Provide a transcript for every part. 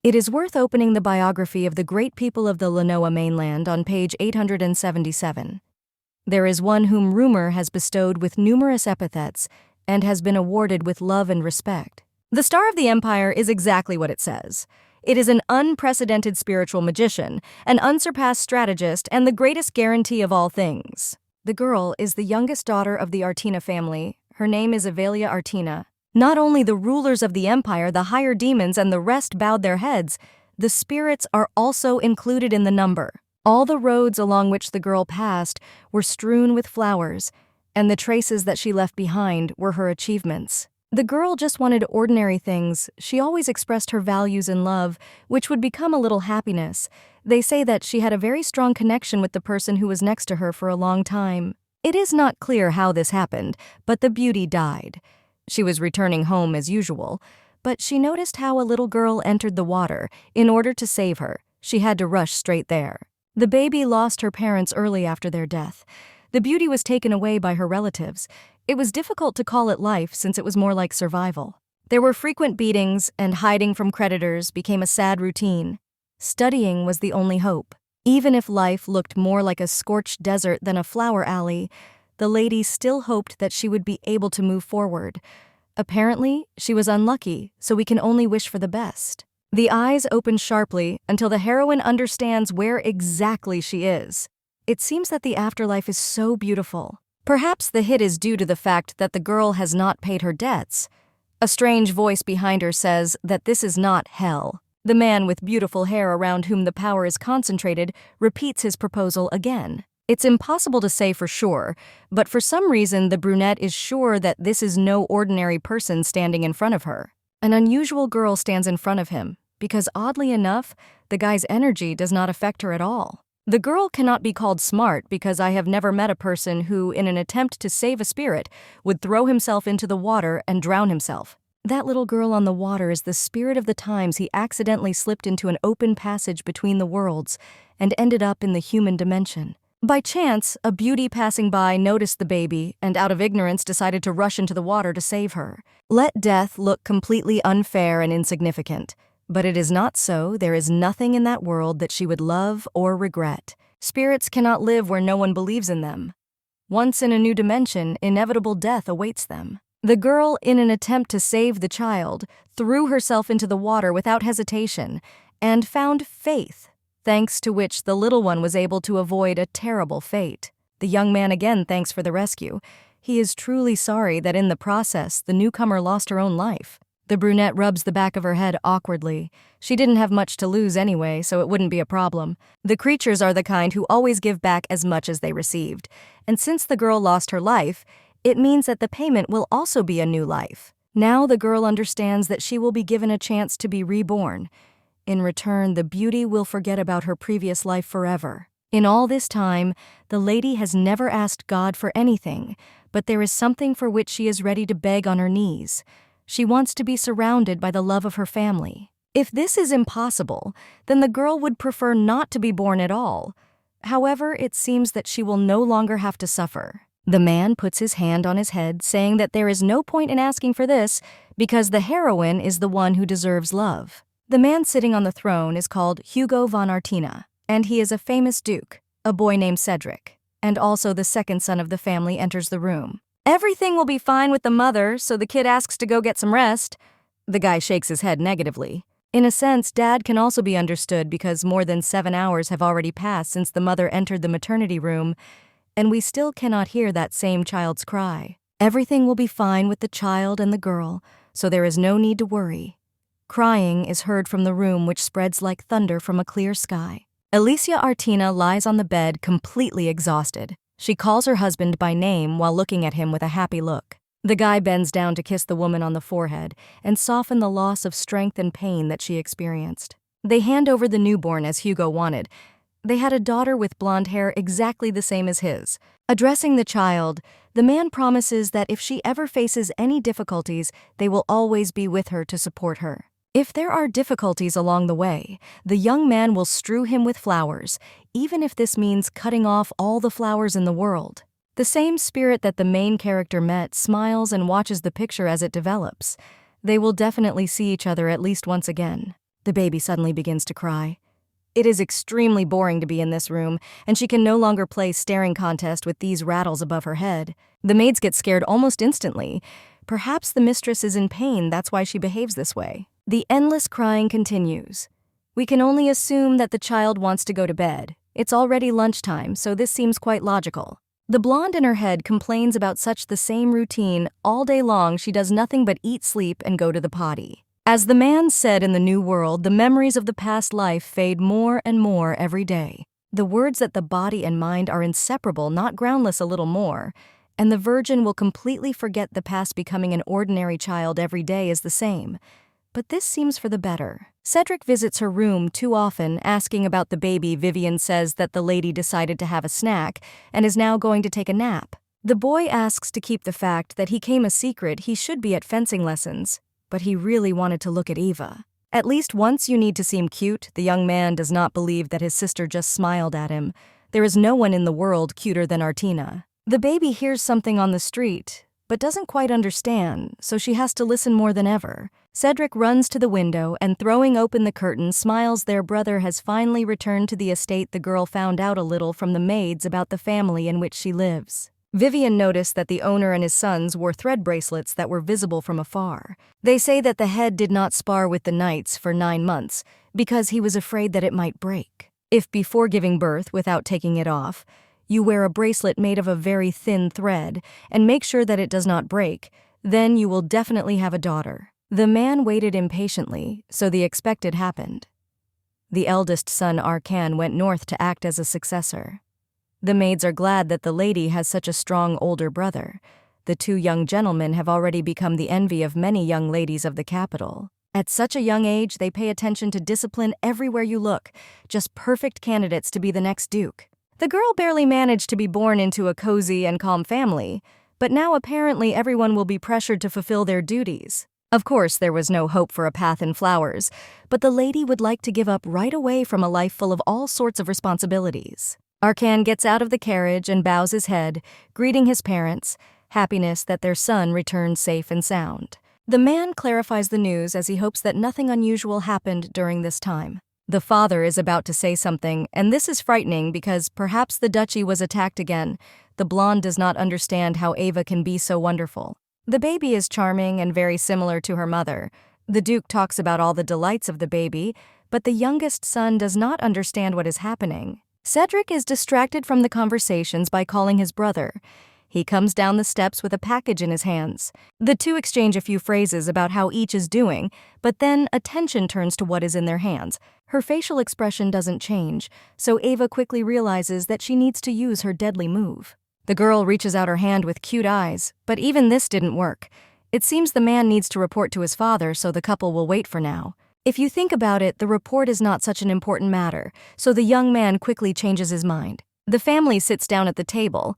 It is worth opening the biography of the great people of the Linoa mainland on page 877. There is one whom rumor has bestowed with numerous epithets and has been awarded with love and respect. The Star of the Empire is exactly what it says. It is an unprecedented spiritual magician, an unsurpassed strategist, and the greatest guarantee of all things. The girl is the youngest daughter of the Artina family. Her name is Avelia Artina. Not only the rulers of the empire, the higher demons, and the rest bowed their heads, the spirits are also included in the number. All the roads along which the girl passed were strewn with flowers, and the traces that she left behind were her achievements. The girl just wanted ordinary things. She always expressed her values in love, which would become a little happiness. They say that she had a very strong connection with the person who was next to her for a long time. It is not clear how this happened, but the beauty died. She was returning home as usual, but she noticed how a little girl entered the water. In order to save her, she had to rush straight there. The baby lost her parents early after their death. The beauty was taken away by her relatives. It was difficult to call it life since it was more like survival. There were frequent beatings, and hiding from creditors became a sad routine. Studying was the only hope. Even if life looked more like a scorched desert than a flower alley, the lady still hoped that she would be able to move forward. Apparently, she was unlucky, so we can only wish for the best. The eyes open sharply until the heroine understands where exactly she is. It seems that the afterlife is so beautiful. Perhaps the hit is due to the fact that the girl has not paid her debts. A strange voice behind her says that this is not hell. The man with beautiful hair around whom the power is concentrated repeats his proposal again. It's impossible to say for sure, but for some reason the brunette is sure that this is no ordinary person standing in front of her. An unusual girl stands in front of him, because oddly enough, the guy's energy does not affect her at all. The girl cannot be called smart because I have never met a person who, in an attempt to save a spirit, would throw himself into the water and drown himself. That little girl on the water is the spirit of the times he accidentally slipped into an open passage between the worlds and ended up in the human dimension. By chance, a beauty passing by noticed the baby and out of ignorance decided to rush into the water to save her. Let death look completely unfair and insignificant. But it is not so. There is nothing in that world that she would love or regret. Spirits cannot live where no one believes in them. Once in a new dimension, inevitable death awaits them. The girl, in an attempt to save the child, threw herself into the water without hesitation and found faith, thanks to which the little one was able to avoid a terrible fate. The young man again thanks for the rescue. He is truly sorry that in the process the newcomer lost her own life. The brunette rubs the back of her head awkwardly. She didn't have much to lose anyway, so it wouldn't be a problem. The creatures are the kind who always give back as much as they received. And since the girl lost her life, it means that the payment will also be a new life. Now the girl understands that she will be given a chance to be reborn. In return, the beauty will forget about her previous life forever. In all this time, the lady has never asked God for anything, but there is something for which she is ready to beg on her knees. She wants to be surrounded by the love of her family. If this is impossible, then the girl would prefer not to be born at all. However, it seems that she will no longer have to suffer. The man puts his hand on his head, saying that there is no point in asking for this because the heroine is the one who deserves love. The man sitting on the throne is called Hugo von Artina, and he is a famous duke. A boy named Cedric, and also the second son of the family, enters the room. Everything will be fine with the mother, so the kid asks to go get some rest. The guy shakes his head negatively. In a sense, Dad can also be understood because more than 7 hours have already passed since the mother entered the maternity room, and we still cannot hear that same child's cry. Everything will be fine with the child and the girl, so there is no need to worry. Crying is heard from the room, which spreads like thunder from a clear sky. Alicia Artina lies on the bed completely exhausted. She calls her husband by name while looking at him with a happy look. The guy bends down to kiss the woman on the forehead and soften the loss of strength and pain that she experienced. They hand over the newborn as Hugo wanted. They had a daughter with blonde hair exactly the same as his. Addressing the child, the man promises that if she ever faces any difficulties, they will always be with her to support her. If there are difficulties along the way, the young man will strew him with flowers, even if this means cutting off all the flowers in the world. The same spirit that the main character met smiles and watches the picture as it develops. They will definitely see each other at least once again. The baby suddenly begins to cry. It is extremely boring to be in this room, and she can no longer play staring contest with these rattles above her head. The maids get scared almost instantly. Perhaps the mistress is in pain, that's why she behaves this way. The endless crying continues. We can only assume that the child wants to go to bed. It's already lunchtime, so this seems quite logical. The blonde in her head complains about such the same routine. All day long she does nothing but eat, sleep, and go to the potty. As the man said in the New World, the memories of the past life fade more and more every day. The words that the body and mind are inseparable, not groundless a little more, and the virgin will completely forget the past. Becoming an ordinary child every day is the same. But this seems for the better. Cedric visits her room too often, asking about the baby. Vivian says that the lady decided to have a snack and is now going to take a nap. The boy asks to keep the fact that he came a secret. He should be at fencing lessons, but he really wanted to look at Eva. At least once you need to seem cute. The young man does not believe that his sister just smiled at him. There is no one in the world cuter than Artina. The baby hears something on the street, but doesn't quite understand, so she has to listen more than ever. Cedric runs to the window and, throwing open the curtain, smiles. Their brother has finally returned to the estate. The girl found out a little from the maids about the family in which she lives. Vivian noticed that the owner and his sons wore thread bracelets that were visible from afar. They say that the head did not spar with the knights for 9 months because he was afraid that it might break. If before giving birth, without taking it off, you wear a bracelet made of a very thin thread and make sure that it does not break, then you will definitely have a daughter. The man waited impatiently, so the expected happened. The eldest son, Arkan, went north to act as a successor. The maids are glad that the lady has such a strong older brother. The 2 young gentlemen have already become the envy of many young ladies of the capital. At such a young age, they pay attention to discipline everywhere you look, just perfect candidates to be the next duke. The girl barely managed to be born into a cozy and calm family, but now apparently everyone will be pressured to fulfill their duties. Of course, there was no hope for a path in flowers, but the lady would like to give up right away from a life full of all sorts of responsibilities. Arkan gets out of the carriage and bows his head, greeting his parents, happiness that their son returned safe and sound. The man clarifies the news as he hopes that nothing unusual happened during this time. The father is about to say something, and this is frightening because perhaps the duchy was attacked again. The blonde does not understand how Eva can be so wonderful. The baby is charming and very similar to her mother. The duke talks about all the delights of the baby, but the youngest son does not understand what is happening. Cedric is distracted from the conversations by calling his brother. He comes down the steps with a package in his hands. The 2 exchange a few phrases about how each is doing, but then attention turns to what is in their hands. Her facial expression doesn't change, so Eva quickly realizes that she needs to use her deadly move. The girl reaches out her hand with cute eyes, but even this didn't work. It seems the man needs to report to his father, so the couple will wait for now. If you think about it, the report is not such an important matter, so the young man quickly changes his mind. The family sits down at the table.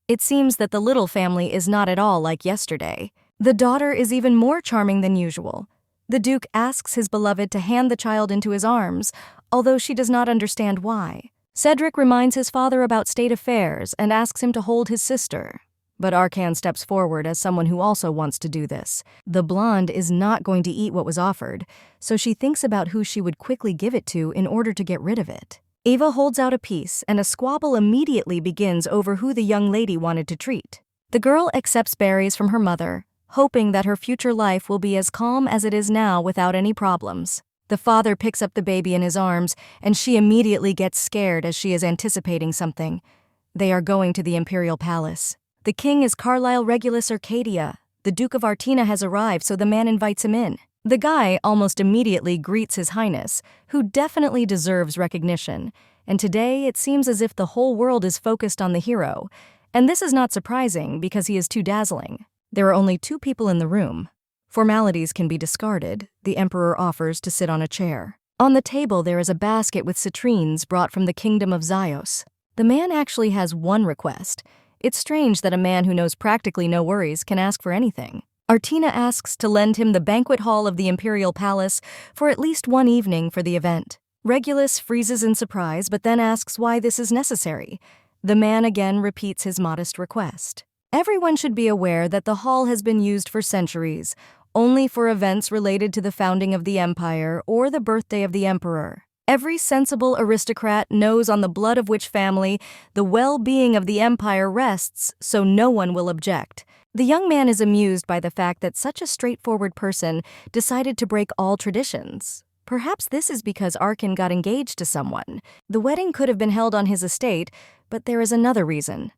It seems that the little family is not at all like yesterday. The daughter is even more charming than usual. The duke asks his beloved to hand the child into his arms, although she does not understand why. Cedric reminds his father about state affairs and asks him to hold his sister. But Arkan steps forward as someone who also wants to do this. The blonde is not going to eat what was offered, so she thinks about who she would quickly give it to in order to get rid of it. Eva holds out a piece, and a squabble immediately begins over who the young lady wanted to treat. The girl accepts berries from her mother, hoping that her future life will be as calm as it is now without any problems. The father picks up the baby in his arms, and she immediately gets scared as she is anticipating something. They are going to the Imperial Palace. The king is Carlisle Regulus Arcadia. The Duke of Artina has arrived, so the man invites him in. The guy almost immediately greets His Highness, who definitely deserves recognition. And today it seems as if the whole world is focused on the hero. And this is not surprising because he is too dazzling. There are only 2 people in the room. Formalities can be discarded. The emperor offers to sit on a chair. On the table there is a basket with citrines brought from the kingdom of Zyos. The man actually has one request. It's strange that a man who knows practically no worries can ask for anything. Artina asks to lend him the banquet hall of the Imperial Palace for at least one evening for the event. Regulus freezes in surprise but then asks why this is necessary. The man again repeats his modest request. Everyone should be aware that the hall has been used for centuries. only for events related to the founding of the empire or the birthday of the emperor. Every sensible aristocrat knows on the blood of which family the well-being of the empire rests, so no one will object. The young man is amused by the fact that such a straightforward person decided to break all traditions. Perhaps this is because Arkin got engaged to someone. The wedding could have been held on his estate, but there is another reason.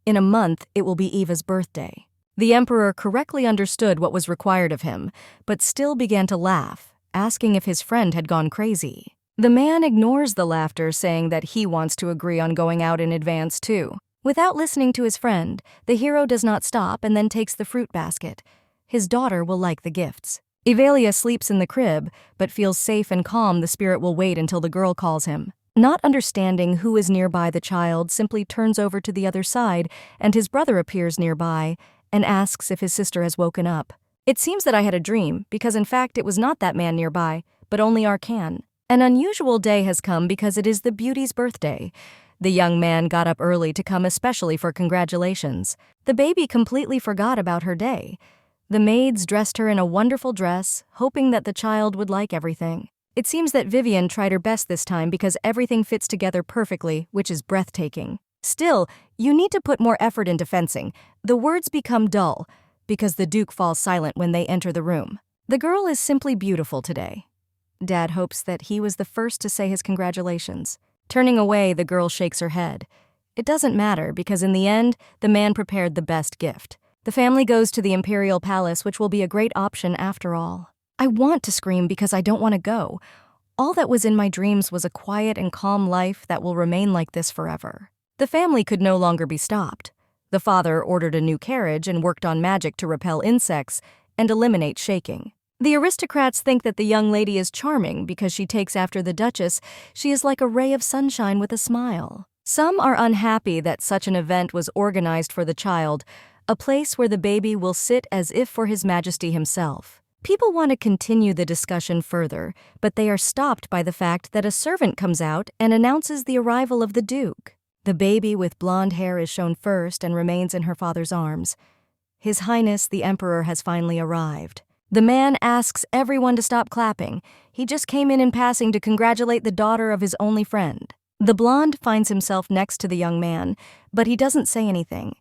In a month, it will be Eva's birthday. The emperor correctly understood what was required of him, but still began to laugh, asking if his friend had gone crazy. The man ignores the laughter, saying that he wants to agree on going out in advance too. Without listening to his friend, the hero does not stop and then takes the fruit basket. His daughter will like the gifts. Evalia sleeps in the crib, but feels safe and calm. The spirit will wait until the girl calls him. Not understanding who is nearby, the child simply turns over to the other side, and his brother appears nearby and asks if his sister has woken up. It seems that I had a dream, because in fact it was not that man nearby, but only Arkan. An unusual day has come because it is the beauty's birthday. The young man got up early to come especially for congratulations. The baby completely forgot about her day. The maids dressed her in a wonderful dress, hoping that the child would like everything. It seems that Vivian tried her best this time because everything fits together perfectly, which is breathtaking. Still, you need to put more effort into fencing. The words become dull because the Duke falls silent when they enter the room. The girl is simply beautiful today. Dad hopes that he was the first to say his congratulations. Turning away, the girl shakes her head. It doesn't matter because in the end, the man prepared the best gift. The family goes to the Imperial Palace, which will be a great option after all. I want to scream because I don't want to go. All that was in my dreams was a quiet and calm life that will remain like this forever. The family could no longer be stopped. The father ordered a new carriage and worked on magic to repel insects and eliminate shaking. The aristocrats think that the young lady is charming because she takes after the Duchess. She is like a ray of sunshine with a smile. Some are unhappy that such an event was organized for the child, a place where the baby will sit as if for His Majesty himself. People want to continue the discussion further, but they are stopped by the fact that a servant comes out and announces the arrival of the Duke. The baby with blonde hair is shown first and remains in her father's arms. His Highness the Emperor has finally arrived. The man asks everyone to stop clapping. He just came in passing to congratulate the daughter of his only friend. The blonde finds himself next to the young man, but he doesn't say anything.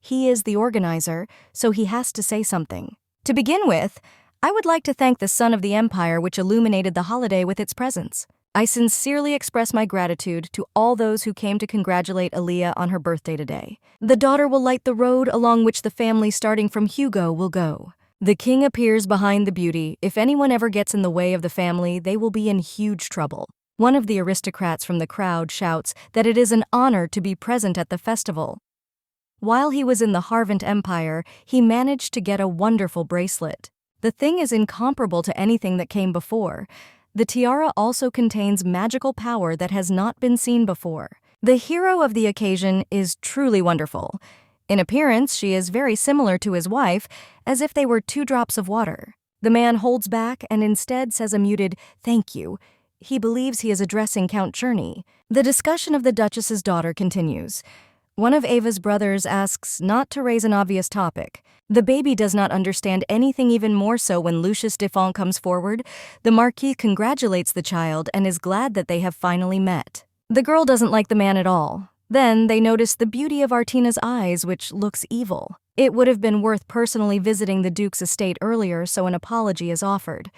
He is the organizer, so he has to say something. To begin with, I would like to thank the Sun of the Empire which illuminated the holiday with its presence. I sincerely express my gratitude to all those who came to congratulate Aaliyah on her birthday today. The daughter will light the road along which the family starting from Hugo will go. The king appears behind the beauty. If anyone ever gets in the way of the family, they will be in huge trouble. One of the aristocrats from the crowd shouts that it is an honor to be present at the festival. While he was in the Harvant Empire, he managed to get a wonderful bracelet. The thing is incomparable to anything that came before. The tiara also contains magical power that has not been seen before. The hero of the occasion is truly wonderful. In appearance, she is very similar to his wife, as if they were 2 drops of water. The man holds back and instead says a muted, "Thank you." He believes he is addressing Count Cherney. The discussion of the Duchess's daughter continues. One of Ava's brothers asks not to raise an obvious topic. The baby does not understand anything, even more so when Lucius Defont comes forward. The Marquis congratulates the child and is glad that they have finally met. The girl doesn't like the man at all. Then they notice the beauty of Artina's eyes, which looks evil. It would have been worth personally visiting the Duke's estate earlier, so an apology is offered.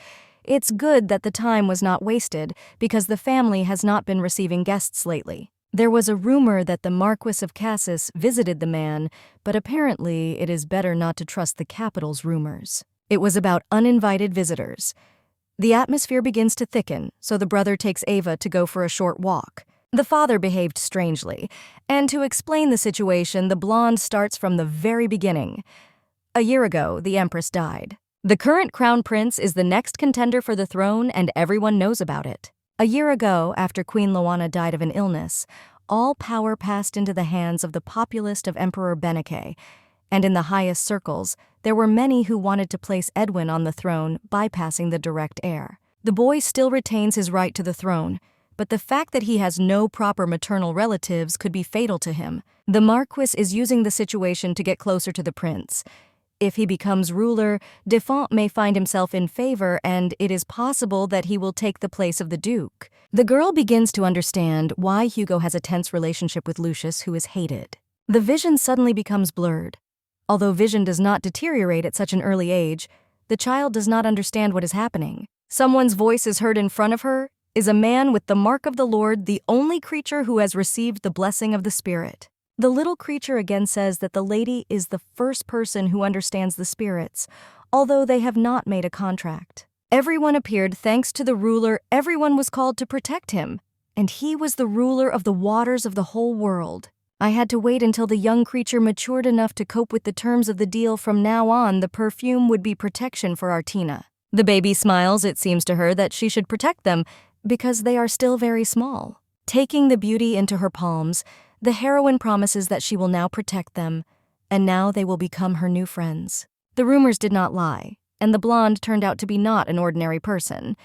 It's good that the time was not wasted, because the family has not been receiving guests lately. There was a rumor that the Marquis of Cassis visited the man, but apparently it is better not to trust the capital's rumors. It was about uninvited visitors. The atmosphere begins to thicken, so the brother takes Ava to go for a short walk. The father behaved strangely, and to explain the situation, the blonde starts from the very beginning. A year ago, the Empress died. The current crown prince is the next contender for the throne, and everyone knows about it. A year ago, after Queen Loana died of an illness, all power passed into the hands of the populist of Emperor Beneke, and in the highest circles, there were many who wanted to place Edwin on the throne, bypassing the direct heir. The boy still retains his right to the throne, but the fact that he has no proper maternal relatives could be fatal to him. The Marquis is using the situation to get closer to the prince. If he becomes ruler, Defont may find himself in favor, and it is possible that he will take the place of the Duke. The girl begins to understand why Hugo has a tense relationship with Lucius, who is hated. The vision suddenly becomes blurred. Although vision does not deteriorate at such an early age, the child does not understand what is happening. Someone's voice is heard in front of her. Is a man with the mark of the Lord the only creature who has received the blessing of the Spirit? The little creature again says that the lady is the first person who understands the spirits, although they have not made a contract. Everyone appeared thanks to the ruler. Everyone was called to protect him, and he was the ruler of the waters of the whole world. I had to wait until the young creature matured enough to cope with the terms of the deal. From now on, the perfume would be protection for Artina. The baby smiles. It seems to her that she should protect them because they are still very small. Taking the beauty into her palms, the heroine promises that she will now protect them, and now they will become her new friends. The rumors did not lie, and the blonde turned out to be not an ordinary person.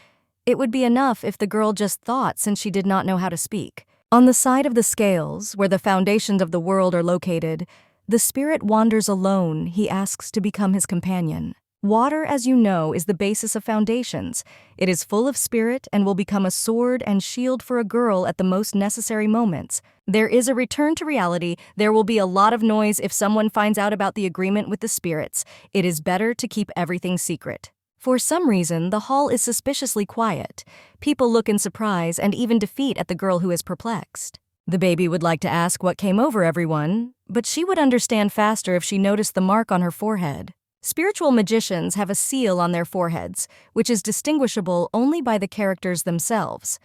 It would be enough if the girl just thought, since she did not know how to speak. On the side of the scales, where the foundations of the world are located, the spirit wanders alone. He asks to become his companion. Water, as you know, is the basis of foundations. It is full of spirit and will become a sword and shield for a girl at the most necessary moments. There is a return to reality. There will be a lot of noise if someone finds out about the agreement with the spirits. It is better to keep everything secret. For some reason, the hall is suspiciously quiet. People look in surprise and even defeat at the girl who is perplexed. The baby would like to ask what came over everyone, but she would understand faster if she noticed the mark on her forehead. Spiritual magicians have a seal on their foreheads, which is distinguishable only by the characters themselves.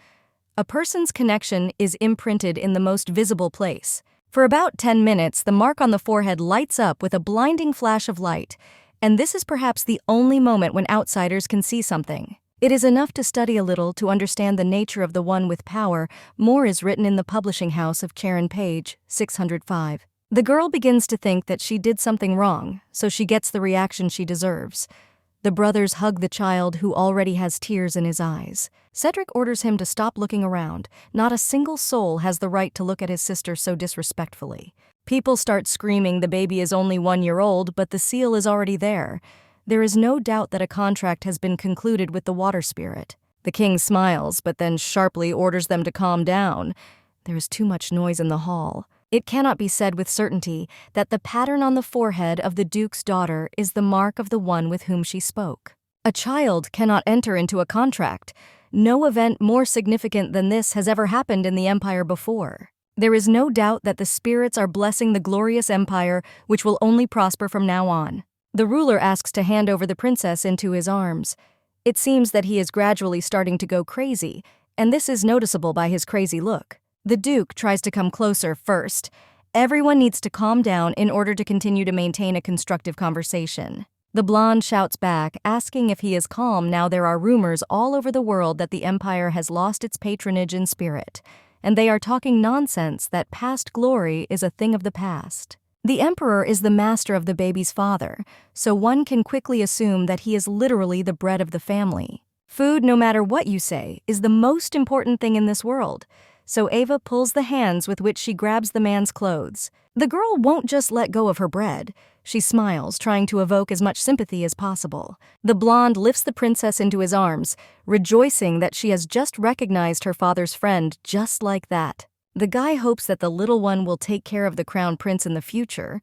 A person's connection is imprinted in the most visible place. For about 10 minutes, the mark on the forehead lights up with a blinding flash of light, and this is perhaps the only moment when outsiders can see something. It is enough to study a little to understand the nature of the one with power. More is written in the publishing house of Charon, page 605. The girl begins to think that she did something wrong, so she gets the reaction she deserves. The brothers hug the child, who already has tears in his eyes. Cedric orders him to stop looking around. Not a single soul has the right to look at his sister so disrespectfully. People start screaming. The baby is only 1 year old, but the seal is already there. There is no doubt that a contract has been concluded with the water spirit. The king smiles, but then sharply orders them to calm down. There is too much noise in the hall. It cannot be said with certainty that the pattern on the forehead of the Duke's daughter is the mark of the one with whom she spoke. A child cannot enter into a contract. No event more significant than this has ever happened in the Empire before. There is no doubt that the spirits are blessing the glorious empire, which will only prosper from now on. The ruler asks to hand over the princess into his arms. It seems that he is gradually starting to go crazy, and this is noticeable by his crazy look. The Duke tries to come closer first. Everyone needs to calm down in order to continue to maintain a constructive conversation. The blonde shouts back, asking if he is calm. Now there are rumors all over the world that the Empire has lost its patronage in spirit, and they are talking nonsense that past glory is a thing of the past. The Emperor is the master of the baby's father, so one can quickly assume that he is literally the bread of the family. Food, no matter what you say, is the most important thing in this world. So Ava pulls the hands with which she grabs the man's clothes. The girl won't just let go of her bread. She smiles, trying to evoke as much sympathy as possible. The blonde lifts the princess into his arms, rejoicing that she has just recognized her father's friend just like that. The guy hopes that the little one will take care of the crown prince in the future.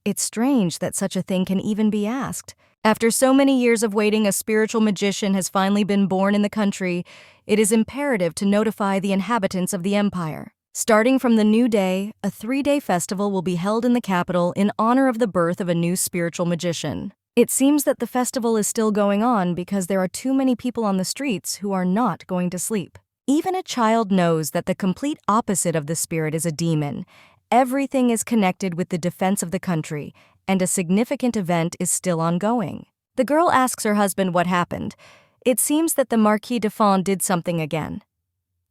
It's strange that such a thing can even be asked. After so many years of waiting, a spiritual magician has finally been born in the country. It is imperative to notify the inhabitants of the empire. Starting from the new day, a 3-day festival will be held in the capital in honor of the birth of a new spiritual magician. It seems that the festival is still going on because there are too many people on the streets who are not going to sleep. Even a child knows that the complete opposite of the spirit is a demon. Everything is connected with the defense of the country, and a significant event is still ongoing. The girl asks her husband what happened. It seems that the Marquis de Fond did something again.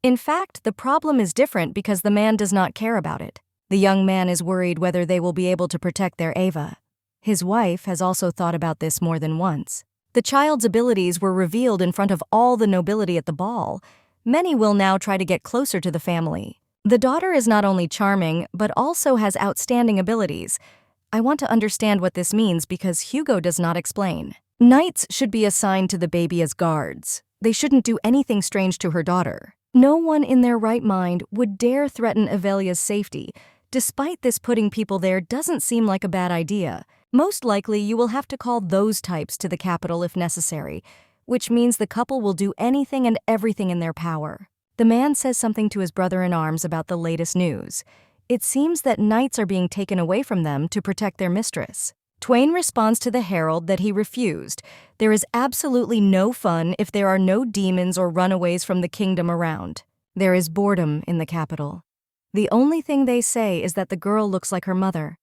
In fact, the problem is different because the man does not care about it. The young man is worried whether they will be able to protect their Ava. His wife has also thought about this more than once. The child's abilities were revealed in front of all the nobility at the ball. Many will now try to get closer to the family. The daughter is not only charming, but also has outstanding abilities. I want to understand what this means because Hugo does not explain. Knights should be assigned to the baby as guards. They shouldn't do anything strange to her daughter. No one in their right mind would dare threaten Evelia's safety. Despite this, putting people there doesn't seem like a bad idea. Most likely, you will have to call those types to the capital if necessary, which means the couple will do anything and everything in their power. The man says something to his brother-in-arms about the latest news. It seems that knights are being taken away from them to protect their mistress. Twain responds to the herald that he refused. There is absolutely no fun if there are no demons or runaways from the kingdom around. There is boredom in the capital. The only thing they say is that the girl looks like her mother.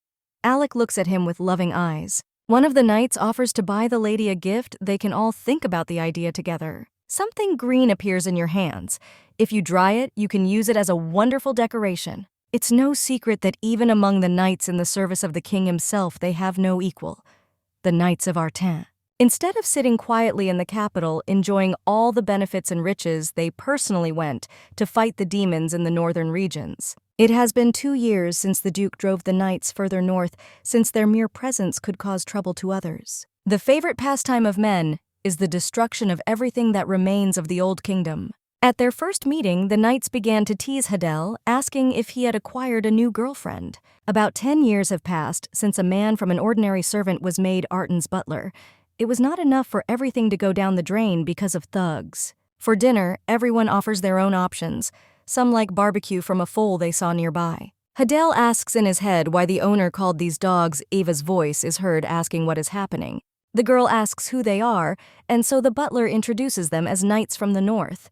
Alec looks at him with loving eyes. One of the knights offers to buy the lady a gift. They can all think about the idea together. Something green appears in your hands. If you dry it, you can use it as a wonderful decoration. It's no secret that even among the knights in the service of the king himself, they have no equal. The Knights of Artin. Instead of sitting quietly in the capital, enjoying all the benefits and riches, they personally went to fight the demons in the northern regions. It has been 2 years since the Duke drove the knights further north, since their mere presence could cause trouble to others. The favorite pastime of men is the destruction of everything that remains of the old kingdom. At their first meeting, the knights began to tease Hadel, asking if he had acquired a new girlfriend. About 10 years have passed since a man from an ordinary servant was made Artin's butler. It was not enough for everything to go down the drain because of thugs. For dinner, everyone offers their own options. Some like barbecue from a foal they saw nearby. Hadel asks in his head why the owner called these dogs. Eva's voice is heard asking what is happening. The girl asks who they are, and so the butler introduces them as knights from the north.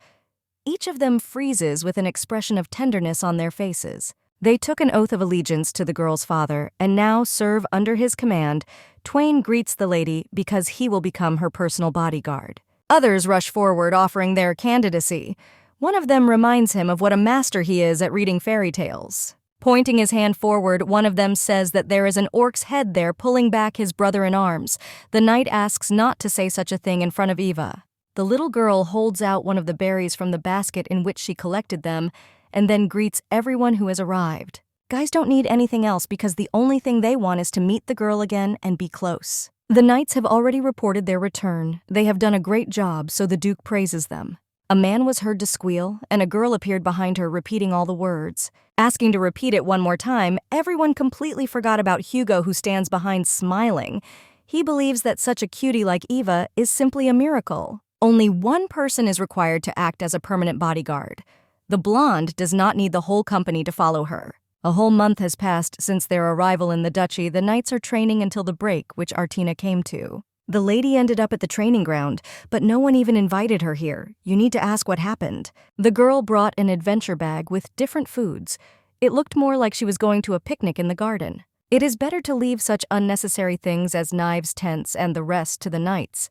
Each of them freezes with an expression of tenderness on their faces. They took an oath of allegiance to the girl's father and now serve under his command. Twain greets the lady because he will become her personal bodyguard. Others rush forward offering their candidacy. One of them reminds him of what a master he is at reading fairy tales. Pointing his hand forward, one of them says that there is an orc's head there pulling back his brother-in-arms. The knight asks not to say such a thing in front of Eva. The little girl holds out one of the berries from the basket in which she collected them and then greets everyone who has arrived. Guys don't need anything else because the only thing they want is to meet the girl again and be close. The knights have already reported their return. They have done a great job, so the Duke praises them. A man was heard to squeal, and a girl appeared behind her repeating all the words. Asking to repeat it one more time, everyone completely forgot about Hugo, who stands behind smiling. He believes that such a cutie like Eva is simply a miracle. Only one person is required to act as a permanent bodyguard. The blonde does not need the whole company to follow her. A whole month has passed since their arrival in the duchy. The knights are training until the break, which Artina came to. The lady ended up at the training ground, but no one even invited her here. You need to ask what happened. The girl brought an adventure bag with different foods. It looked more like she was going to a picnic in the garden. It is better to leave such unnecessary things as knives, tents, and the rest to the knights.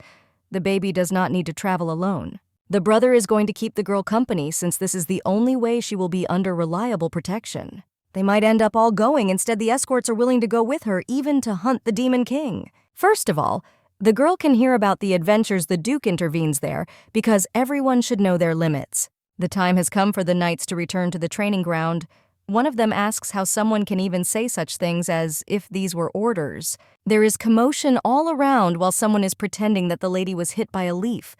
The baby does not need to travel alone. The brother is going to keep the girl company since this is the only way she will be under reliable protection. They might end up all going. Instead, the escorts are willing to go with her, even to hunt the Demon King. First of all, the girl can hear about the adventures. The Duke intervenes there because everyone should know their limits. The time has come for the knights to return to the training ground. One of them asks how someone can even say such things as if these were orders. There is commotion all around while someone is pretending that the lady was hit by a leaf.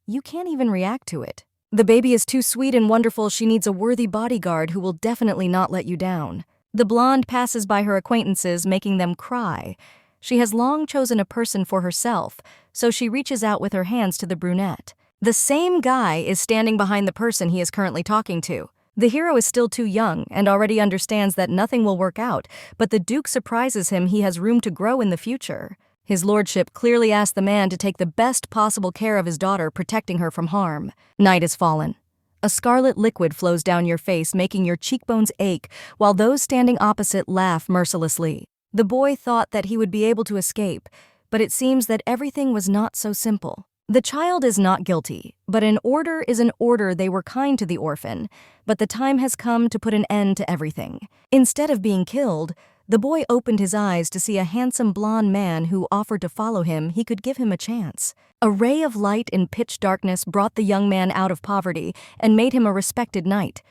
You can't even react to it. The baby is too sweet and wonderful. She needs a worthy bodyguard who will definitely not let you down. The blonde passes by her acquaintances, making them cry. She has long chosen a person for herself, so she reaches out with her hands to the brunette. The same guy is standing behind the person he is currently talking to. The hero is still too young and already understands that nothing will work out, but the Duke surprises him. He has room to grow in the future. His lordship clearly asked the man to take the best possible care of his daughter, protecting her from harm. Night has fallen. A scarlet liquid flows down your face, making your cheekbones ache, while those standing opposite laugh mercilessly. The boy thought that he would be able to escape, but it seems that everything was not so simple. The child is not guilty, but an order is an order. They were kind to the orphan, but the time has come to put an end to everything. Instead of being killed, the boy opened his eyes to see a handsome blonde man who offered to follow him. He could give him a chance. A ray of light in pitch darkness brought the young man out of poverty and made him a respected knight.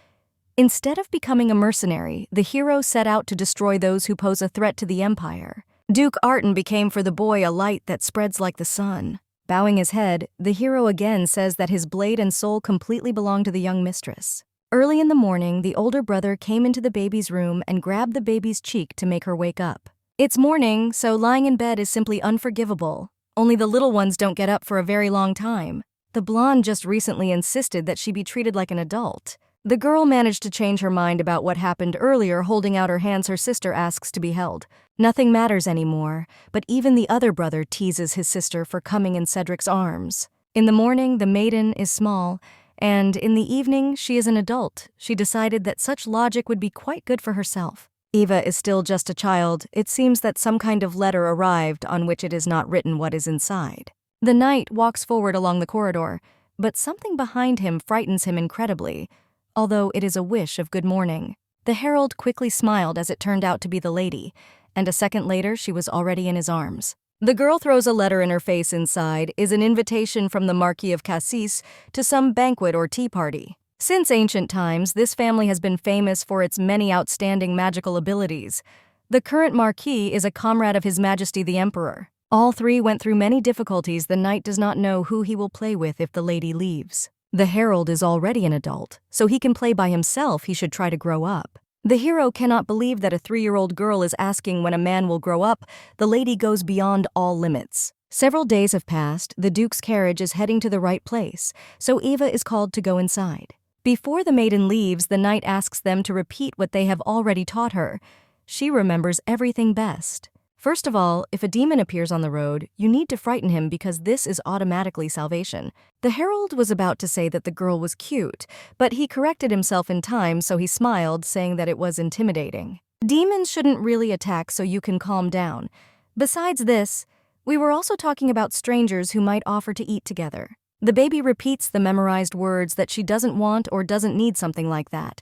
Instead of becoming a mercenary, the hero set out to destroy those who pose a threat to the empire. Duke Artin became for the boy a light that spreads like the sun. Bowing his head, the hero again says that his blade and soul completely belong to the young mistress. Early in the morning, the older brother came into the baby's room and grabbed the baby's cheek to make her wake up. It's morning, so lying in bed is simply unforgivable. Only the little ones don't get up for a very long time. The blonde just recently insisted that she be treated like an adult. The girl managed to change her mind about what happened earlier, holding out her hands her sister asks to be held. Nothing matters anymore, but even the other brother teases his sister for coming in Cedric's arms. In the morning, the maiden is small, and in the evening, she is an adult. She decided that such logic would be quite good for herself. Eva is still just a child. It seems that some kind of letter arrived on which it is not written what is inside. The knight walks forward along the corridor, but something behind him frightens him incredibly, although it is a wish of good morning. The herald quickly smiled as it turned out to be the lady, and a second later she was already in his arms. The girl throws a letter in her face. Inside is an invitation from the Marquis of Cassis to some banquet or tea party. Since ancient times, this family has been famous for its many outstanding magical abilities. The current Marquis is a comrade of His Majesty the Emperor. All three went through many difficulties. The knight does not know who he will play with if the lady leaves. The herald is already an adult, so he can play by himself. He should try to grow up. The hero cannot believe that a 3-year-old girl is asking when a man will grow up. The lady goes beyond all limits. Several days have passed. The Duke's carriage is heading to the right place, so Eva is called to go inside. Before the maiden leaves, the knight asks them to repeat what they have already taught her. She remembers everything best. First of all, if a demon appears on the road, you need to frighten him because this is automatically salvation. The herald was about to say that the girl was cute, but he corrected himself in time, so he smiled, saying that it was intimidating. Demons shouldn't really attack, so you can calm down. Besides this, we were also talking about strangers who might offer to eat together. The baby repeats the memorized words that she doesn't want or doesn't need something like that.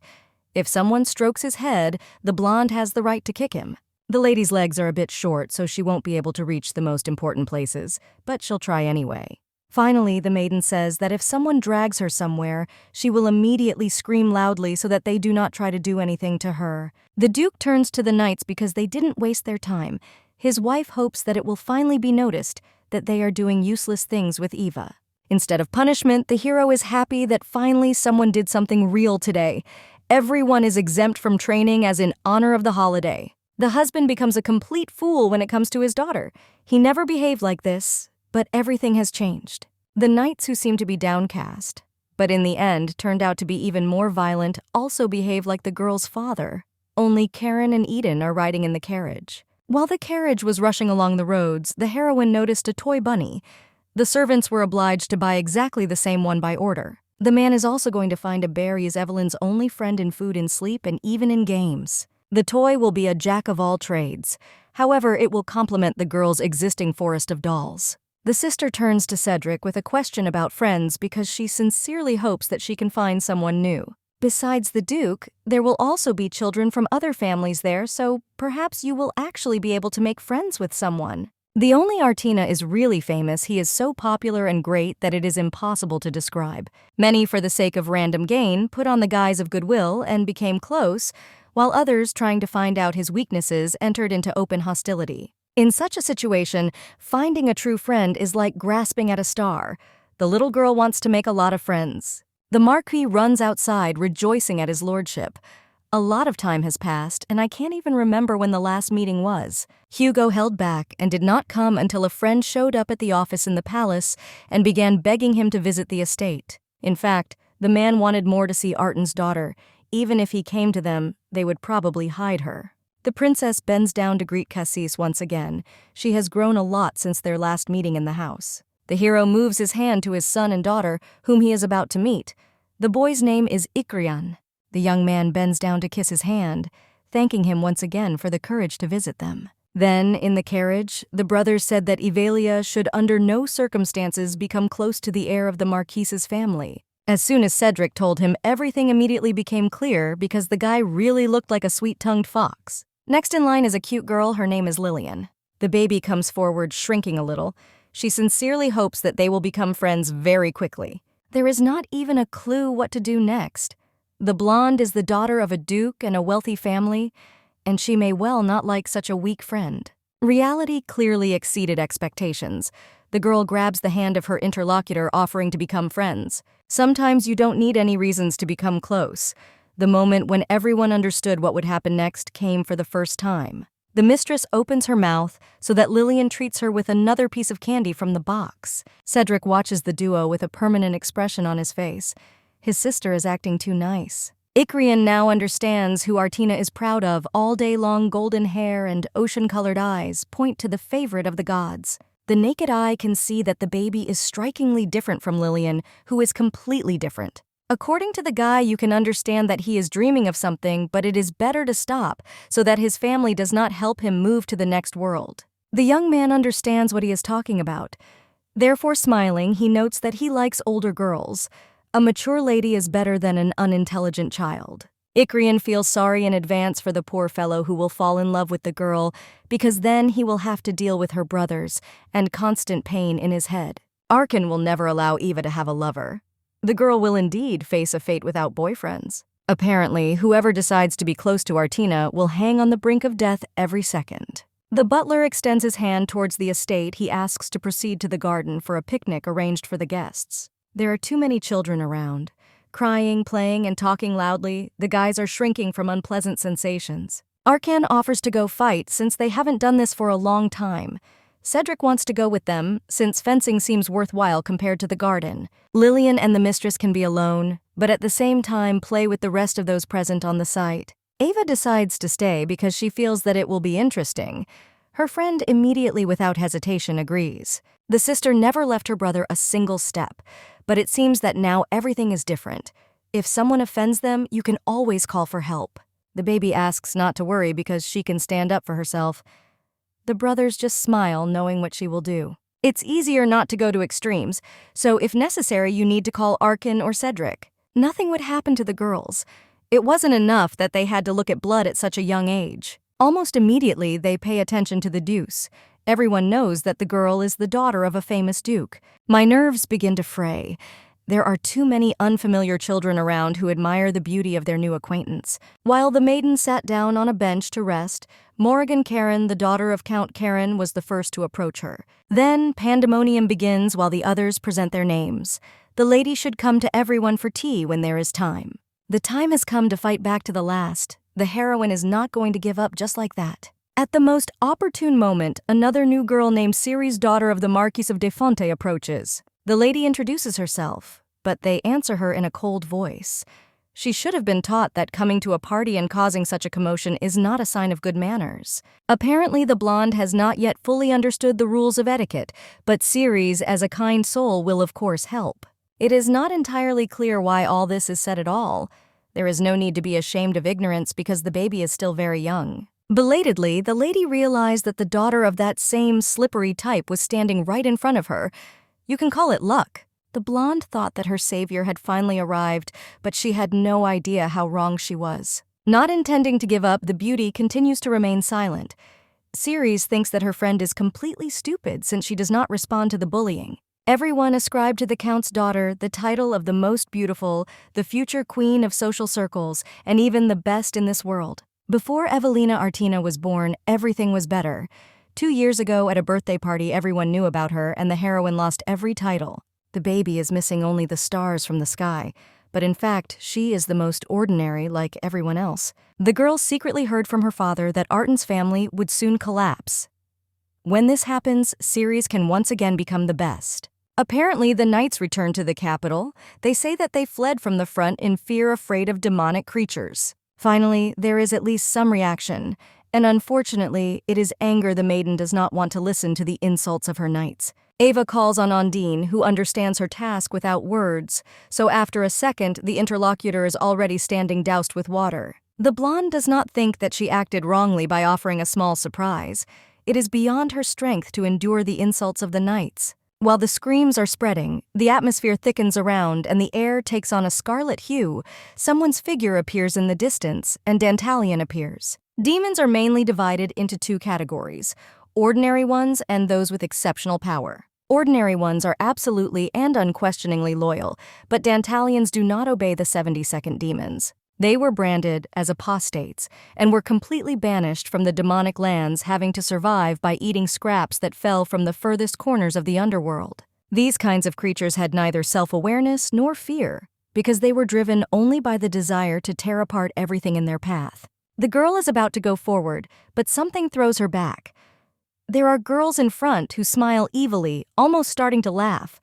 If someone strokes his head, the blonde has the right to kick him. The lady's legs are a bit short, so she won't be able to reach the most important places, but she'll try anyway. Finally, the maiden says that if someone drags her somewhere, she will immediately scream loudly so that they do not try to do anything to her. The Duke turns to the knights because they didn't waste their time. His wife hopes that it will finally be noticed that they are doing useless things with Eva. Instead of punishment, the hero is happy that finally someone did something real today. Everyone is exempt from training as in honor of the holiday. The husband becomes a complete fool when it comes to his daughter. He never behaved like this, but everything has changed. The knights who seem to be downcast, but in the end turned out to be even more violent, also behave like the girl's father. Only Karen and Eden are riding in the carriage. While the carriage was rushing along the roads, the heroine noticed a toy bunny. The servants were obliged to buy exactly the same one by order. The man is also going to find a bear. He is Evelyn's only friend in food and sleep and even in games. The toy will be a jack of all trades. However, it will complement the girl's existing forest of dolls. The sister turns to Cedric with a question about friends because she sincerely hopes that she can find someone new. Besides the Duke, there will also be children from other families there, so perhaps you will actually be able to make friends with someone. The only Artina is really famous. He is so popular and great that it is impossible to describe. Many, for the sake of random gain, put on the guise of goodwill and became close, while others, trying to find out his weaknesses, entered into open hostility. In such a situation, finding a true friend is like grasping at a star. The little girl wants to make a lot of friends. The Marquis runs outside, rejoicing at his lordship. A lot of time has passed, and I can't even remember when the last meeting was. Hugo held back and did not come until a friend showed up at the office in the palace and began begging him to visit the estate. In fact, the man wanted more to see Artin's daughter. Even if he came to them, they would probably hide her. The princess bends down to greet Cassis once again. She has grown a lot since their last meeting in the house. The hero moves his hand to his son and daughter, whom he is about to meet. The boy's name is Ikrian. The young man bends down to kiss his hand, thanking him once again for the courage to visit them. Then, in the carriage, the brothers said that Evelia should under no circumstances become close to the heir of the Marquise's family. As soon as Cedric told him, everything immediately became clear because the guy really looked like a sweet-tongued fox. Next in line is a cute girl. Her name is Lilian. The baby comes forward, shrinking a little. She sincerely hopes that they will become friends very quickly. There is not even a clue what to do next. The blonde is the daughter of a duke and a wealthy family, and she may well not like such a weak friend. Reality clearly exceeded expectations. The girl grabs the hand of her interlocutor, offering to become friends. Sometimes you don't need any reasons to become close. The moment when everyone understood what would happen next came for the first time. The mistress opens her mouth so that Lilian treats her with another piece of candy from the box. Cedric watches the duo with a permanent expression on his face. His sister is acting too nice. Icrian now understands who Artina is proud of. All day long, golden hair and ocean-colored eyes point to the favorite of the gods. The naked eye can see that the baby is strikingly different from Lilian, who is completely different. According to the guy, you can understand that he is dreaming of something, but it is better to stop so that his family does not help him move to the next world. The young man understands what he is talking about. Therefore, smiling, he notes that he likes older girls. A mature lady is better than an unintelligent child. Icrian feels sorry in advance for the poor fellow who will fall in love with the girl, because then he will have to deal with her brothers and constant pain in his head. Arkan will never allow Eva to have a lover. The girl will indeed face a fate without boyfriends. Apparently, whoever decides to be close to Artina will hang on the brink of death every second. The butler extends his hand towards the estate. He asks to proceed to the garden for a picnic arranged for the guests. There are too many children around. Crying, playing, and talking loudly, the guys are shrinking from unpleasant sensations. Arkan offers to go fight since they haven't done this for a long time. Cedric wants to go with them since fencing seems worthwhile compared to the garden. Lilian and the mistress can be alone, but at the same time play with the rest of those present on the site. Ava decides to stay because she feels that it will be interesting. Her friend immediately without hesitation agrees. The sister never left her brother a single step, but it seems that now everything is different. If someone offends them, you can always call for help. The baby asks not to worry because she can stand up for herself. The brothers just smile, knowing what she will do. It's easier not to go to extremes, so if necessary you need to call Arkan or Cedric. Nothing would happen to the girls. It wasn't enough that they had to look at blood at such a young age. Almost immediately they pay attention to the deuce. Everyone knows that the girl is the daughter of a famous duke. My nerves begin to fray. There are too many unfamiliar children around who admire the beauty of their new acquaintance. While the maiden sat down on a bench to rest, Morrigan Karen, the daughter of Count Karen, was the first to approach her. Then pandemonium begins while the others present their names. The lady should come to everyone for tea when there is time. The time has come to fight back to the last. The heroine is not going to give up just like that. At the most opportune moment, another new girl named Ceres, daughter of the Marquis of De Fonte, approaches. The lady introduces herself, but they answer her in a cold voice. She should have been taught that coming to a party and causing such a commotion is not a sign of good manners. Apparently, the blonde has not yet fully understood the rules of etiquette, but Ceres, as a kind soul, will of course help. It is not entirely clear why all this is said at all. There is no need to be ashamed of ignorance because the baby is still very young. Belatedly, the lady realized that the daughter of that same slippery type was standing right in front of her. You can call it luck. The blonde thought that her savior had finally arrived, but she had no idea how wrong she was. Not intending to give up, the beauty continues to remain silent. Ceres thinks that her friend is completely stupid since she does not respond to the bullying. Everyone ascribed to the Count's daughter the title of the most beautiful, the future queen of social circles, and even the best in this world. Before Evelina Artina was born, everything was better. 2 years ago at a birthday party, everyone knew about her, and the heroine lost every title. The baby is missing only the stars from the sky, but in fact, she is the most ordinary like everyone else. The girl secretly heard from her father that Artan's family would soon collapse. When this happens, Ceres can once again become the best. Apparently, the knights returned to the capital. They say that they fled from the front in fear, afraid of demonic creatures. Finally, there is at least some reaction, and unfortunately, it is anger. The maiden does not want to listen to the insults of her knights. Ava calls on Ondine, who understands her task without words, so after a second, the interlocutor is already standing doused with water. The blonde does not think that she acted wrongly by offering a small surprise. It is beyond her strength to endure the insults of the knights. While the screams are spreading, the atmosphere thickens around and the air takes on a scarlet hue. Someone's figure appears in the distance, and Dantalion appears. Demons are mainly divided into 2 categories, ordinary ones and those with exceptional power. Ordinary ones are absolutely and unquestioningly loyal, but Dantalions do not obey the 72nd demons. They were branded as apostates and were completely banished from the demonic lands, having to survive by eating scraps that fell from the furthest corners of the underworld. These kinds of creatures had neither self-awareness nor fear, because they were driven only by the desire to tear apart everything in their path. The girl is about to go forward, but something throws her back. There are girls in front who smile evilly, almost starting to laugh.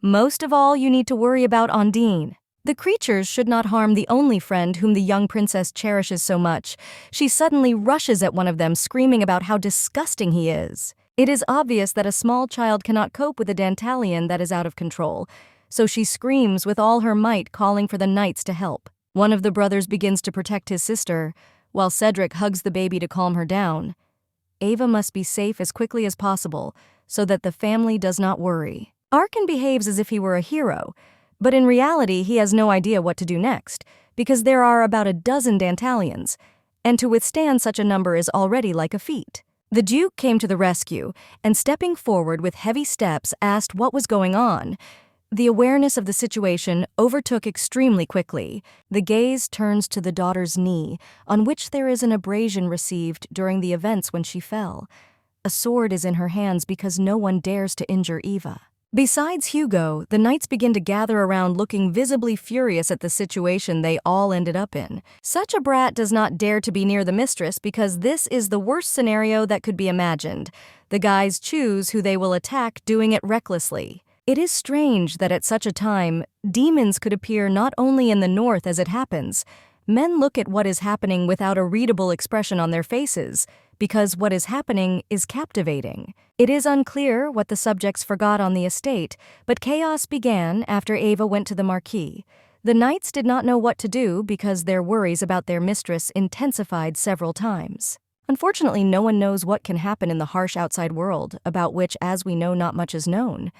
Most of all, you need to worry about Undine. The creatures should not harm the only friend whom the young princess cherishes so much. She suddenly rushes at one of them, screaming about how disgusting he is. It is obvious that a small child cannot cope with a Dantalian that is out of control, so she screams with all her might, calling for the knights to help. One of the brothers begins to protect his sister, while Cedric hugs the baby to calm her down. Ava must be safe as quickly as possible, so that the family does not worry. Arkan behaves as if he were a hero, but in reality he has no idea what to do next, because there are about a dozen Dantalians, and to withstand such a number is already like a feat. The Duke came to the rescue, and stepping forward with heavy steps asked what was going on. The awareness of the situation overtook extremely quickly. The gaze turns to the daughter's knee, on which there is an abrasion received during the events when she fell. A sword is in her hands because no one dares to injure Eva. Besides Hugo, the knights begin to gather around, looking visibly furious at the situation they all ended up in. Such a brat does not dare to be near the mistress because this is the worst scenario that could be imagined. The guys choose who they will attack, doing it recklessly. It is strange that at such a time, demons could appear not only in the north as it happens. Men look at what is happening without a readable expression on their faces, because what is happening is captivating. It is unclear what the subjects forgot on the estate, but chaos began after Ava went to the marquee. The knights did not know what to do because their worries about their mistress intensified several times. Unfortunately, no one knows what can happen in the harsh outside world, about which, as we know, not much is known.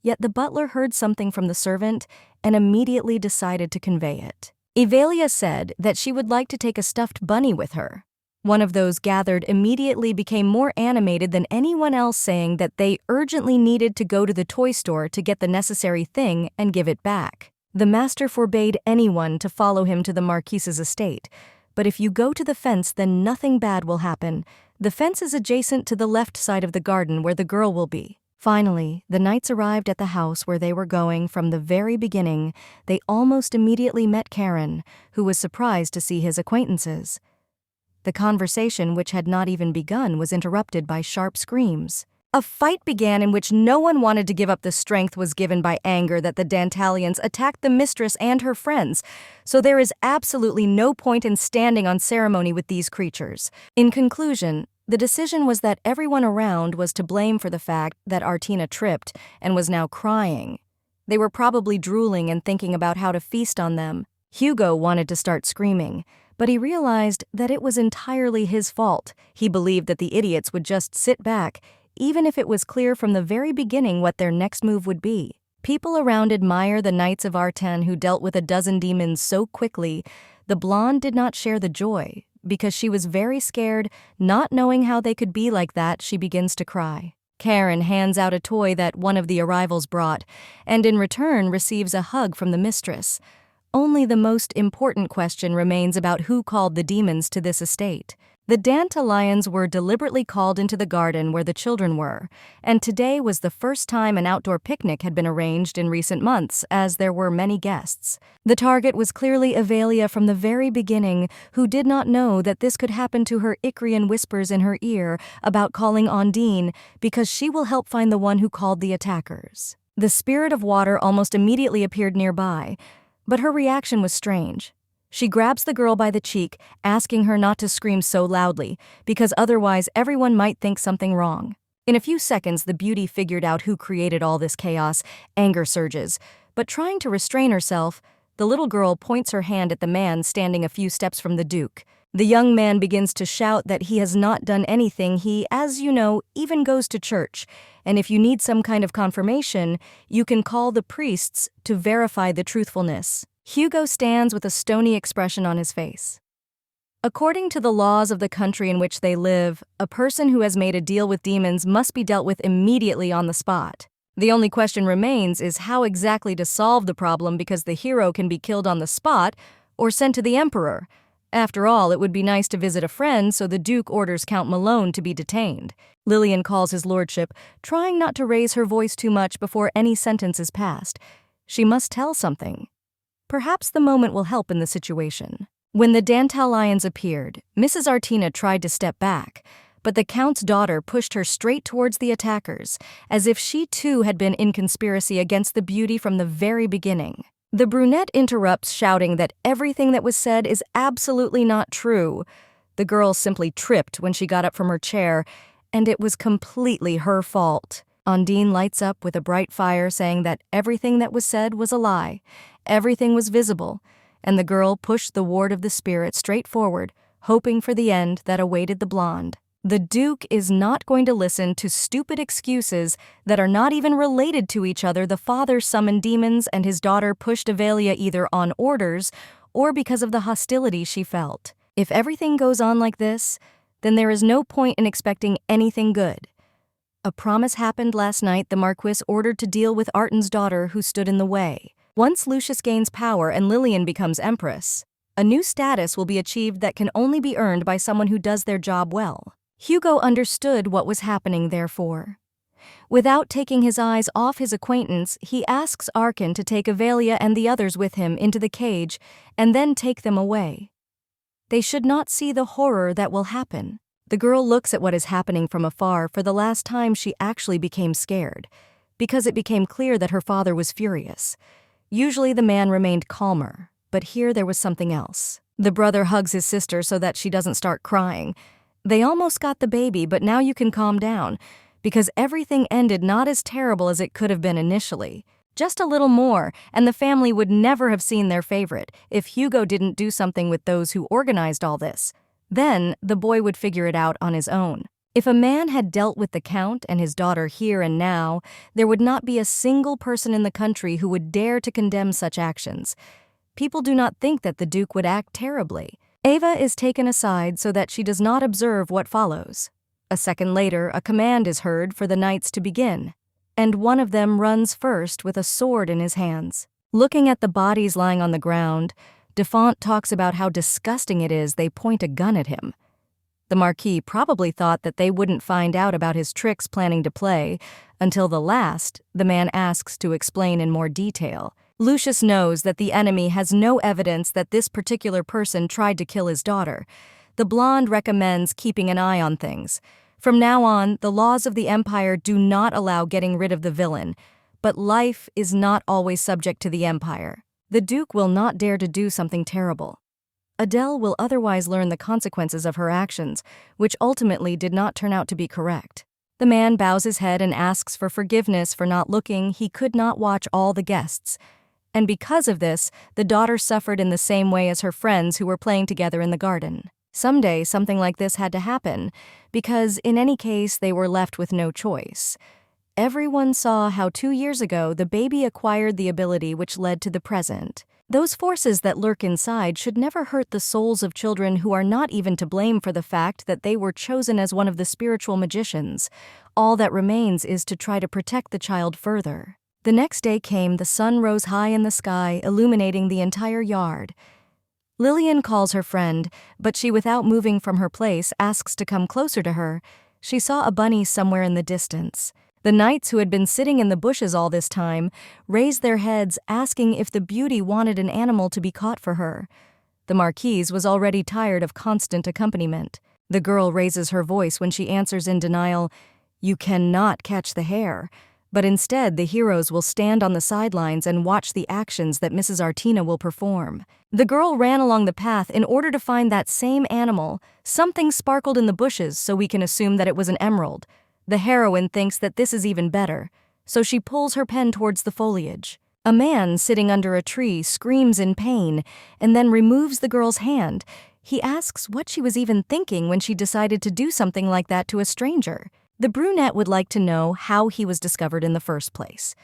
Yet the butler heard something from the servant and immediately decided to convey it. Evalia said that she would like to take a stuffed bunny with her. One of those gathered immediately became more animated than anyone else, saying that they urgently needed to go to the toy store to get the necessary thing and give it back. The master forbade anyone to follow him to the Marquise's estate, but if you go to the fence, then nothing bad will happen. The fence is adjacent to the left side of the garden where the girl will be. Finally, the knights arrived at the house where they were going from the very beginning. They almost immediately met Karen, who was surprised to see his acquaintances. The conversation, which had not even begun, was interrupted by sharp screams. A fight began in which no one wanted to give up. The strength was given by anger that the Dantalians attacked the mistress and her friends, so there is absolutely no point in standing on ceremony with these creatures. In conclusion, the decision was that everyone around was to blame for the fact that Artina tripped and was now crying. They were probably drooling and thinking about how to feast on them. Hugo wanted to start screaming, but he realized that it was entirely his fault. He believed that the idiots would just sit back, even if it was clear from the very beginning what their next move would be. People around admire the Knights of Arten who dealt with a dozen demons so quickly. The blonde did not share the joy. Because she was very scared, not knowing how they could be like that, she begins to cry. Karen hands out a toy that one of the arrivals brought, and in return receives a hug from the mistress. Only the most important question remains about who called the demons to this estate. The Dantalians were deliberately called into the garden where the children were, and today was the first time an outdoor picnic had been arranged in recent months, as there were many guests. The target was clearly Evalia from the very beginning, who did not know that this could happen to her. Icrian whispers in her ear about calling Undine because she will help find the one who called the attackers. The spirit of water almost immediately appeared nearby, but her reaction was strange. She grabs the girl by the cheek, asking her not to scream so loudly, because otherwise everyone might think something wrong. In a few seconds, the beauty figured out who created all this chaos. Anger surges, but trying to restrain herself, the little girl points her hand at the man standing a few steps from the Duke. The young man begins to shout that he has not done anything. He, as you know, even goes to church, and if you need some kind of confirmation, you can call the priests to verify the truthfulness. Hugo stands with a stony expression on his face. According to the laws of the country in which they live, a person who has made a deal with demons must be dealt with immediately on the spot. The only question remains is how exactly to solve the problem, because the hero can be killed on the spot, or sent to the Emperor. After all, it would be nice to visit a friend, so the Duke orders Count Malone to be detained. Lilian calls his lordship, trying not to raise her voice too much before any sentence is passed. She must tell something. Perhaps the moment will help in the situation. When the dandelions appeared, Mrs. Artina tried to step back, but the Count's daughter pushed her straight towards the attackers, as if she too had been in conspiracy against the beauty from the very beginning. The brunette interrupts, shouting that everything that was said is absolutely not true. The girl simply tripped when she got up from her chair, and it was completely her fault. Undine lights up with a bright fire, saying that everything that was said was a lie. Everything was visible, and the girl pushed the ward of the spirit straight forward, hoping for the end that awaited the blonde. The Duke is not going to listen to stupid excuses that are not even related to each other. The father summoned demons and his daughter pushed Avelia either on orders or because of the hostility she felt. If everything goes on like this, then there is no point in expecting anything good. A promise happened last night. The Marquis ordered to deal with Artan's daughter who stood in the way. Once Lucius gains power and Lilian becomes Empress, a new status will be achieved that can only be earned by someone who does their job well. Hugo understood what was happening, therefore. Without taking his eyes off his acquaintance, he asks Arkan to take Avelia and the others with him into the cage and then take them away. They should not see the horror that will happen. The girl looks at what is happening from afar. For the last time, she actually became scared, because it became clear that her father was furious. Usually the man remained calmer, but here there was something else. The brother hugs his sister so that she doesn't start crying. They almost got the baby, but now you can calm down, because everything ended not as terrible as it could have been initially. Just a little more, and the family would never have seen their favorite if Hugo didn't do something with those who organized all this. Then the boy would figure it out on his own. If a man had dealt with the Count and his daughter here and now, there would not be a single person in the country who would dare to condemn such actions. People do not think that the Duke would act terribly. Ava is taken aside so that she does not observe what follows. A second later, a command is heard for the knights to begin, and one of them runs first with a sword in his hands. Looking at the bodies lying on the ground, Defont talks about how disgusting it is they point a gun at him. The Marquis probably thought that they wouldn't find out about his tricks planning to play until the last, the man asks to explain in more detail. Lucius knows that the enemy has no evidence that this particular person tried to kill his daughter. The blonde recommends keeping an eye on things. From now on, the laws of the Empire do not allow getting rid of the villain, but life is not always subject to the Empire. The Duke will not dare to do something terrible. Adele will otherwise learn the consequences of her actions, which ultimately did not turn out to be correct. The man bows his head and asks for forgiveness for not looking. He could not watch all the guests. And because of this, the daughter suffered in the same way as her friends who were playing together in the garden. Someday, something like this had to happen, because in any case, they were left with no choice. Everyone saw how 2 years ago the baby acquired the ability which led to the present. Those forces that lurk inside should never hurt the souls of children who are not even to blame for the fact that they were chosen as one of the spiritual magicians. All that remains is to try to protect the child further. The next day came. The sun rose high in the sky, illuminating the entire yard. Lilian calls her friend, but she, without moving from her place, asks to come closer to her. She saw a bunny somewhere in the distance. The knights who had been sitting in the bushes all this time raised their heads, asking if the beauty wanted an animal to be caught for her. The Marquise was already tired of constant accompaniment. The girl raises her voice when she answers in denial, "You cannot catch the hare." But instead, the heroes will stand on the sidelines and watch the actions that Mrs. Artina will perform. The girl ran along the path in order to find that same animal. Something sparkled in the bushes, so we can assume that it was an emerald. The heroine thinks that this is even better, so she pulls her pen towards the foliage. A man sitting under a tree screams in pain and then removes the girl's hand. He asks what she was even thinking when she decided to do something like that to a stranger. The brunette would like to know how he was discovered in the first place.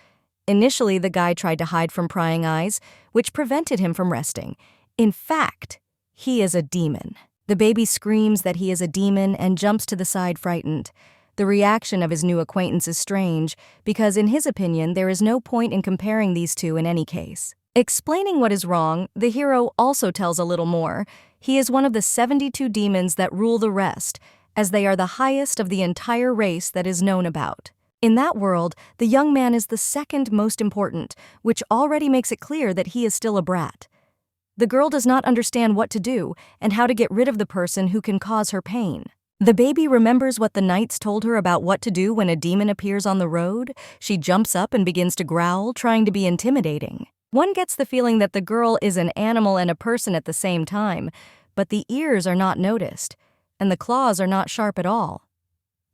Initially, the guy tried to hide from prying eyes, which prevented him from resting. In fact, he is a demon. The baby screams that he is a demon and jumps to the side frightened. The reaction of his new acquaintance is strange, because in his opinion there is no point in comparing these two in any case. Explaining what is wrong, the hero also tells a little more. He is one of the 72 demons that rule the rest, as they are the highest of the entire race that is known about. In that world, the young man is the second most important, which already makes it clear that he is still a brat. The girl does not understand what to do and how to get rid of the person who can cause her pain. The baby remembers what the knights told her about what to do when a demon appears on the road. She jumps up and begins to growl, trying to be intimidating. One gets the feeling that the girl is an animal and a person at the same time, but the ears are not noticed, and the claws are not sharp at all.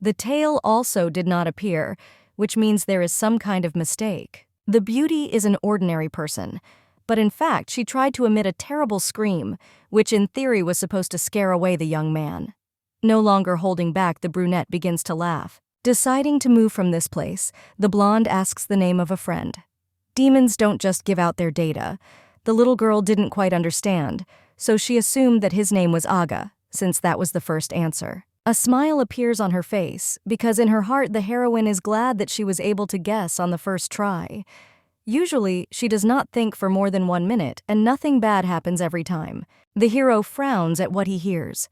The tail also did not appear, which means there is some kind of mistake. The beauty is an ordinary person, but in fact she tried to emit a terrible scream, which in theory was supposed to scare away the young man. No longer holding back, the brunette begins to laugh. Deciding to move from this place, the blonde asks the name of a friend. Demons don't just give out their data. The little girl didn't quite understand, so she assumed that his name was Aga, since that was the first answer. A smile appears on her face, because in her heart the heroine is glad that she was able to guess on the first try. Usually, she does not think for more than 1 minute, and nothing bad happens every time. The hero frowns at what he hears.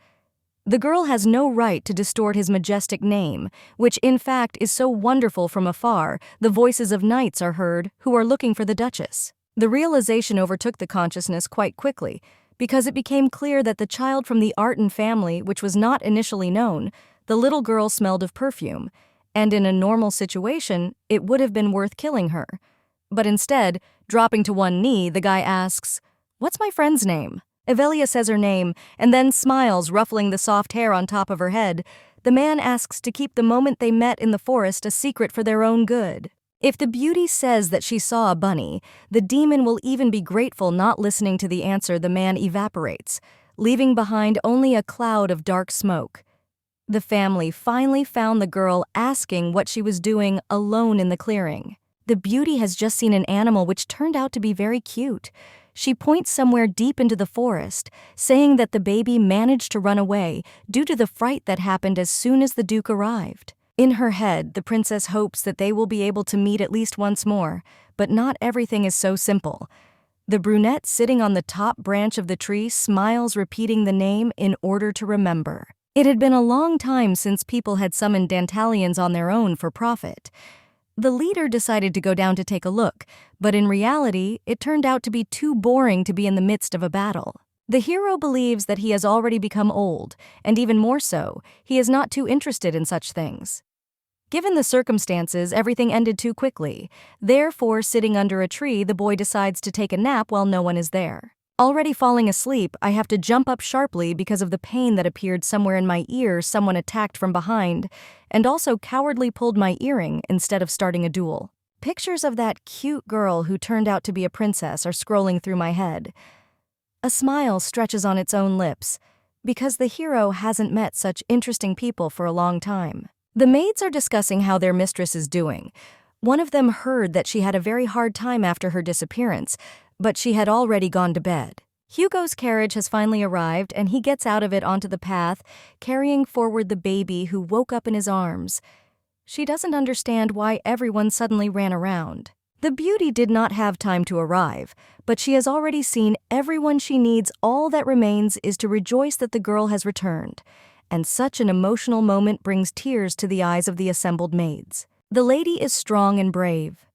The girl has no right to distort his majestic name, which in fact is so wonderful from afar. The voices of knights are heard who are looking for the Duchess. The realization overtook the consciousness quite quickly, because it became clear that the child from the Artin family, which was not initially known, the little girl smelled of perfume, and in a normal situation, it would have been worth killing her. But instead, dropping to one knee, the guy asks, "What's my friend's name?" Evelia says her name, and then smiles, ruffling the soft hair on top of her head. The man asks to keep the moment they met in the forest a secret for their own good. If the beauty says that she saw a bunny, the demon will even be grateful. Not listening to the answer, the man evaporates, leaving behind only a cloud of dark smoke. The family finally found the girl asking what she was doing alone in the clearing. The beauty has just seen an animal which turned out to be very cute. She points somewhere deep into the forest, saying that the baby managed to run away due to the fright that happened as soon as the Duke arrived. In her head, the princess hopes that they will be able to meet at least once more, but not everything is so simple. The brunette sitting on the top branch of the tree smiles, repeating the name in order to remember. It had been a long time since people had summoned Dantalians on their own for profit. The leader decided to go down to take a look, but in reality, it turned out to be too boring to be in the midst of a battle. The hero believes that he has already become old, and even more so, he is not too interested in such things. Given the circumstances, everything ended too quickly. Therefore, sitting under a tree, the boy decides to take a nap while no one is there. Already falling asleep, I have to jump up sharply because of the pain that appeared somewhere in my ear. Someone attacked from behind, and also cowardly pulled my earring instead of starting a duel. Pictures of that cute girl who turned out to be a princess are scrolling through my head. A smile stretches on its own lips, because the hero hasn't met such interesting people for a long time. The maids are discussing how their mistress is doing. One of them heard that she had a very hard time after her disappearance, but she had already gone to bed. Hugo's carriage has finally arrived, and he gets out of it onto the path, carrying forward the baby who woke up in his arms. She doesn't understand why everyone suddenly ran around. The beauty did not have time to arrive, but she has already seen everyone she needs. All that remains is to rejoice that the girl has returned, and such an emotional moment brings tears to the eyes of the assembled maids. The lady is strong and brave.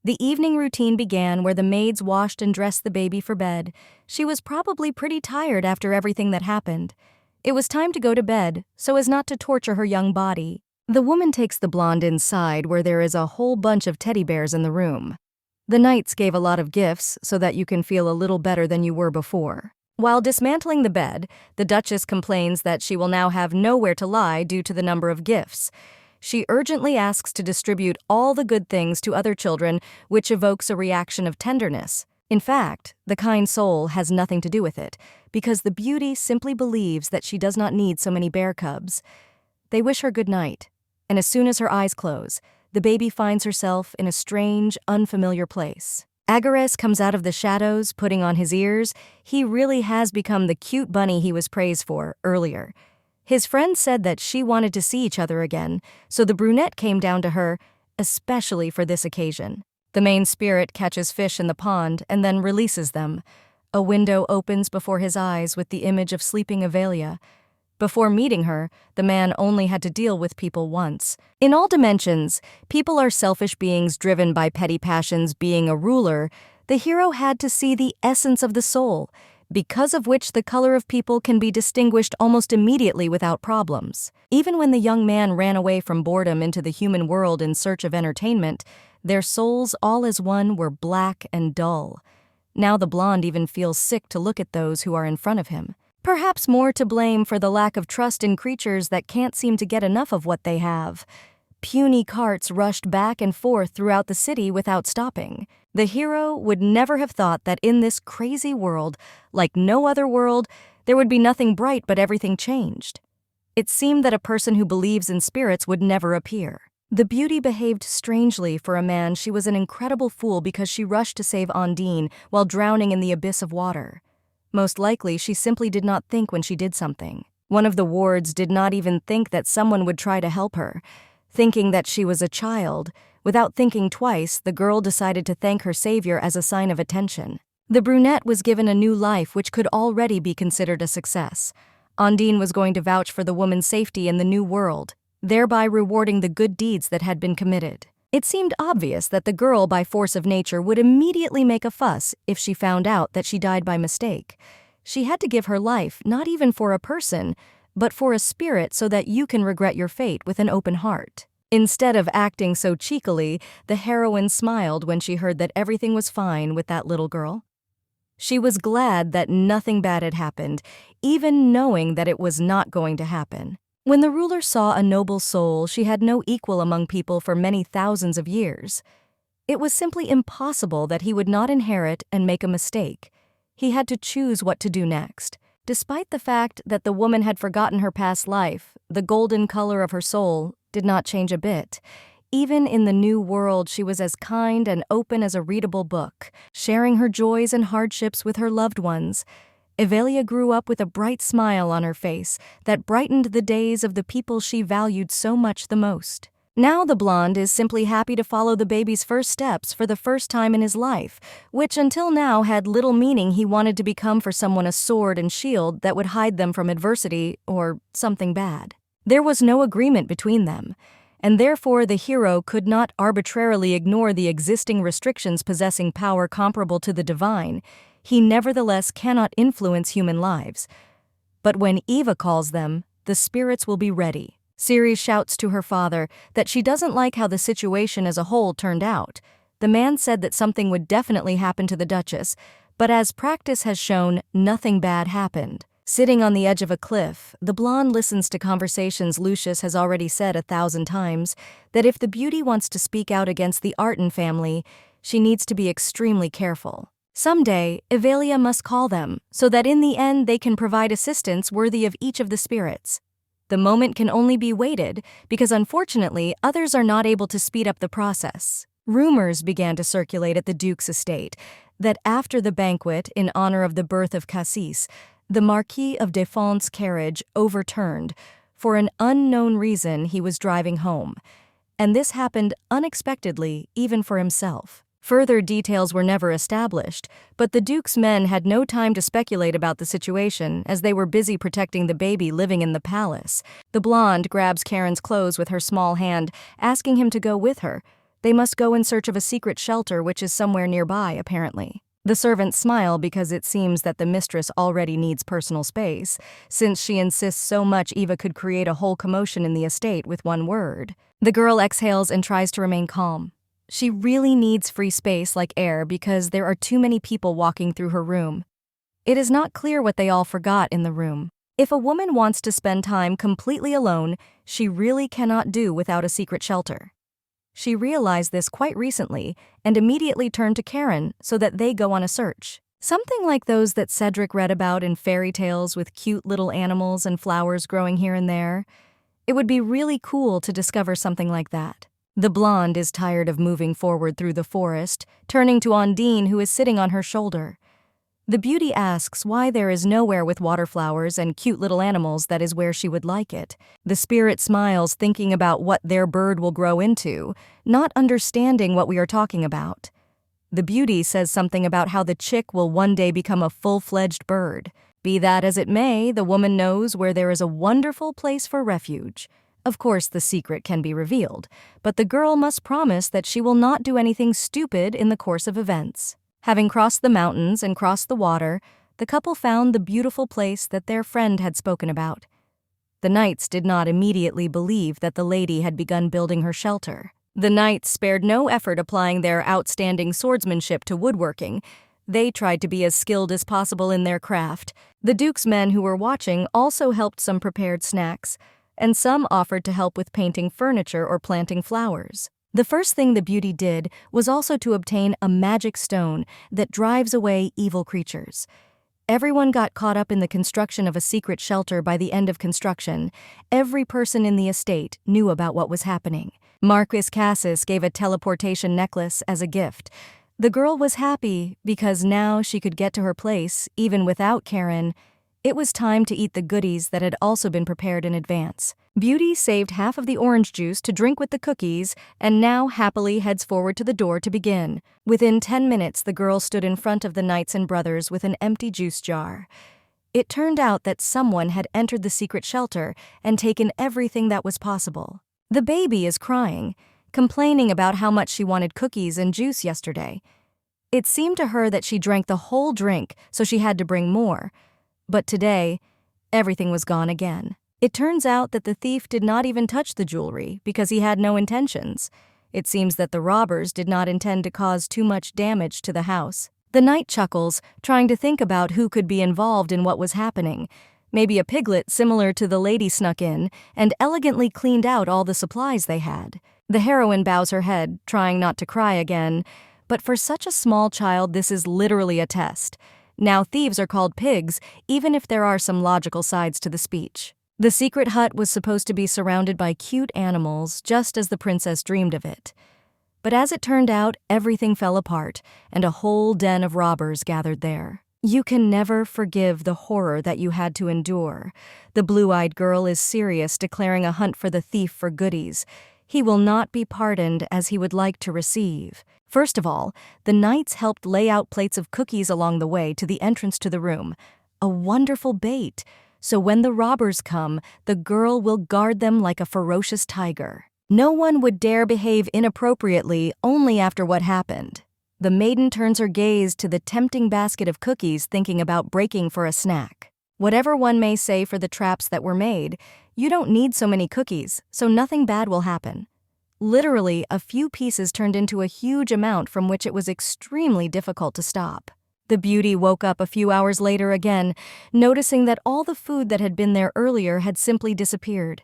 The evening routine began where the maids washed and dressed the baby for bed. She was probably pretty tired after everything that happened. It was time to go to bed, so as not to torture her young body. The woman takes the blonde inside, where there is a whole bunch of teddy bears in the room. The knights gave a lot of gifts so that you can feel a little better than you were before. While dismantling the bed, the Duchess complains that she will now have nowhere to lie due to the number of gifts. She urgently asks to distribute all the good things to other children, which evokes a reaction of tenderness. In fact, the kind soul has nothing to do with it, because the beauty simply believes that she does not need so many bear cubs. They wish her good night, and as soon as her eyes close, the baby finds herself in a strange, unfamiliar place. Agares comes out of the shadows, putting on his ears. He really has become the cute bunny he was praised for earlier. His friend said that she wanted to see each other again, so the brunette came down to her, especially for this occasion. The main spirit catches fish in the pond and then releases them. A window opens before his eyes with the image of sleeping Avelia. Before meeting her, the man only had to deal with people once. In all dimensions, people are selfish beings driven by petty passions. Being a ruler, the hero had to see the essence of the soul, because of which the color of people can be distinguished almost immediately without problems. Even when the young man ran away from boredom into the human world in search of entertainment, their souls all as one were black and dull. Now the blonde even feels sick to look at those who are in front of him. Perhaps more to blame for the lack of trust in creatures that can't seem to get enough of what they have. Puny carts rushed back and forth throughout the city without stopping. The hero would never have thought that in this crazy world, like no other world, there would be nothing bright but everything changed. It seemed that a person who believes in spirits would never appear. The beauty behaved strangely for a man. She was an incredible fool because she rushed to save Ondine while drowning in the abyss of water. Most likely, she simply did not think when she did something. One of the wards did not even think that someone would try to help her. Thinking that she was a child, without thinking twice, the girl decided to thank her savior as a sign of attention. The brunette was given a new life which could already be considered a success. Ondine was going to vouch for the woman's safety in the new world, thereby rewarding the good deeds that had been committed. It seemed obvious that the girl, by force of nature, would immediately make a fuss if she found out that she died by mistake. She had to give her life not even for a person, but for a spirit, so that you can regret your fate with an open heart. Instead of acting so cheekily, the heroine smiled when she heard that everything was fine with that little girl. She was glad that nothing bad had happened, even knowing that it was not going to happen. When the ruler saw a noble soul, she had no equal among people for many thousands of years. It was simply impossible that he would not inherit and make a mistake. He had to choose what to do next. Despite the fact that the woman had forgotten her past life, the golden color of her soul did not change a bit. Even in the new world, she was as kind and open as a readable book, sharing her joys and hardships with her loved ones. Avelia grew up with a bright smile on her face that brightened the days of the people she valued so much the most. Now the blonde is simply happy to follow the baby's first steps for the first time in his life, which until now had little meaning. He wanted to become for someone a sword and shield that would hide them from adversity or something bad. There was no agreement between them, and therefore the hero could not arbitrarily ignore the existing restrictions. Possessing power comparable to the divine, he nevertheless cannot influence human lives. But when Eva calls them, the spirits will be ready. Ceres shouts to her father that she doesn't like how the situation as a whole turned out. The man said that something would definitely happen to the Duchess, but as practice has shown, nothing bad happened. Sitting on the edge of a cliff, the blonde listens to conversations. Lucius has already said 1,000 times that if the beauty wants to speak out against the Artin family, she needs to be extremely careful. Someday, Avelia must call them, so that in the end they can provide assistance worthy of each of the spirits. The moment can only be waited, because unfortunately others are not able to speed up the process. Rumors began to circulate at the Duke's estate that after the banquet in honor of the birth of Cassis, the Marquis of Defon's carriage overturned. For an unknown reason, he was driving home, and this happened unexpectedly even for himself. Further details were never established, but the Duke's men had no time to speculate about the situation as they were busy protecting the baby living in the palace. The blonde grabs Karen's clothes with her small hand, asking him to go with her. They must go in search of a secret shelter which is somewhere nearby, apparently. The servants smile because it seems that the mistress already needs personal space. Since she insists so much, Eva could create a whole commotion in the estate with one word. The girl exhales and tries to remain calm. She really needs free space like air because there are too many people walking through her room. It is not clear what they all forgot in the room. If a woman wants to spend time completely alone, she really cannot do without a secret shelter. She realized this quite recently and immediately turned to Karen so that they go on a search. Something like those that Cedric read about in fairy tales with cute little animals and flowers growing here and there. It would be really cool to discover something like that. The blonde is tired of moving forward through the forest, turning to Ondine, who is sitting on her shoulder. The beauty asks why there is nowhere with water flowers and cute little animals that is where she would like it. The spirit smiles, thinking about what their bird will grow into, not understanding what we are talking about. The beauty says something about how the chick will one day become a full-fledged bird. Be that as it may, the woman knows where there is a wonderful place for refuge. Of course, the secret can be revealed, but the girl must promise that she will not do anything stupid in the course of events. Having crossed the mountains and crossed the water, the couple found the beautiful place that their friend had spoken about. The knights did not immediately believe that the lady had begun building her shelter. The knights spared no effort applying their outstanding swordsmanship to woodworking. They tried to be as skilled as possible in their craft. The duke's men who were watching also helped some prepared snacks, and some offered to help with painting furniture or planting flowers. The first thing the beauty did was also to obtain a magic stone that drives away evil creatures. Everyone got caught up in the construction of a secret shelter by the end of construction. Every person in the estate knew about what was happening. Marquis Cassis gave a teleportation necklace as a gift. The girl was happy because now she could get to her place even without Karen. It was time to eat the goodies that had also been prepared in advance. Beauty saved half of the orange juice to drink with the cookies and now happily heads forward to the door to begin. Within 10 minutes, the girl stood in front of the knights and brothers with an empty juice jar. It turned out that someone had entered the secret shelter and taken everything that was possible. The baby is crying, complaining about how much she wanted cookies and juice yesterday. It seemed to her that she drank the whole drink, so she had to bring more. But today, everything was gone again. It turns out that the thief did not even touch the jewelry because he had no intentions. It seems that the robbers did not intend to cause too much damage to the house. The knight chuckles, trying to think about who could be involved in what was happening. Maybe a piglet similar to the lady snuck in and elegantly cleaned out all the supplies they had. The heroine bows her head, trying not to cry again. But for such a small child, this is literally a test. Now thieves are called pigs, even if there are some logical sides to the speech. The secret hut was supposed to be surrounded by cute animals, just as the princess dreamed of it. But as it turned out, everything fell apart, and a whole den of robbers gathered there. You can never forgive the horror that you had to endure. The blue-eyed girl is serious, declaring a hunt for the thief for goodies. He will not be pardoned as he would like to receive. First of all, the knights helped lay out plates of cookies along the way to the entrance to the room. A wonderful bait. So when the robbers come, the girl will guard them like a ferocious tiger. No one would dare behave inappropriately only after what happened. The maiden turns her gaze to the tempting basket of cookies, thinking about breaking for a snack. Whatever one may say for the traps that were made, you don't need so many cookies, so nothing bad will happen. Literally, a few pieces turned into a huge amount from which it was extremely difficult to stop. The beauty woke up a few hours later again, noticing that all the food that had been there earlier had simply disappeared.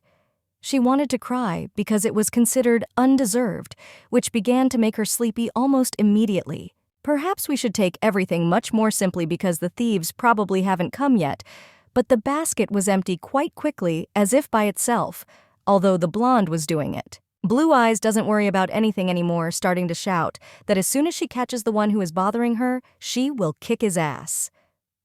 She wanted to cry because it was considered undeserved, which began to make her sleepy almost immediately. Perhaps we should take everything much more simply because the thieves probably haven't come yet, but the basket was empty quite quickly, as if by itself, although the blonde was doing it. Blue Eyes doesn't worry about anything anymore, starting to shout that as soon as she catches the one who is bothering her, she will kick his ass.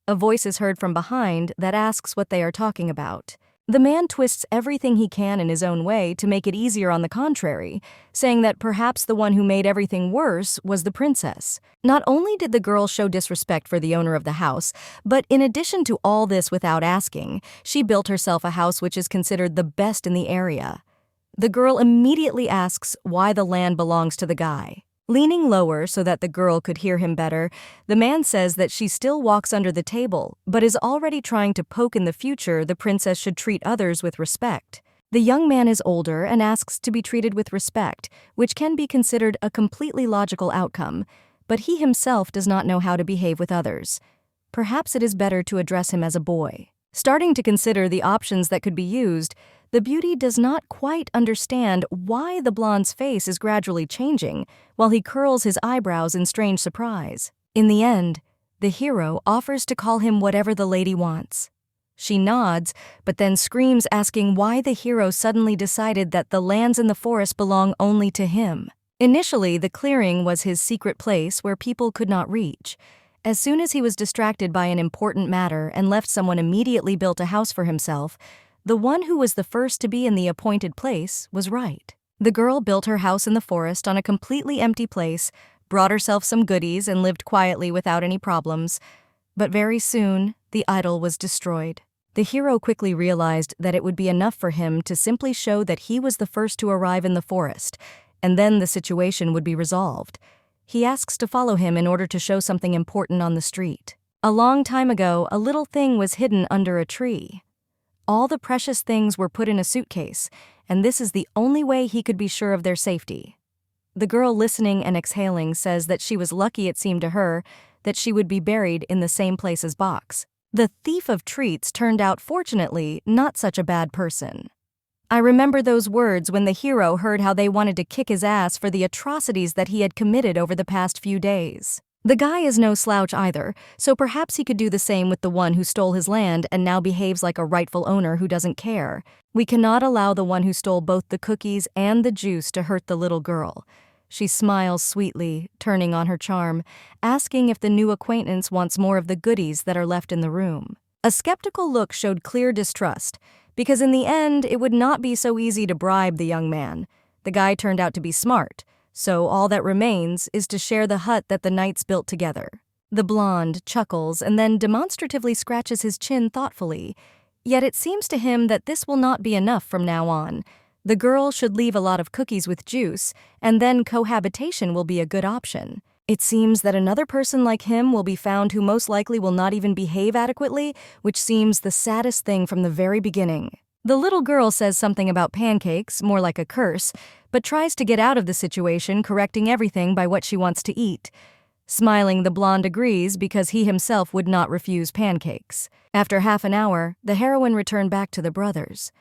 A voice is heard from behind that asks what they are talking about. The man twists everything he can in his own way to make it easier on the contrary, saying that perhaps the one who made everything worse was the princess. Not only did the girl show disrespect for the owner of the house, but in addition to all this without asking, she built herself a house which is considered the best in the area. The girl immediately asks why the land belongs to the guy. Leaning lower so that the girl could hear him better, the man says that she still walks under the table, but is already trying to poke in the future the princess should treat others with respect. The young man is older and asks to be treated with respect, which can be considered a completely logical outcome, but he himself does not know how to behave with others. Perhaps it is better to address him as a boy. Starting to consider the options that could be used, the beauty does not quite understand why the blonde's face is gradually changing while he curls his eyebrows in strange surprise. In the end, the hero offers to call him whatever the lady wants. She nods, but then screams, asking why the hero suddenly decided that the lands in the forest belong only to him. Initially, the clearing was his secret place where people could not reach. As soon as he was distracted by an important matter and left, someone immediately built a house for himself. The one who was the first to be in the appointed place was right. The girl built her house in the forest on a completely empty place, brought herself some goodies, and lived quietly without any problems. But very soon, the idol was destroyed. The hero quickly realized that it would be enough for him to simply show that he was the first to arrive in the forest, and then the situation would be resolved. He asks to follow him in order to show something important on the street. A long time ago, a little thing was hidden under a tree. All the precious things were put in a suitcase, and this is the only way he could be sure of their safety. The girl, listening and exhaling, says that she was lucky, it seemed to her, that she would be buried in the same place as Box. The thief of treats turned out, fortunately, not such a bad person. I remember those words when the hero heard how they wanted to kick his ass for the atrocities that he had committed over the past few days. The guy is no slouch either, so perhaps he could do the same with the one who stole his land and now behaves like a rightful owner who doesn't care. We cannot allow the one who stole both the cookies and the juice to hurt the little girl. She smiles sweetly, turning on her charm, asking if the new acquaintance wants more of the goodies that are left in the room. A skeptical look showed clear distrust, because in the end it would not be so easy to bribe the young man. The guy turned out to be smart, so all that remains is to share the hut that the knights built together. The blonde chuckles and then demonstratively scratches his chin thoughtfully, yet it seems to him that this will not be enough from now on. The girl should leave a lot of cookies with juice, and then cohabitation will be a good option. It seems that another person like him will be found who most likely will not even behave adequately, which seems the saddest thing from the very beginning. The little girl says something about pancakes, more like a curse, but tries to get out of the situation, correcting everything by what she wants to eat. Smiling, the blonde agrees because he himself would not refuse pancakes. After half an hour, the heroine returned back to the brothers.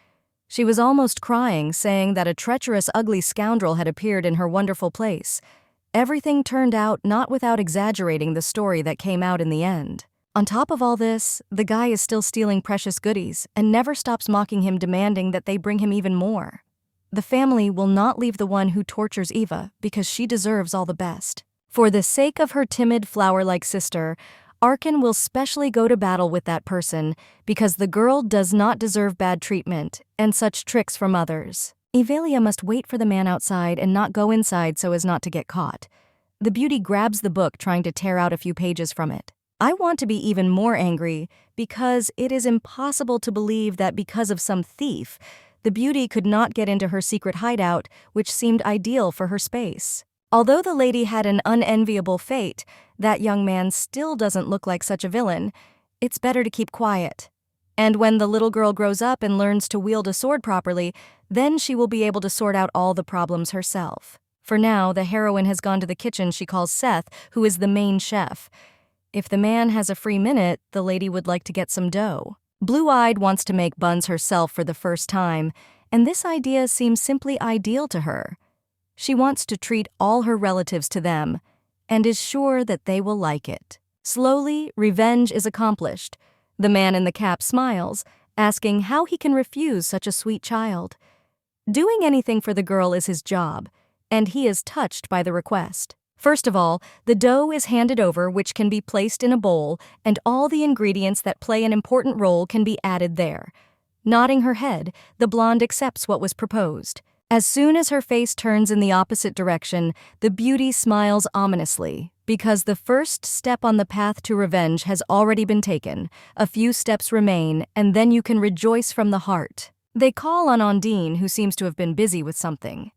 She was almost crying, saying that a treacherous, ugly scoundrel had appeared in her wonderful place. Everything turned out not without exaggerating the story that came out in the end. On top of all this, the guy is still stealing precious goodies and never stops mocking him, demanding that they bring him even more. The family will not leave the one who tortures Eva because she deserves all the best. For the sake of her timid, flower-like sister, Arkan will specially go to battle with that person because the girl does not deserve bad treatment and such tricks from others. Evelia must wait for the man outside and not go inside so as not to get caught. The beauty grabs the book, trying to tear out a few pages from it. I want to be even more angry because it is impossible to believe that because of some thief, the beauty could not get into her secret hideout, which seemed ideal for her space. Although the lady had an unenviable fate, that young man still doesn't look like such a villain. It's better to keep quiet. And when the little girl grows up and learns to wield a sword properly, then she will be able to sort out all the problems herself. For now, the heroine has gone to the kitchen. She calls Seth, who is the main chef. If the man has a free minute, the lady would like to get some dough. Blue-Eyed wants to make buns herself for the first time, and this idea seems simply ideal to her. She wants to treat all her relatives to them, and is sure that they will like it. Slowly, revenge is accomplished. The man in the cap smiles, asking how he can refuse such a sweet child. Doing anything for the girl is his job, and he is touched by the request. First of all, the dough is handed over, which can be placed in a bowl, and all the ingredients that play an important role can be added there. Nodding her head, the blonde accepts what was proposed. As soon as her face turns in the opposite direction, the beauty smiles ominously, because the first step on the path to revenge has already been taken. A few steps remain, and then you can rejoice from the heart. They call on Ondine, who seems to have been busy with something.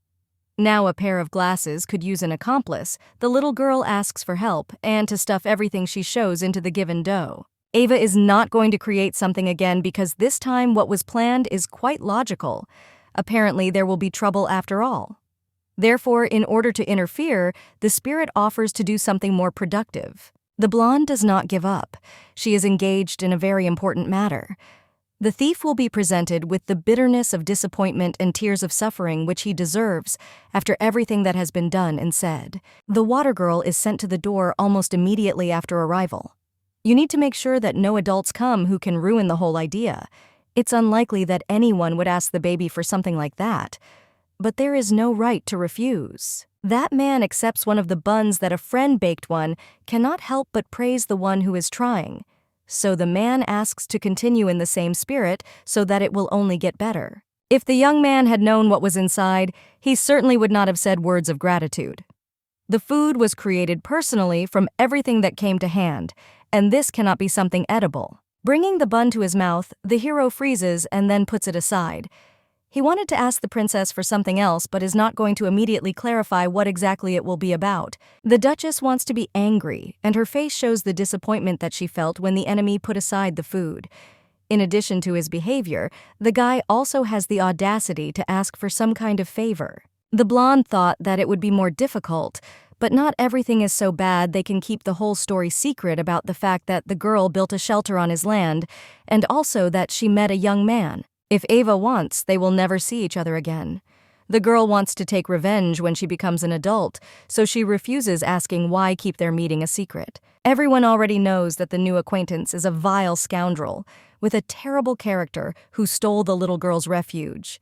Now a pair of glasses could use an accomplice. The little girl asks for help, and to stuff everything she shows into the given dough. Ava is not going to create something again because this time what was planned is quite logical. Apparently there will be trouble after all. Therefore, in order to interfere, the spirit offers to do something more productive. The blonde does not give up. She is engaged in a very important matter. The thief will be presented with the bitterness of disappointment and tears of suffering which he deserves after everything that has been done and said. The water girl is sent to the door almost immediately after arrival. You need to make sure that no adults come who can ruin the whole idea. It's unlikely that anyone would ask the baby for something like that, but there is no right to refuse. That man accepts one of the buns that a friend baked one, cannot help but praise the one who is trying. So the man asks to continue in the same spirit so that it will only get better. If the young man had known what was inside, he certainly would not have said words of gratitude. The food was created personally from everything that came to hand, and this cannot be something edible. Bringing the bun to his mouth, the hero freezes and then puts it aside. He wanted to ask the princess for something else but is not going to immediately clarify what exactly it will be about. The Duchess wants to be angry, and her face shows the disappointment that she felt when the enemy put aside the food. In addition to his behavior, the guy also has the audacity to ask for some kind of favor. The blonde thought that it would be more difficult, but not everything is so bad they can keep the whole story secret about the fact that the girl built a shelter on his land, and also that she met a young man. If Ava wants, they will never see each other again. The girl wants to take revenge when she becomes an adult, so she refuses asking why keep their meeting a secret. Everyone already knows that the new acquaintance is a vile scoundrel, with a terrible character who stole the little girl's refuge.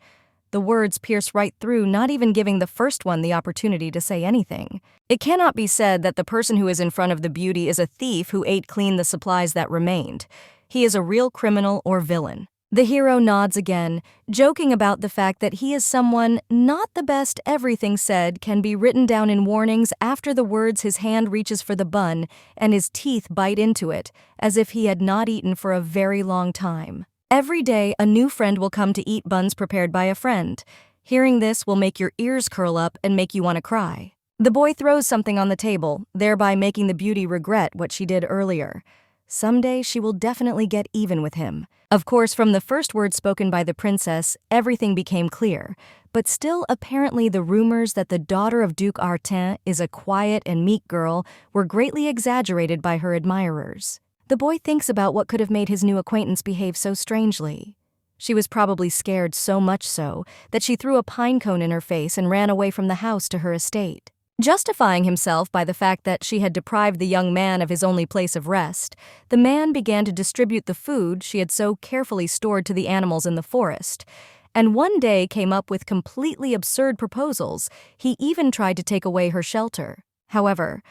The words pierce right through, not even giving the first one the opportunity to say anything. It cannot be said that the person who is in front of the beauty is a thief who ate clean the supplies that remained. He is a real criminal or villain. The hero nods again, joking about the fact that he is someone not the best. Everything said can be written down in warnings after the words. His hand reaches for the bun, and his teeth bite into it, as if he had not eaten for a very long time. Every day, a new friend will come to eat buns prepared by a friend. Hearing this will make your ears curl up and make you want to cry. The boy throws something on the table, thereby making the beauty regret what she did earlier. Someday she will definitely get even with him. Of course, from the first words spoken by the princess, everything became clear. But still, apparently the rumors that the daughter of Duke Artin is a quiet and meek girl were greatly exaggerated by her admirers. The boy thinks about what could have made his new acquaintance behave so strangely. She was probably scared so much so that she threw a pine cone in her face and ran away from the house to her estate. Justifying himself by the fact that she had deprived the young man of his only place of rest, the man began to distribute the food she had so carefully stored to the animals in the forest, and one day came up with completely absurd proposals. He even tried to take away her shelter. However,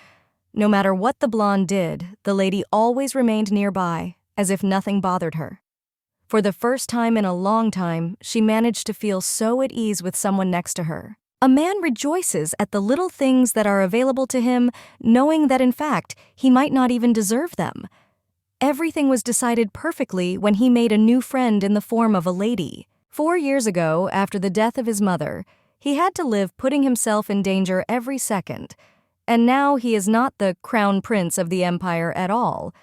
no matter what the blonde did, the lady always remained nearby, as if nothing bothered her. For the first time in a long time, she managed to feel so at ease with someone next to her. A man rejoices at the little things that are available to him, knowing that in fact, he might not even deserve them. Everything was decided perfectly when he made a new friend in the form of a lady. 4 years ago, after the death of his mother, he had to live putting himself in danger every second. And now he is not the crown prince of the empire at all,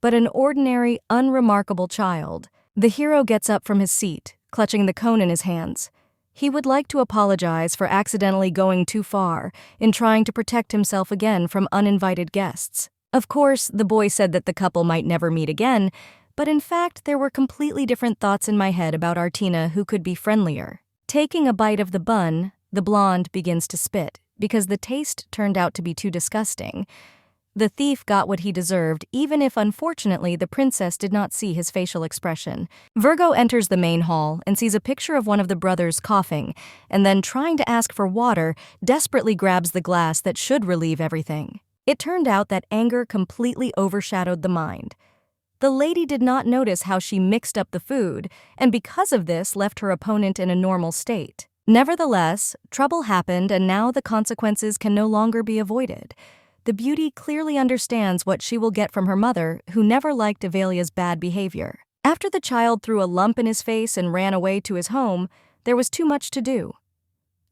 but an ordinary, unremarkable child. The hero gets up from his seat, clutching the cone in his hands. He would like to apologize for accidentally going too far in trying to protect himself again from uninvited guests. Of course, the boy said that the couple might never meet again, but in fact there were completely different thoughts in my head about Artina who could be friendlier. Taking a bite of the bun, the blonde begins to spit, because the taste turned out to be too disgusting. The thief got what he deserved, even if unfortunately the princess did not see his facial expression. Virgo enters the main hall and sees a picture of one of the brothers coughing, and then trying to ask for water, desperately grabs the glass that should relieve everything. It turned out that anger completely overshadowed the mind. The lady did not notice how she mixed up the food, and because of this left her opponent in a normal state. Nevertheless, trouble happened, and now the consequences can no longer be avoided. The beauty clearly understands what she will get from her mother, who never liked Avelia's bad behavior. After the child threw a lump in his face and ran away to his home, there was too much to do.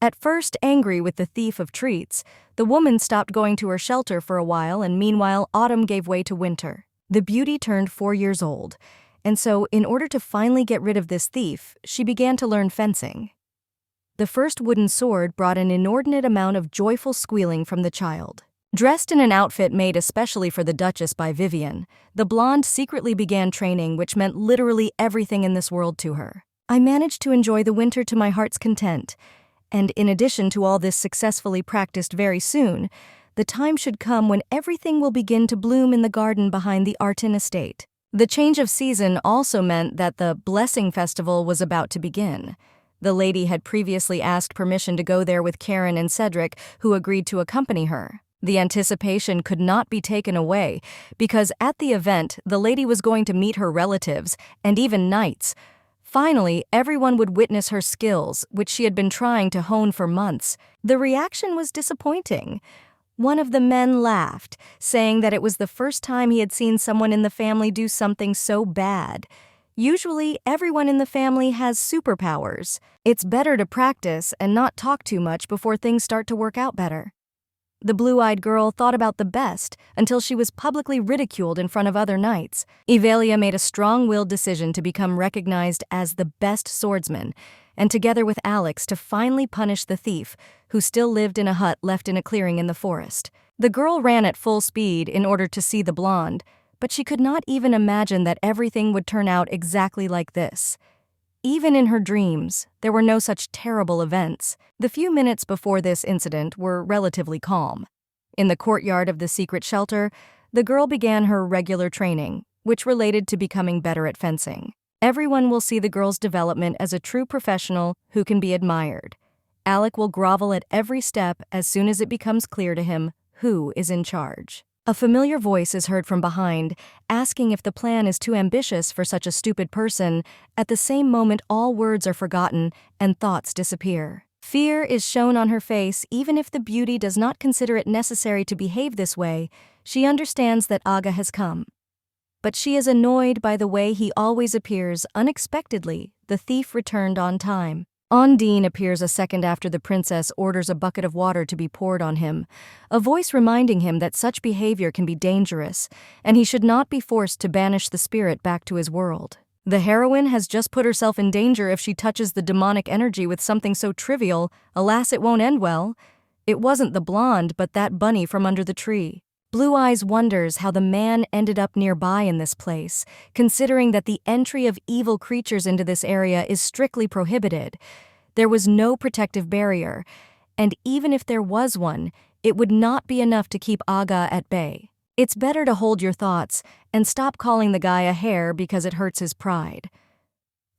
At first angry with the thief of treats, the woman stopped going to her shelter for a while, and meanwhile autumn gave way to winter. The beauty turned 4 years old, and so in order to finally get rid of this thief, she began to learn fencing. The first wooden sword brought an inordinate amount of joyful squealing from the child. Dressed in an outfit made especially for the Duchess by Vivian, the blonde secretly began training, which meant literally everything in this world to her. I managed to enjoy the winter to my heart's content, and in addition to all this successfully practiced very soon, the time should come when everything will begin to bloom in the garden behind the Artin estate. The change of season also meant that the Blessing Festival was about to begin. The lady had previously asked permission to go there with Karen and Cedric, who agreed to accompany her. The anticipation could not be taken away, because at the event, the lady was going to meet her relatives, and even knights. Finally, everyone would witness her skills, which she had been trying to hone for months. The reaction was disappointing. One of the men laughed, saying that it was the first time he had seen someone in the family do something so bad. Usually, everyone in the family has superpowers. It's better to practice and not talk too much before things start to work out better. The blue-eyed girl thought about the best until she was publicly ridiculed in front of other knights. Evalia made a strong-willed decision to become recognized as the best swordsman, and together with Alex to finally punish the thief, who still lived in a hut left in a clearing in the forest. The girl ran at full speed in order to see the blonde, but she could not even imagine that everything would turn out exactly like this. Even in her dreams, there were no such terrible events. The few minutes before this incident were relatively calm. In the courtyard of the secret shelter, the girl began her regular training, which related to becoming better at fencing. Everyone will see the girl's development as a true professional who can be admired. Alec will grovel at every step as soon as it becomes clear to him who is in charge. A familiar voice is heard from behind, asking if the plan is too ambitious for such a stupid person. At the same moment, all words are forgotten and thoughts disappear. Fear is shown on her face even if the beauty does not consider it necessary to behave this way. She understands that Aga has come. But she is annoyed by the way he always appears unexpectedly. The thief returned on time. Ondine appears a second after the princess orders a bucket of water to be poured on him, a voice reminding him that such behavior can be dangerous, and he should not be forced to banish the spirit back to his world. The heroine has just put herself in danger if she touches the demonic energy with something so trivial. Alas, it won't end well. It wasn't the blonde, but that bunny from under the tree. Blue Eyes wonders how the man ended up nearby in this place, considering that the entry of evil creatures into this area is strictly prohibited. There was no protective barrier, and even if there was one, it would not be enough to keep Aga at bay. It's better to hold your thoughts and stop calling the guy a hare because it hurts his pride.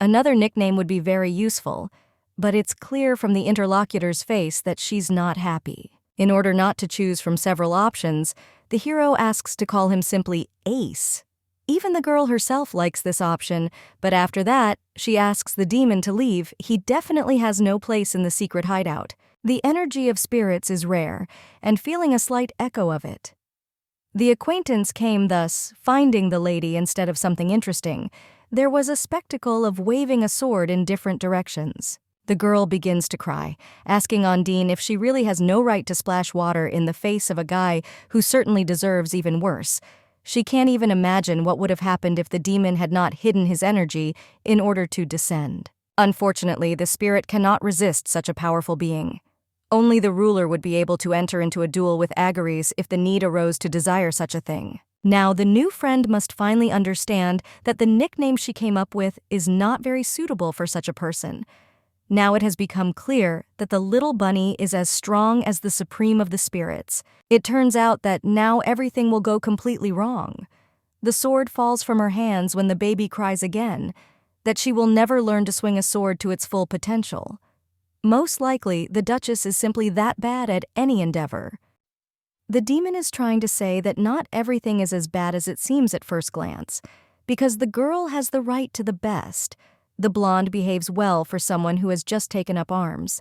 Another nickname would be very useful, but it's clear from the interlocutor's face that she's not happy. In order not to choose from several options, the hero asks to call him simply Ace. Even the girl herself likes this option, but after that, she asks the demon to leave. He definitely has no place in the secret hideout. The energy of spirits is rare, and feeling a slight echo of it. The acquaintance came thus, finding the lady instead of something interesting. There was a spectacle of waving a sword in different directions. The girl begins to cry, asking Ondine if she really has no right to splash water in the face of a guy who certainly deserves even worse. She can't even imagine what would have happened if the demon had not hidden his energy in order to descend. Unfortunately, the spirit cannot resist such a powerful being. Only the ruler would be able to enter into a duel with Agares if the need arose to desire such a thing. Now, the new friend must finally understand that the nickname she came up with is not very suitable for such a person. Now it has become clear that the little bunny is as strong as the supreme of the spirits. It turns out that now everything will go completely wrong. The sword falls from her hands when the baby cries again, that she will never learn to swing a sword to its full potential. Most likely, the Duchess is simply that bad at any endeavor. The demon is trying to say that not everything is as bad as it seems at first glance, because the girl has the right to the best. The blonde behaves well for someone who has just taken up arms.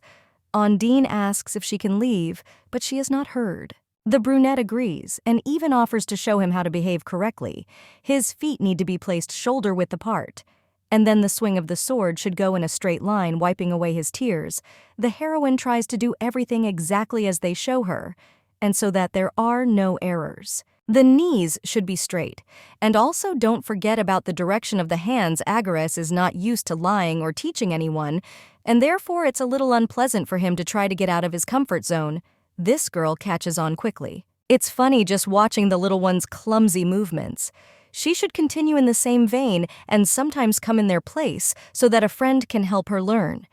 Ondine asks if she can leave, but she is not heard. The brunette agrees and even offers to show him how to behave correctly. His feet need to be placed shoulder-width apart, and then the swing of the sword should go in a straight line, wiping away his tears. The heroine tries to do everything exactly as they show her, and so that there are no errors. The knees should be straight, and also don't forget about the direction of the hands. Agares is not used to lying or teaching anyone, and therefore it's a little unpleasant for him to try to get out of his comfort zone. This girl catches on quickly. It's funny just watching the little one's clumsy movements. She should continue in the same vein and sometimes come in their place so that a friend can help her learn.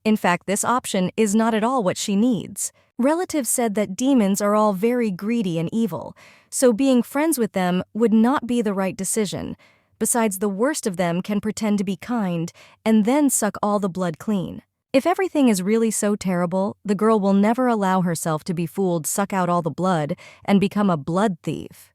In fact, this option is not at all what she needs. Relatives said that demons are all very greedy and evil, so being friends with them would not be the right decision. Besides, the worst of them can pretend to be kind and then suck all the blood clean. If everything is really so terrible, the girl will never allow herself to be fooled, suck out all the blood, and become a blood thief.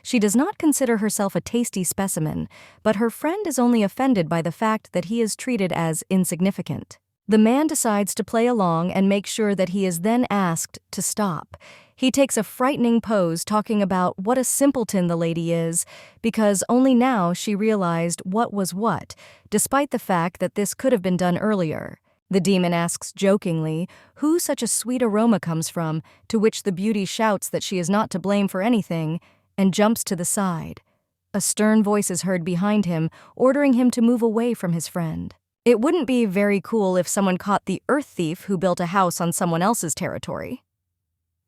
She does not consider herself a tasty specimen, but her friend is only offended by the fact that he is treated as insignificant. The man decides to play along and make sure that he is then asked to stop. He takes a frightening pose talking about what a simpleton the lady is, because only now she realized what was what, despite the fact that this could have been done earlier. The demon asks jokingly who such a sweet aroma comes from, to which the beauty shouts that she is not to blame for anything, and jumps to the side. A stern voice is heard behind him, ordering him to move away from his friend. It wouldn't be very cool if someone caught the earth thief who built a house on someone else's territory.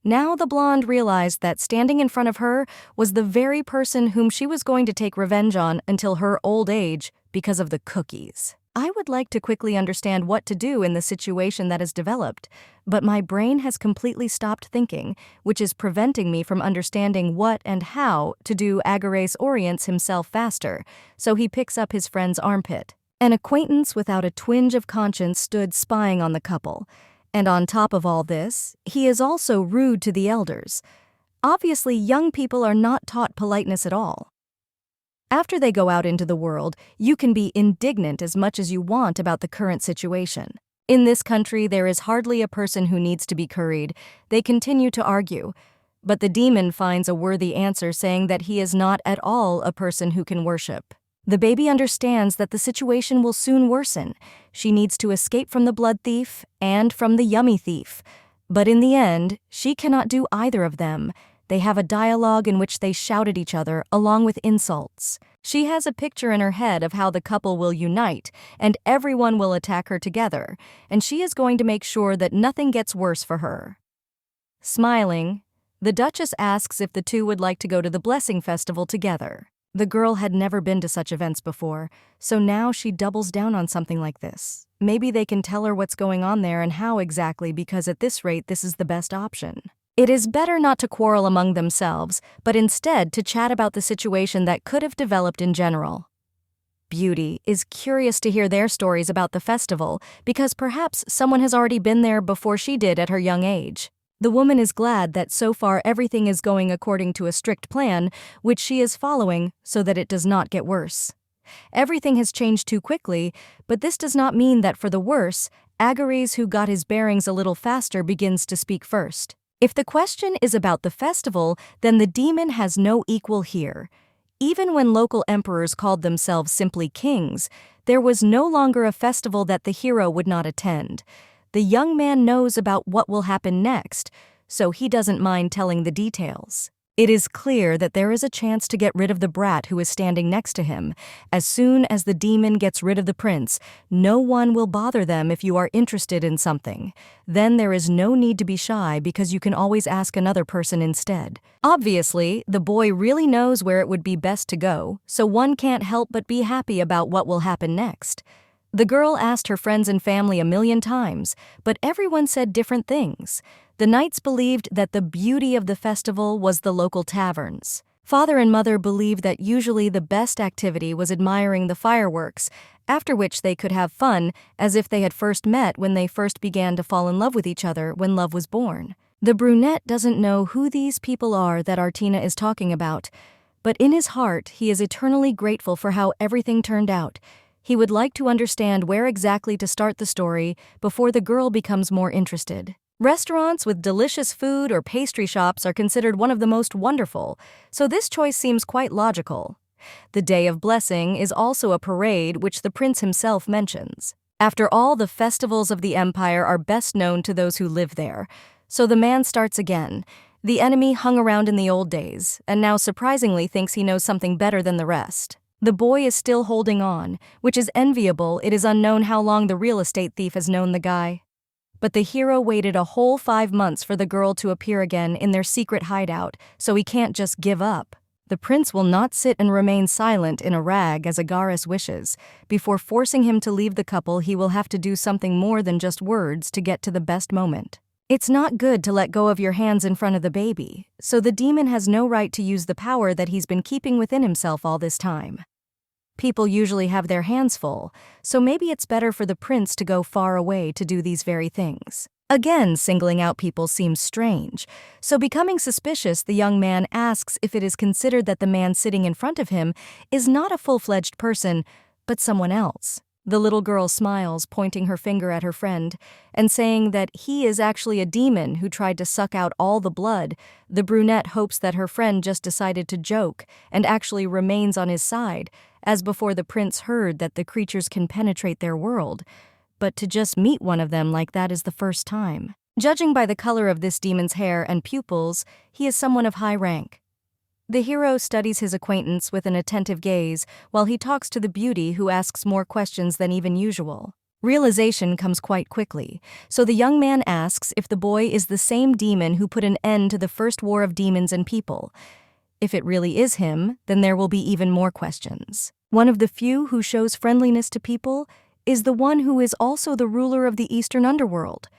Now the blonde realized that standing in front of her was the very person whom she was going to take revenge on until her old age because of the cookies. I would like to quickly understand what to do in the situation that has developed, but my brain has completely stopped thinking, which is preventing me from understanding what and how to do. Agares orients himself faster, so he picks up his friend's armpit. An acquaintance without a twinge of conscience stood spying on the couple, and on top of all this, he is also rude to the elders. Obviously, young people are not taught politeness at all. After they go out into the world, you can be indignant as much as you want about the current situation. In this country, there is hardly a person who needs to be curried. They continue to argue, but the demon finds a worthy answer, saying that he is not at all a person who can worship. The baby understands that the situation will soon worsen. She needs to escape from the blood thief and from the yummy thief. But in the end, she cannot do either of them. They have a dialogue in which they shout at each other along with insults. She has a picture in her head of how the couple will unite and everyone will attack her together, and she is going to make sure that nothing gets worse for her. Smiling, the Duchess asks if the two would like to go to the Blessing Festival together. The girl had never been to such events before, so now she doubles down on something like this. Maybe they can tell her what's going on there and how exactly, because at this rate this is the best option. It is better not to quarrel among themselves, but instead to chat about the situation that could have developed in general. Beauty is curious to hear their stories about the festival, because perhaps someone has already been there before she did at her young age. The woman is glad that so far everything is going according to a strict plan, which she is following so that it does not get worse. Everything has changed too quickly, but this does not mean that for the worse. Agares, who got his bearings a little faster, begins to speak first. If the question is about the festival, then the demon has no equal here. Even when local emperors called themselves simply kings, there was no longer a festival that the hero would not attend. The young man knows about what will happen next, so he doesn't mind telling the details. It is clear that there is a chance to get rid of the brat who is standing next to him. As soon as the demon gets rid of the prince, no one will bother them if you are interested in something. Then there is no need to be shy, because you can always ask another person instead. Obviously, the boy really knows where it would be best to go, so one can't help but be happy about what will happen next. The girl asked her friends and family 1,000,000 times, but everyone said different things. The knights believed that the beauty of the festival was the local taverns. Father and mother believed that usually the best activity was admiring the fireworks, after which they could have fun as if they had first met when they first began to fall in love with each other when love was born. The brunette doesn't know who these people are that Artina is talking about, but in his heart he is eternally grateful for how everything turned out. He would like to understand where exactly to start the story before the girl becomes more interested. Restaurants with delicious food or pastry shops are considered one of the most wonderful, so this choice seems quite logical. The Day of Blessing is also a parade which the prince himself mentions. After all, the festivals of the empire are best known to those who live there, so the man starts again. The enemy hung around in the old days, and now surprisingly thinks he knows something better than the rest. The boy is still holding on, which is enviable. It is unknown how long the real estate thief has known the guy. But the hero waited a whole 5 months for the girl to appear again in their secret hideout, so he can't just give up. The prince will not sit and remain silent in a rag as Agares wishes. Before forcing him to leave the couple, he will have to do something more than just words to get to the best moment. It's not good to let go of your hands in front of the baby, so the demon has no right to use the power that he's been keeping within himself all this time. People usually have their hands full, so maybe it's better for the prince to go far away to do these very things. Again, singling out people seems strange, so becoming suspicious, the young man asks if it is considered that the man sitting in front of him is not a full-fledged person, but someone else. The little girl smiles, pointing her finger at her friend, and saying that he is actually a demon who tried to suck out all the blood. The brunette hopes that her friend just decided to joke and actually remains on his side, as before the prince heard that the creatures can penetrate their world. But to just meet one of them like that is the first time. Judging by the color of this demon's hair and pupils, he is someone of high rank. The hero studies his acquaintance with an attentive gaze while he talks to the beauty who asks more questions than even usual. Realization comes quite quickly, so the young man asks if the boy is the same demon who put an end to the first war of demons and people. If it really is him, then there will be even more questions. One of the few who shows friendliness to people is the one who is also the ruler of the Eastern Underworld.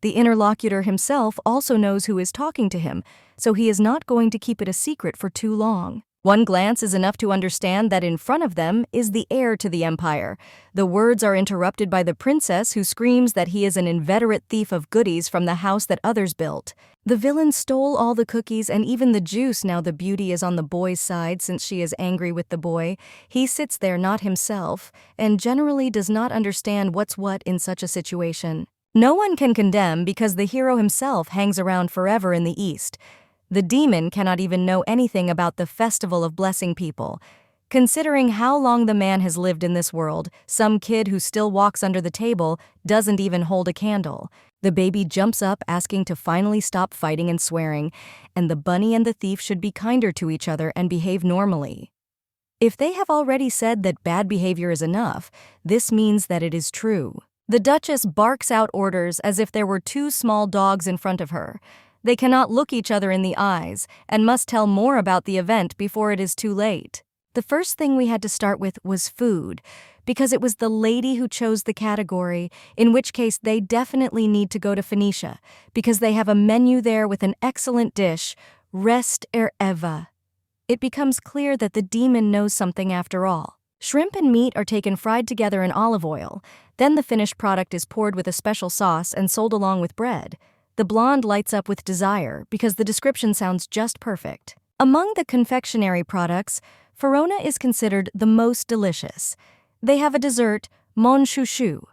The interlocutor himself also knows who is talking to him, so he is not going to keep it a secret for too long. One glance is enough to understand that in front of them is the heir to the empire. The words are interrupted by the princess, who screams that he is an inveterate thief of goodies from the house that others built. The villain stole all the cookies and even the juice. Now the beauty is on the boy's side since she is angry with the boy. He sits there not himself and generally does not understand what's what in such a situation. No one can condemn because the hero himself hangs around forever in the East. The demon cannot even know anything about the festival of blessing people. Considering how long the man has lived in this world, some kid who still walks under the table doesn't even hold a candle. The baby jumps up asking to finally stop fighting and swearing, and the bunny and the thief should be kinder to each other and behave normally. If they have already said that bad behavior is enough, this means that it is true. The Duchess barks out orders as if there were two small dogs in front of her. They cannot look each other in the eyes and must tell more about the event before it is too late. The first thing we had to start with was food, because it was the lady who chose the category, in which case they definitely need to go to Phoenicia, because they have a menu there with an excellent dish, Rest Eva. It becomes clear that the demon knows something after all. Shrimp and meat are taken fried together in olive oil. Then the finished product is poured with a special sauce and sold along with bread. The blonde lights up with desire because the description sounds just perfect. Among the confectionery products, Verona is considered the most delicious. They have a dessert, mon chouchou.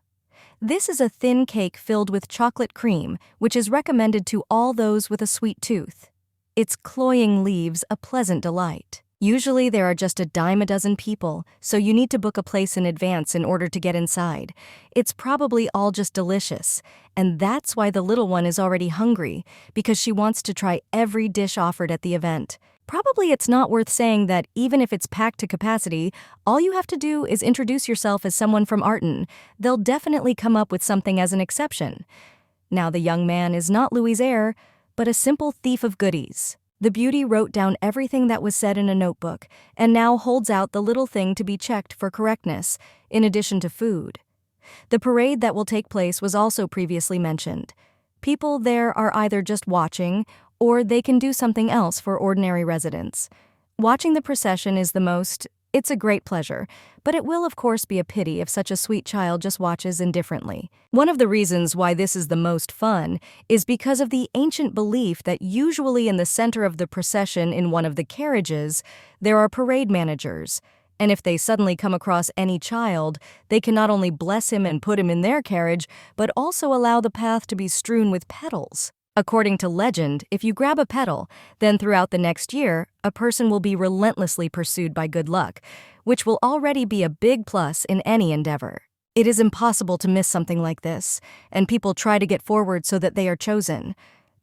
This is a thin cake filled with chocolate cream, which is recommended to all those with a sweet tooth. Its cloying leaves a pleasant delight. Usually there are just a dime a dozen people, so you need to book a place in advance in order to get inside. It's probably all just delicious, and that's why the little one is already hungry, because she wants to try every dish offered at the event. Probably it's not worth saying that even if it's packed to capacity, all you have to do is introduce yourself as someone from Artin. They'll definitely come up with something as an exception. Now the young man is not Louis's heir, but a simple thief of goodies. The beauty wrote down everything that was said in a notebook and now holds out the little thing to be checked for correctness, in addition to food. The parade that will take place was also previously mentioned. People there are either just watching, or they can do something else for ordinary residents. Watching the procession is it's a great pleasure, but it will of course be a pity if such a sweet child just watches indifferently. One of the reasons why this is the most fun is because of the ancient belief that usually in the center of the procession in one of the carriages, there are parade managers, and if they suddenly come across any child, they can not only bless him and put him in their carriage, but also allow the path to be strewn with petals. According to legend, if you grab a petal, then throughout the next year, a person will be relentlessly pursued by good luck, which will already be a big plus in any endeavor. It is impossible to miss something like this, and people try to get forward so that they are chosen.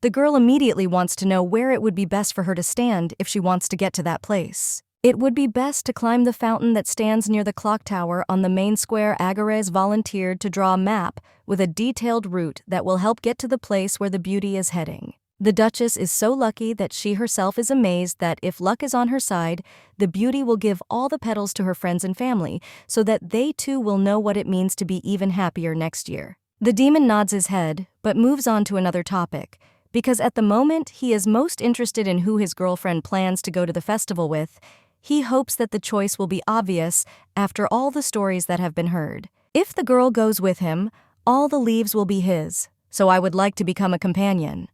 The girl immediately wants to know where it would be best for her to stand if she wants to get to that place. It would be best to climb the fountain that stands near the clock tower on the main square. Agares volunteered to draw a map with a detailed route that will help get to the place where the beauty is heading. The Duchess is so lucky that she herself is amazed that if luck is on her side, the beauty will give all the petals to her friends and family so that they too will know what it means to be even happier next year. The demon nods his head, but moves on to another topic, because at the moment he is most interested in who his girlfriend plans to go to the festival with. He hopes that the choice will be obvious after all the stories that have been heard. If the girl goes with him, all the leaves will be his, so I would like to become a companion.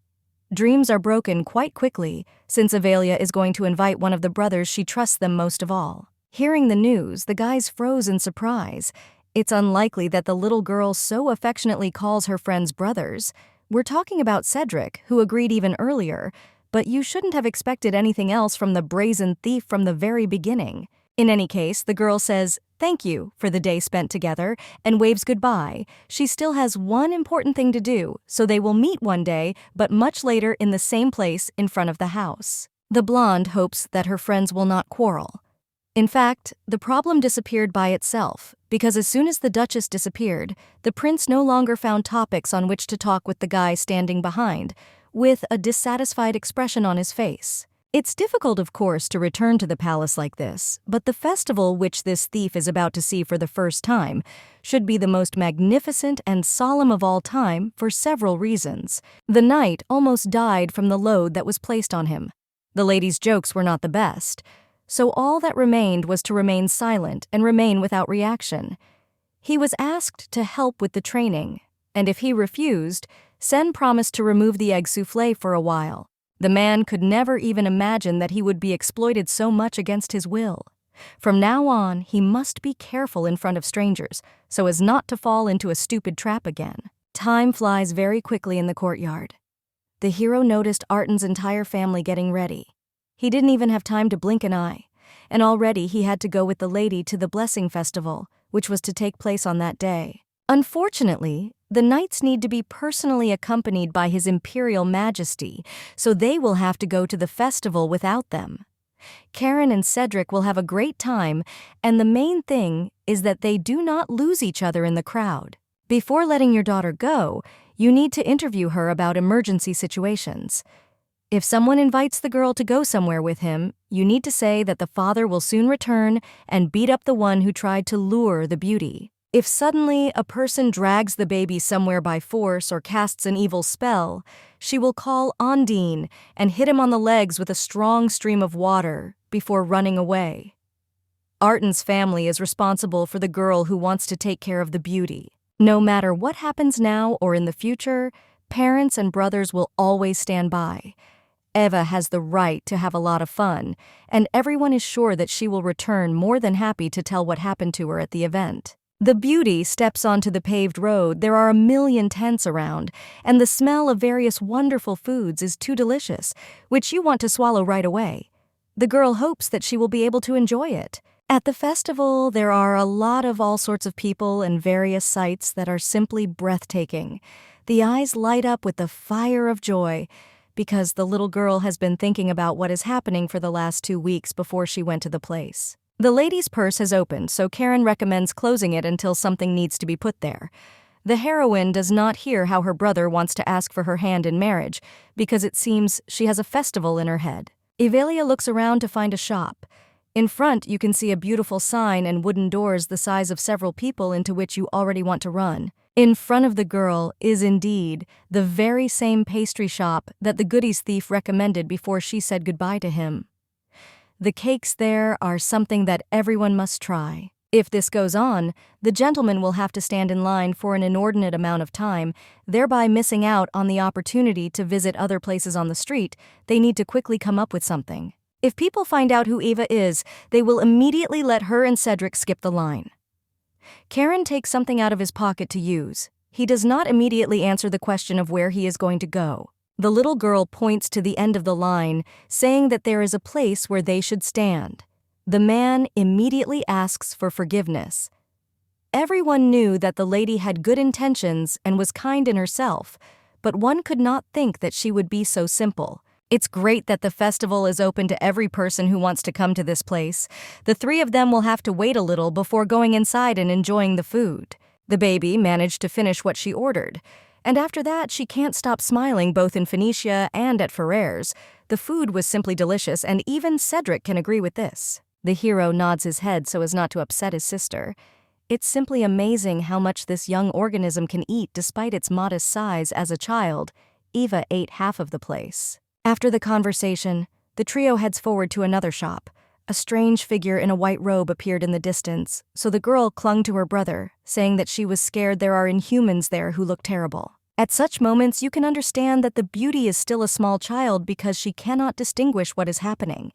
Dreams are broken quite quickly, since Avelia is going to invite one of the brothers she trusts them most of all. Hearing the news, the guys froze in surprise. It's unlikely that the little girl so affectionately calls her friends brothers. We're talking about Cedric, who agreed even earlier, but you shouldn't have expected anything else from the brazen thief from the very beginning. In any case, the girl says, "Thank you" for the day spent together and waves goodbye. She still has one important thing to do, so they will meet one day, but much later in the same place in front of the house. The blonde hopes that her friends will not quarrel. In fact, the problem disappeared by itself, because as soon as the Duchess disappeared, the prince no longer found topics on which to talk with the guy standing behind, with a dissatisfied expression on his face. It's difficult, of course, to return to the palace like this, but the festival which this thief is about to see for the first time should be the most magnificent and solemn of all time for several reasons. The knight almost died from the load that was placed on him. The lady's jokes were not the best, so all that remained was to remain silent and remain without reaction. He was asked to help with the training, and if he refused, Sen promised to remove the egg soufflé for a while. The man could never even imagine that he would be exploited so much against his will. From now on, he must be careful in front of strangers, so as not to fall into a stupid trap again. Time flies very quickly in the courtyard. The hero noticed Artin's entire family getting ready. He didn't even have time to blink an eye, and already he had to go with the lady to the Blessing Festival, which was to take place on that day. Unfortunately, the knights need to be personally accompanied by His Imperial Majesty, so they will have to go to the festival without them. Karen and Cedric will have a great time, and the main thing is that they do not lose each other in the crowd. Before letting your daughter go, you need to interview her about emergency situations. If someone invites the girl to go somewhere with him, you need to say that the father will soon return and beat up the one who tried to lure the beauty. If suddenly a person drags the baby somewhere by force or casts an evil spell, she will call Ondine and hit him on the legs with a strong stream of water before running away. Artin's family is responsible for the girl who wants to take care of the beauty. No matter what happens now or in the future, parents and brothers will always stand by. Eva has the right to have a lot of fun, and everyone is sure that she will return more than happy to tell what happened to her at the event. The beauty steps onto the paved road. There are a million tents around, and the smell of various wonderful foods is too delicious, which you want to swallow right away. The girl hopes that she will be able to enjoy it. At the festival, there are a lot of all sorts of people and various sights that are simply breathtaking. The eyes light up with the fire of joy, because the little girl has been thinking about what is happening for the last 2 weeks before she went to the place. The lady's purse has opened, so Karen recommends closing it until something needs to be put there. The heroine does not hear how her brother wants to ask for her hand in marriage, because it seems she has a festival in her head. Avelia looks around to find a shop. In front, you can see a beautiful sign and wooden doors the size of several people into which you already want to run. In front of the girl is indeed the very same pastry shop that the goodies thief recommended before she said goodbye to him. The cakes there are something that everyone must try. If this goes on, the gentleman will have to stand in line for an inordinate amount of time, thereby missing out on the opportunity to visit other places on the street. They need to quickly come up with something. If people find out who Eva is, they will immediately let her and Cedric skip the line. Karen takes something out of his pocket to use. He does not immediately answer the question of where he is going to go. The little girl points to the end of the line, saying that there is a place where they should stand. The man immediately asks for forgiveness. Everyone knew that the lady had good intentions and was kind in herself, but one could not think that she would be so simple. It's great that the festival is open to every person who wants to come to this place. The 3 of them will have to wait a little before going inside and enjoying the food. The baby managed to finish what she ordered, and after that she can't stop smiling both in Phoenicia and at Ferrer's. The food was simply delicious, and even Cedric can agree with this. The hero nods his head so as not to upset his sister. It's simply amazing how much this young organism can eat despite its modest size as a child. Eva ate half of the place. After the conversation, the trio heads forward to another shop, A strange figure in a white robe appeared in the distance, so the girl clung to her brother, saying that she was scared there are inhumans there who look terrible. At such moments, you can understand that the beauty is still a small child because she cannot distinguish what is happening.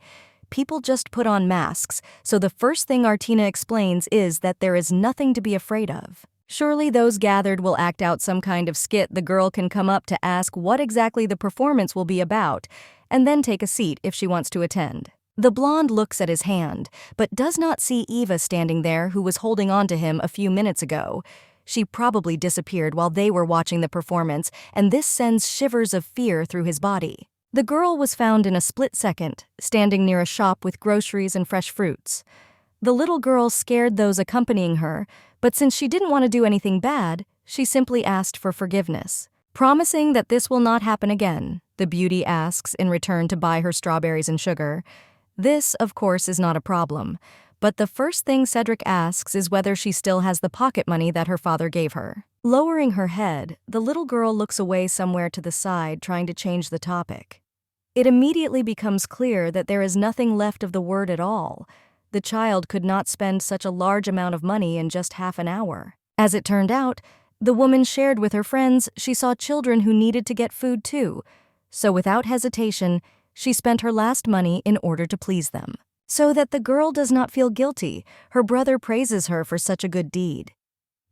People just put on masks, so the first thing Artina explains is that there is nothing to be afraid of. Surely those gathered will act out some kind of skit the girl can come up to ask what exactly the performance will be about, and then take a seat if she wants to attend. The blonde looks at his hand, but does not see Eva standing there who was holding on to him a few minutes ago. She probably disappeared while they were watching the performance, and this sends shivers of fear through his body. The girl was found in a split second, standing near a shop with groceries and fresh fruits. The little girl scared those accompanying her, but since she didn't want to do anything bad, she simply asked for forgiveness. Promising that this will not happen again, the beauty asks in return to buy her strawberries and sugar. This, of course, is not a problem, but the first thing Cedric asks is whether she still has the pocket money that her father gave her. Lowering her head, the little girl looks away somewhere to the side, trying to change the topic. It immediately becomes clear that there is nothing left of the word at all. The child could not spend such a large amount of money in just half an hour. As it turned out, the woman shared with her friends she saw children who needed to get food too, so without hesitation, she spent her last money in order to please them. So that the girl does not feel guilty, her brother praises her for such a good deed.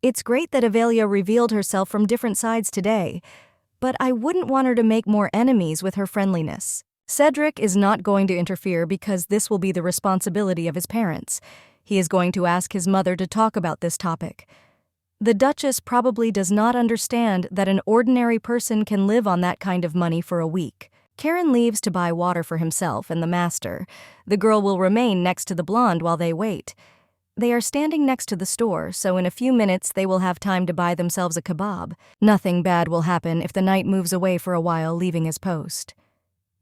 It's great that Avelia revealed herself from different sides today, but I wouldn't want her to make more enemies with her friendliness. Cedric is not going to interfere because this will be the responsibility of his parents. He is going to ask his mother to talk about this topic. The Duchess probably does not understand that an ordinary person can live on that kind of money for a week. Karen leaves to buy water for himself and the master. The girl will remain next to the blonde while they wait. They are standing next to the store, so in a few minutes they will have time to buy themselves a kebab. Nothing bad will happen if the knight moves away for a while, leaving his post.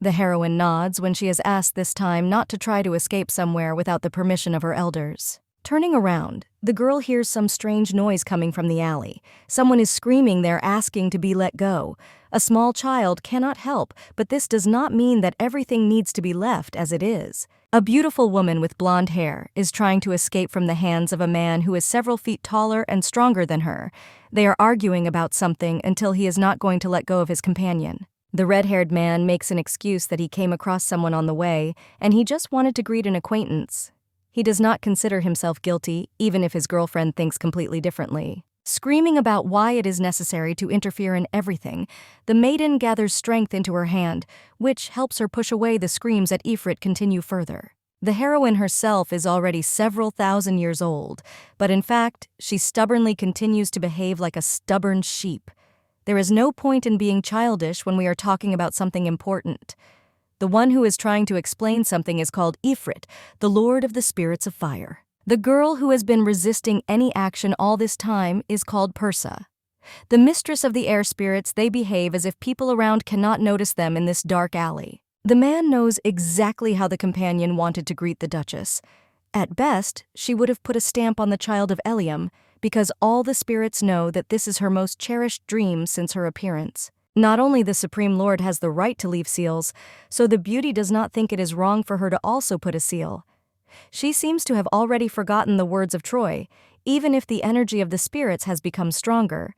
The heroine nods when she is asked this time not to try to escape somewhere without the permission of her elders. Turning around, the girl hears some strange noise coming from the alley. Someone is screaming there asking to be let go. A small child cannot help, but this does not mean that everything needs to be left as it is. A beautiful woman with blonde hair is trying to escape from the hands of a man who is several feet taller and stronger than her. They are arguing about something until he is not going to let go of his companion. The red-haired man makes an excuse that he came across someone on the way, and he just wanted to greet an acquaintance. He does not consider himself guilty, even if his girlfriend thinks completely differently. Screaming about why it is necessary to interfere in everything, the maiden gathers strength into her hand, which helps her push away the screams at Ifrit continue further. The heroine herself is already several thousand years old, but in fact, she stubbornly continues to behave like a stubborn sheep. There is no point in being childish when we are talking about something important. The one who is trying to explain something is called Ifrit, the Lord of the Spirits of Fire. The girl who has been resisting any action all this time is called Persa. The mistress of the air spirits, they behave as if people around cannot notice them in this dark alley. The man knows exactly how the companion wanted to greet the Duchess. At best, she would have put a stamp on the child of Eliam, because all the spirits know that this is her most cherished dream since her appearance. Not only the Supreme Lord has the right to leave seals, so the beauty does not think it is wrong for her to also put a seal. She seems to have already forgotten the words of Troy, even if the energy of the spirits has become stronger.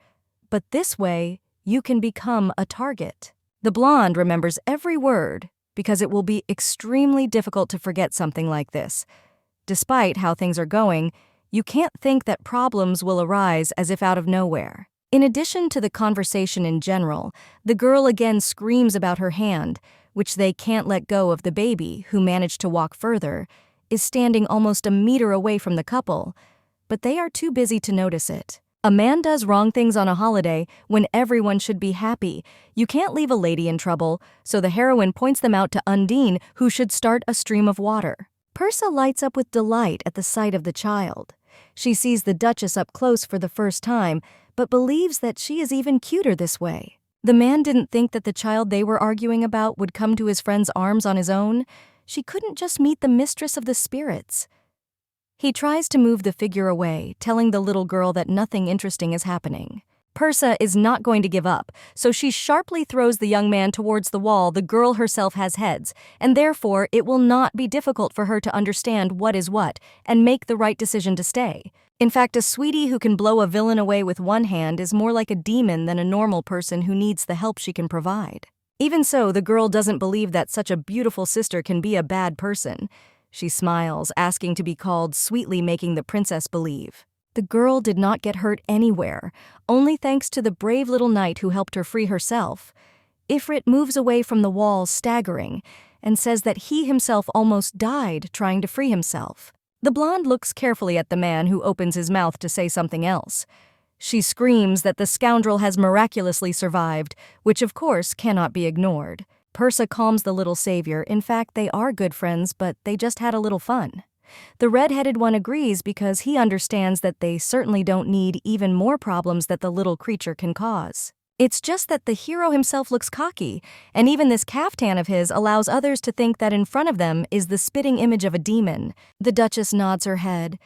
But this way, you can become a target. The blonde remembers every word, because it will be extremely difficult to forget something like this. Despite how things are going, you can't think that problems will arise as if out of nowhere. In addition to the conversation in general, the girl again screams about her hand, which they can't let go of. The baby, who managed to walk further, is standing almost a meter away from the couple, but they are too busy to notice it. A man does wrong things on a holiday when everyone should be happy. You can't leave a lady in trouble, so the heroine points them out to Undine, who should start a stream of water. Persa lights up with delight at the sight of the child. She sees the Duchess up close for the first time, but believes that she is even cuter this way. The man didn't think that the child they were arguing about would come to his friend's arms on his own. She couldn't just meet the mistress of the spirits. He tries to move the figure away, telling the little girl that nothing interesting is happening. Persa is not going to give up, so she sharply throws the young man towards the wall. The girl herself has heads, and therefore it will not be difficult for her to understand what is what and make the right decision to stay. In fact, a sweetie who can blow a villain away with one hand is more like a demon than a normal person who needs the help she can provide. Even so, the girl doesn't believe that such a beautiful sister can be a bad person. She smiles, asking to be called, sweetly making the princess believe. The girl did not get hurt anywhere, only thanks to the brave little knight who helped her free herself. Ifrit moves away from the wall, staggering, and says that he himself almost died trying to free himself. The blonde looks carefully at the man who opens his mouth to say something else. She screams that the scoundrel has miraculously survived, which of course cannot be ignored. Persa calms the little savior. In fact, they are good friends, but they just had a little fun. The red-headed one agrees because he understands that they certainly don't need even more problems that the little creature can cause. It's just that the hero himself looks cocky, and even this caftan of his allows others to think that in front of them is the spitting image of a demon. The Duchess nods her head.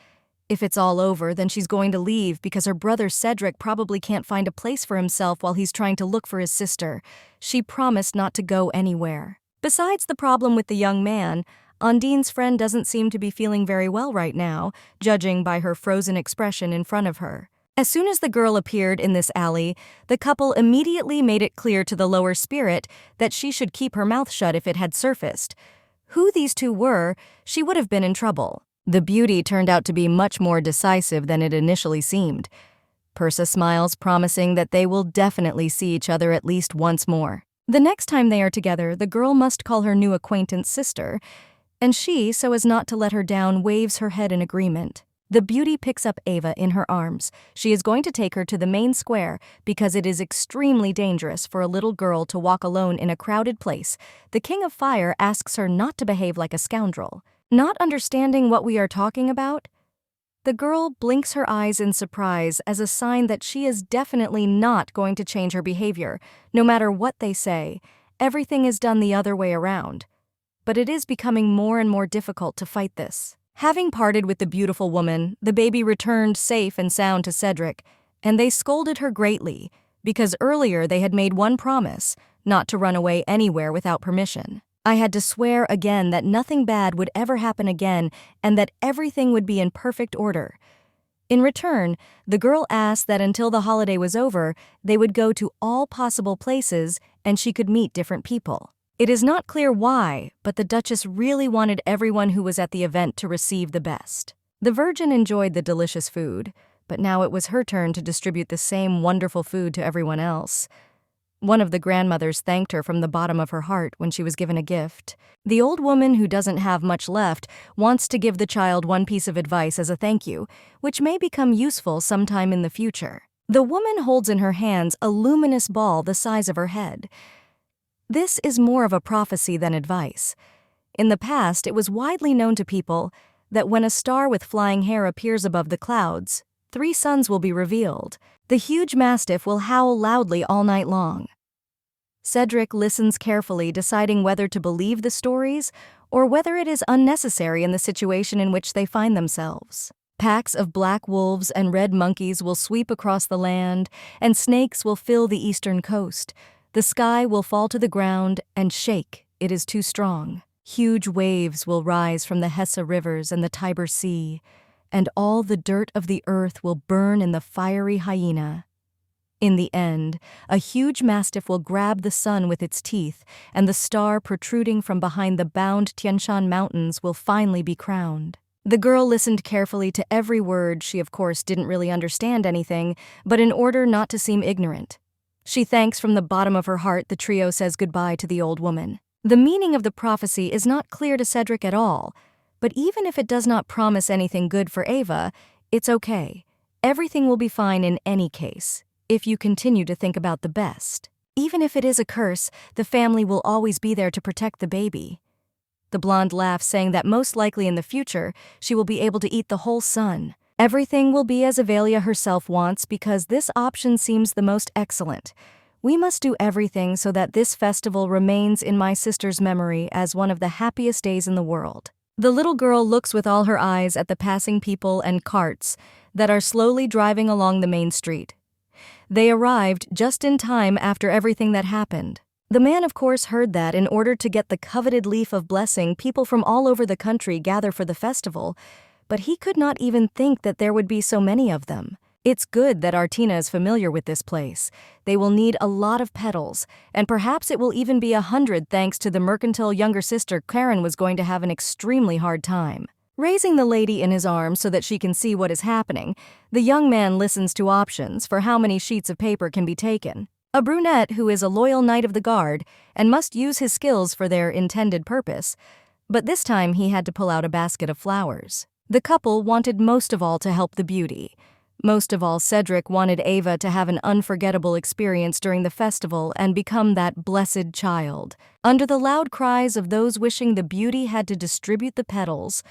If it's all over, then she's going to leave because her brother Cedric probably can't find a place for himself while he's trying to look for his sister. She promised not to go anywhere. Besides the problem with the young man, Undine's friend doesn't seem to be feeling very well right now, judging by her frozen expression in front of her. As soon as the girl appeared in this alley, the couple immediately made it clear to the lower spirit that she should keep her mouth shut if it had surfaced. Who these two were, she would have been in trouble. The beauty turned out to be much more decisive than it initially seemed. Persa smiles, promising that they will definitely see each other at least once more. The next time they are together, the girl must call her new acquaintance sister, and she, so as not to let her down, waves her head in agreement. The beauty picks up Ava in her arms. She is going to take her to the main square because it is extremely dangerous for a little girl to walk alone in a crowded place. The King of Fire asks her not to behave like a scoundrel. Not understanding what we are talking about, the girl blinks her eyes in surprise as a sign that she is definitely not going to change her behavior. No matter what they say, everything is done the other way around. But it is becoming more and more difficult to fight this. Having parted with the beautiful woman, the baby returned safe and sound to Cedric, and they scolded her greatly, because earlier they had made one promise, not to run away anywhere without permission. I had to swear again that nothing bad would ever happen again and that everything would be in perfect order. In return, the girl asked that until the holiday was over, they would go to all possible places and she could meet different people. It is not clear why, but the Duchess really wanted everyone who was at the event to receive the best. The Virgin enjoyed the delicious food, but now it was her turn to distribute the same wonderful food to everyone else. One of the grandmothers thanked her from the bottom of her heart when she was given a gift. The old woman, who doesn't have much left, wants to give the child one piece of advice as a thank you, which may become useful sometime in the future. The woman holds in her hands a luminous ball the size of her head. This is more of a prophecy than advice. In the past, it was widely known to people that when a star with flying hair appears above the clouds, 3 sons will be revealed. The huge mastiff will howl loudly all night long. Cedric listens carefully, deciding whether to believe the stories or whether it is unnecessary in the situation in which they find themselves. Packs of black wolves and red monkeys will sweep across the land, and snakes will fill the eastern coast. The sky will fall to the ground and shake. It is too strong. Huge waves will rise from the Hesse rivers and the Tiber Sea, and all the dirt of the earth will burn in the fiery hyena. In the end, a huge mastiff will grab the sun with its teeth, and the star protruding from behind the bound Tian Shan Mountains will finally be crowned. The girl listened carefully to every word. She, of course, didn't really understand anything, but in order not to seem ignorant, she thanks from the bottom of her heart. The trio says goodbye to the old woman. The meaning of the prophecy is not clear to Cedric at all, but even if it does not promise anything good for Ava, it's okay. Everything will be fine in any case, if you continue to think about the best. Even if it is a curse, the family will always be there to protect the baby. The blonde laughs, saying that most likely in the future, she will be able to eat the whole sun. Everything will be as Avelia herself wants because this option seems the most excellent. We must do everything so that this festival remains in my sister's memory as one of the happiest days in the world. The little girl looks with all her eyes at the passing people and carts that are slowly driving along the main street. They arrived just in time after everything that happened. The man, of course, heard that in order to get the coveted leaf of blessing, people from all over the country gather for the festival, but he could not even think that there would be so many of them. It's good that Artina is familiar with this place. They will need a lot of petals, and perhaps it will even be 100 thanks to the mercantile younger sister. Karen was going to have an extremely hard time. Raising the lady in his arms so that she can see what is happening, the young man listens to options for how many sheets of paper can be taken. A brunette who is a loyal knight of the guard and must use his skills for their intended purpose, but this time he had to pull out a basket of flowers. The couple wanted most of all to help the beauty. Most of all, Cedric wanted Ava to have an unforgettable experience during the festival and become that blessed child. Under the loud cries of those wishing, the beauty had to distribute the petals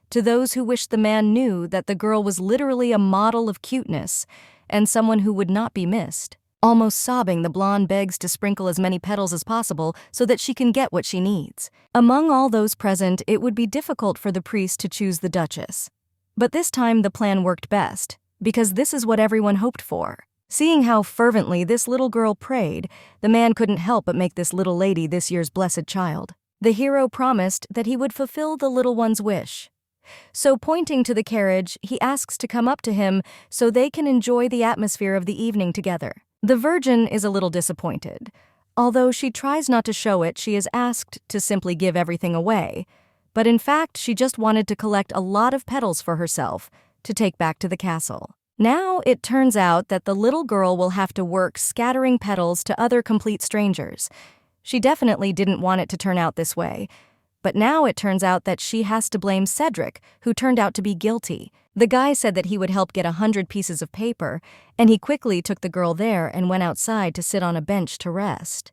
to those who wished. The man knew that the girl was literally a model of cuteness and someone who would not be missed. Almost sobbing, the blonde begs to sprinkle as many petals as possible so that she can get what she needs. Among all those present, it would be difficult for the priest to choose the Duchess. But this time the plan worked best, because this is what everyone hoped for. Seeing how fervently this little girl prayed, the man couldn't help but make this little lady this year's blessed child. The hero promised that he would fulfill the little one's wish. So pointing to the carriage, he asks to come up to him so they can enjoy the atmosphere of the evening together. The Virgin is a little disappointed. Although she tries not to show it, she is asked to simply give everything away. But in fact, she just wanted to collect a lot of petals for herself to take back to the castle. Now it turns out that the little girl will have to work scattering petals to other complete strangers. She definitely didn't want it to turn out this way. But now it turns out that she has to blame Cedric, who turned out to be guilty. The guy said that he would help get 100 pieces of paper, and he quickly took the girl there and went outside to sit on a bench to rest.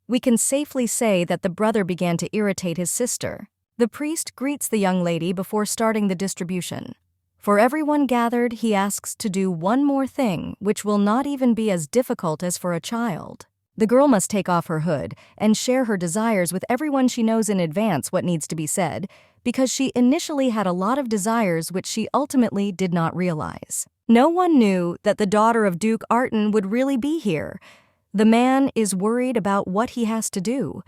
We can safely say that the brother began to irritate his sister. The priest greets the young lady before starting the distribution. For everyone gathered, he asks to do one more thing, which will not even be as difficult as for a child. The girl must take off her hood and share her desires with everyone. She knows in advance what needs to be said, because she initially had a lot of desires which she ultimately did not realize. No one knew that the daughter of Duke Artin would really be here. The man is worried about what he has to do.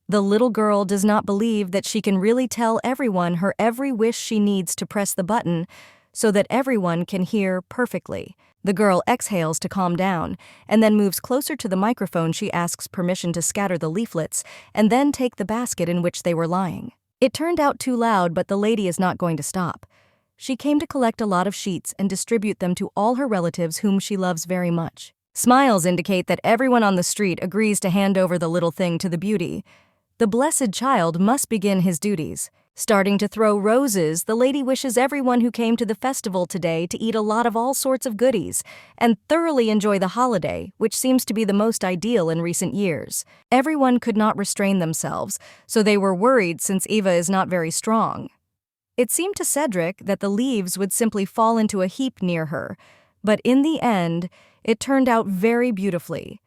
The little girl does not believe that she can really tell everyone her every wish. She needs to press the button so that everyone can hear perfectly. The girl exhales to calm down and then moves closer to the microphone. She asks permission to scatter the leaflets and then take the basket in which they were lying. It turned out too loud, but the lady is not going to stop. She came to collect a lot of sheets and distribute them to all her relatives whom she loves very much. Smiles indicate that everyone on the street agrees to hand over the little thing to the beauty. The blessed child must begin his duties. Starting to throw roses, the lady wishes everyone who came to the festival today to eat a lot of all sorts of goodies and thoroughly enjoy the holiday, which seems to be the most ideal in recent years. Everyone could not restrain themselves, so they were worried since Eva is not very strong. It seemed to Cedric that the leaves would simply fall into a heap near her, but in the end, it turned out very beautifully,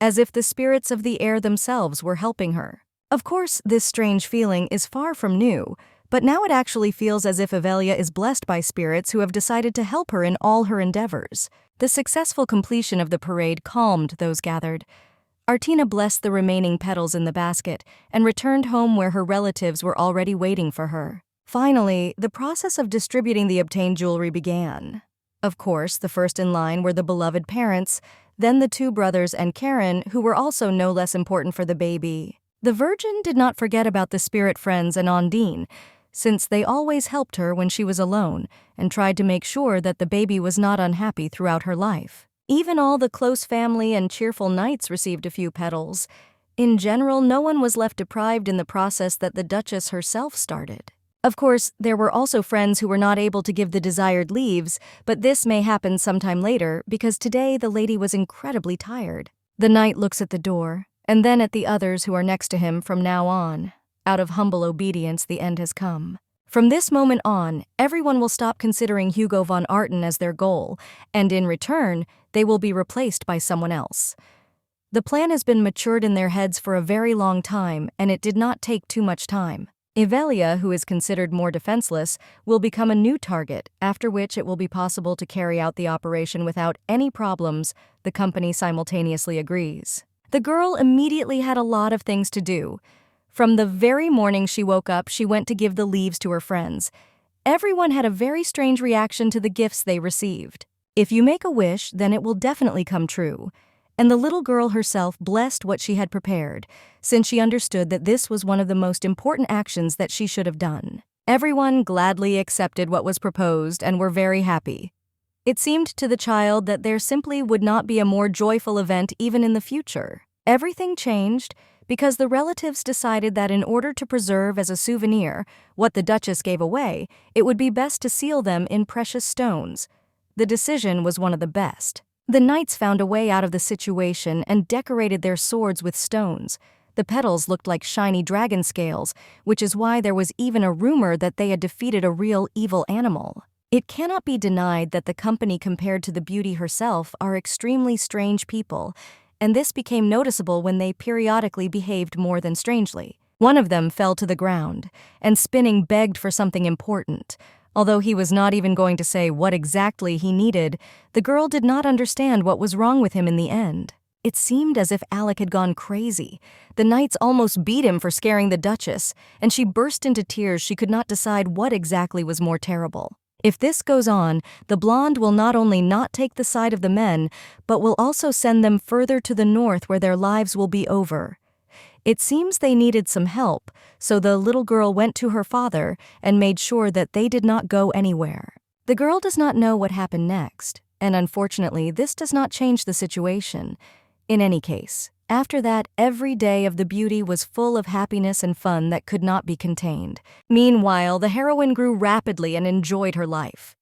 as if the spirits of the air themselves were helping her. Of course, this strange feeling is far from new, but now it actually feels as if Avelia is blessed by spirits who have decided to help her in all her endeavors. The successful completion of the parade calmed those gathered. Artina blessed the remaining petals in the basket and returned home where her relatives were already waiting for her. Finally, the process of distributing the obtained jewelry began. Of course, the first in line were the beloved parents, then the two brothers and Karen, who were also no less important for the baby. The Virgin did not forget about the spirit friends and Ondine, since they always helped her when she was alone and tried to make sure that the baby was not unhappy throughout her life. Even all the close family and cheerful knights received a few petals. In general, no one was left deprived in the process that the Duchess herself started. Of course, there were also friends who were not able to give the desired leaves, but this may happen sometime later because today the lady was incredibly tired. The knight looks at the door, and then at the others who are next to him from now on. Out of humble obedience, the end has come. From this moment on, everyone will stop considering Hugo von Artin as their goal, and in return, they will be replaced by someone else. The plan has been matured in their heads for a very long time, and it did not take too much time. Ivelia, who is considered more defenseless, will become a new target, after which it will be possible to carry out the operation without any problems, the company simultaneously agrees. The girl immediately had a lot of things to do. From the very morning she woke up, she went to give the leaves to her friends. Everyone had a very strange reaction to the gifts they received. If you make a wish, then it will definitely come true. And the little girl herself blessed what she had prepared, since she understood that this was one of the most important actions that she should have done. Everyone gladly accepted what was proposed and were very happy. It seemed to the child that there simply would not be a more joyful event even in the future. Everything changed because the relatives decided that in order to preserve as a souvenir what the Duchess gave away, it would be best to seal them in precious stones. The decision was one of the best. The knights found a way out of the situation and decorated their swords with stones. The petals looked like shiny dragon scales, which is why there was even a rumor that they had defeated a real evil animal. It cannot be denied that the company compared to the beauty herself are extremely strange people, and this became noticeable when they periodically behaved more than strangely. One of them fell to the ground, and Spinning begged for something important. Although he was not even going to say what exactly he needed, the girl did not understand what was wrong with him in the end. It seemed as if Alec had gone crazy. The knights almost beat him for scaring the Duchess, and she burst into tears. She could not decide what exactly was more terrible. If this goes on, the blonde will not only not take the side of the men, but will also send them further to the north where their lives will be over. It seems they needed some help, so the little girl went to her father and made sure that they did not go anywhere. The girl does not know what happened next, and unfortunately this does not change the situation. In any case, after that, every day of the beauty was full of happiness and fun that could not be contained. Meanwhile, the heroine grew rapidly and enjoyed her life.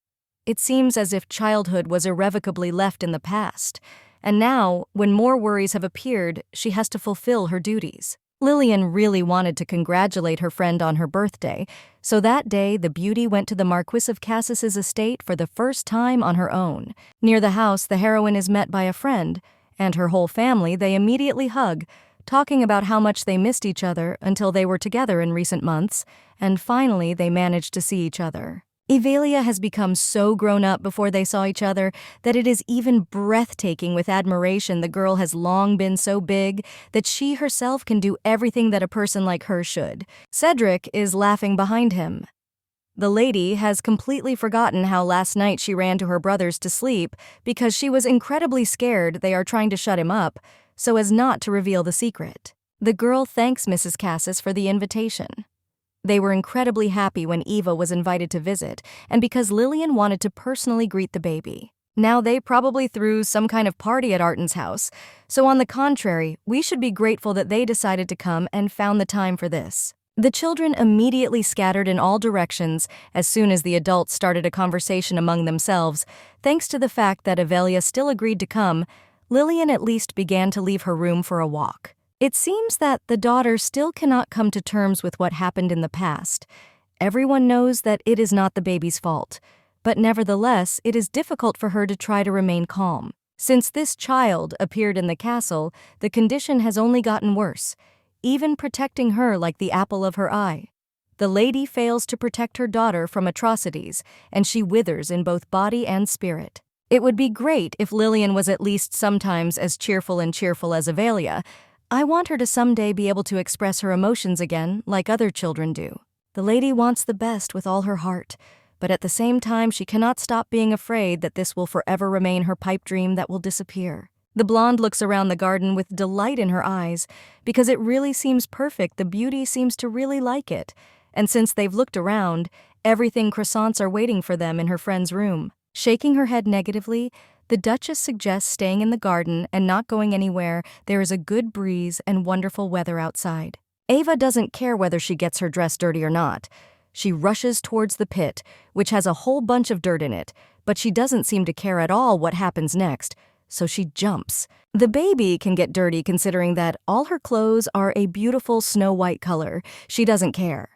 It seems as if childhood was irrevocably left in the past. And now, when more worries have appeared, she has to fulfill her duties. Lilian really wanted to congratulate her friend on her birthday, so that day the beauty went to the Marquis of Cassis's estate for the first time on her own. Near the house, the heroine is met by a friend, and her whole family. They immediately hug, talking about how much they missed each other until they were together in recent months, and finally they managed to see each other. Ivelia has become so grown up before they saw each other that it is even breathtaking with admiration. The girl has long been so big that she herself can do everything that a person like her should. Cedric is laughing behind him. The lady has completely forgotten how last night she ran to her brothers to sleep because she was incredibly scared they are trying to shut him up so as not to reveal the secret. The girl thanks Mrs. Cassis for the invitation. They were incredibly happy when Eva was invited to visit, and because Lilian wanted to personally greet the baby. Now they probably threw some kind of party at Artin's house, so on the contrary, we should be grateful that they decided to come and found the time for this. The children immediately scattered in all directions as soon as the adults started a conversation among themselves. Thanks to the fact that Ivelia still agreed to come, Lilian at least began to leave her room for a walk. It seems that the daughter still cannot come to terms with what happened in the past. Everyone knows that it is not the baby's fault, but nevertheless, it is difficult for her to try to remain calm. Since this child appeared in the castle, the condition has only gotten worse, even protecting her like the apple of her eye. The lady fails to protect her daughter from atrocities, and she withers in both body and spirit. It would be great if Lilian was at least sometimes as cheerful as Ivelia. I want her to someday be able to express her emotions again, like other children do. The lady wants the best with all her heart, but at the same time she cannot stop being afraid that this will forever remain her pipe dream that will disappear. The blonde looks around the garden with delight in her eyes, because it really seems perfect. The beauty seems to really like it, and since they've looked around, everything croissants are waiting for them in her friend's room. Shaking her head negatively, the Duchess suggests staying in the garden and not going anywhere. There is a good breeze and wonderful weather outside. Ava doesn't care whether she gets her dress dirty or not. She rushes towards the pit, which has a whole bunch of dirt in it, but she doesn't seem to care at all what happens next, so she jumps. The baby can get dirty considering that all her clothes are a beautiful snow-white color. She doesn't care.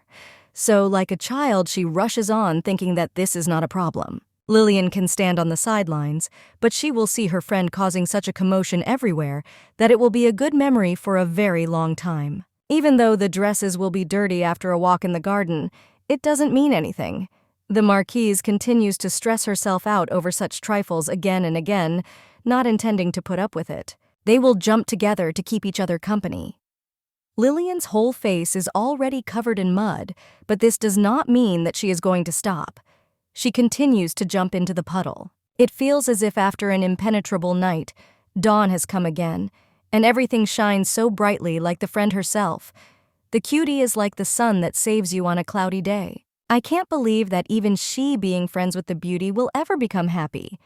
So, like a child, she rushes on thinking that this is not a problem. Lilian can stand on the sidelines, but she will see her friend causing such a commotion everywhere that it will be a good memory for a very long time. Even though the dresses will be dirty after a walk in the garden, it doesn't mean anything. The Marquise continues to stress herself out over such trifles again and again, not intending to put up with it. They will jump together to keep each other company. Lilian's whole face is already covered in mud, but this does not mean that she is going to stop. She continues to jump into the puddle. It feels as if after an impenetrable night, dawn has come again, and everything shines so brightly like the friend herself. The cutie is like the sun that saves you on a cloudy day. I can't believe that even she being friends with the beauty will ever become happy.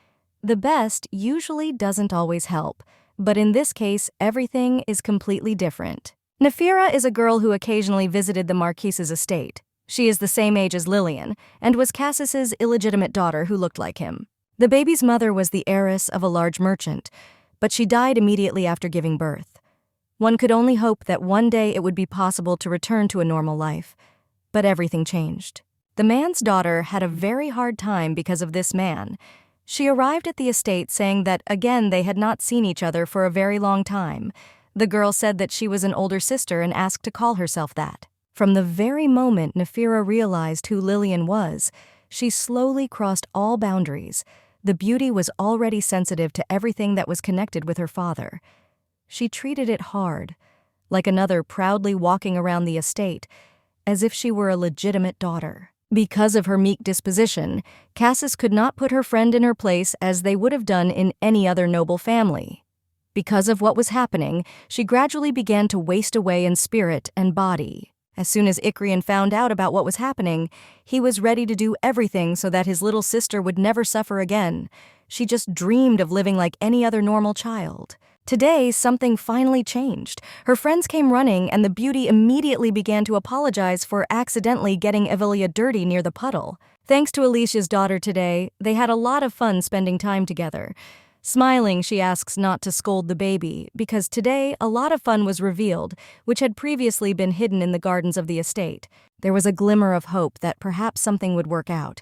The best usually doesn't always help, but in this case, everything is completely different. Nefir is a girl who occasionally visited the Marquise's estate. She is the same age as Lilian, and was Cassis's illegitimate daughter who looked like him. The baby's mother was the heiress of a large merchant, but she died immediately after giving birth. One could only hope that one day it would be possible to return to a normal life, but everything changed. The man's daughter had a very hard time because of this man. She arrived at the estate saying that, again, they had not seen each other for a very long time. The girl said that she was an older sister and asked to call herself that. From the very moment Nefir realized who Lilian was, she slowly crossed all boundaries. The beauty was already sensitive to everything that was connected with her father. She treated it hard, like another proudly walking around the estate, as if she were a legitimate daughter. Because of her meek disposition, Cassis could not put her friend in her place as they would have done in any other noble family. Because of what was happening, she gradually began to waste away in spirit and body. As soon as Icrian found out about what was happening, he was ready to do everything so that his little sister would never suffer again. She just dreamed of living like any other normal child. Today, something finally changed. Her friends came running, and the beauty immediately began to apologize for accidentally getting Evelia dirty near the puddle. Thanks to Alicia's daughter today, they had a lot of fun spending time together. Smiling, she asks not to scold the baby, because today a lot of fun was revealed, which had previously been hidden in the gardens of the estate. There was a glimmer of hope that perhaps something would work out.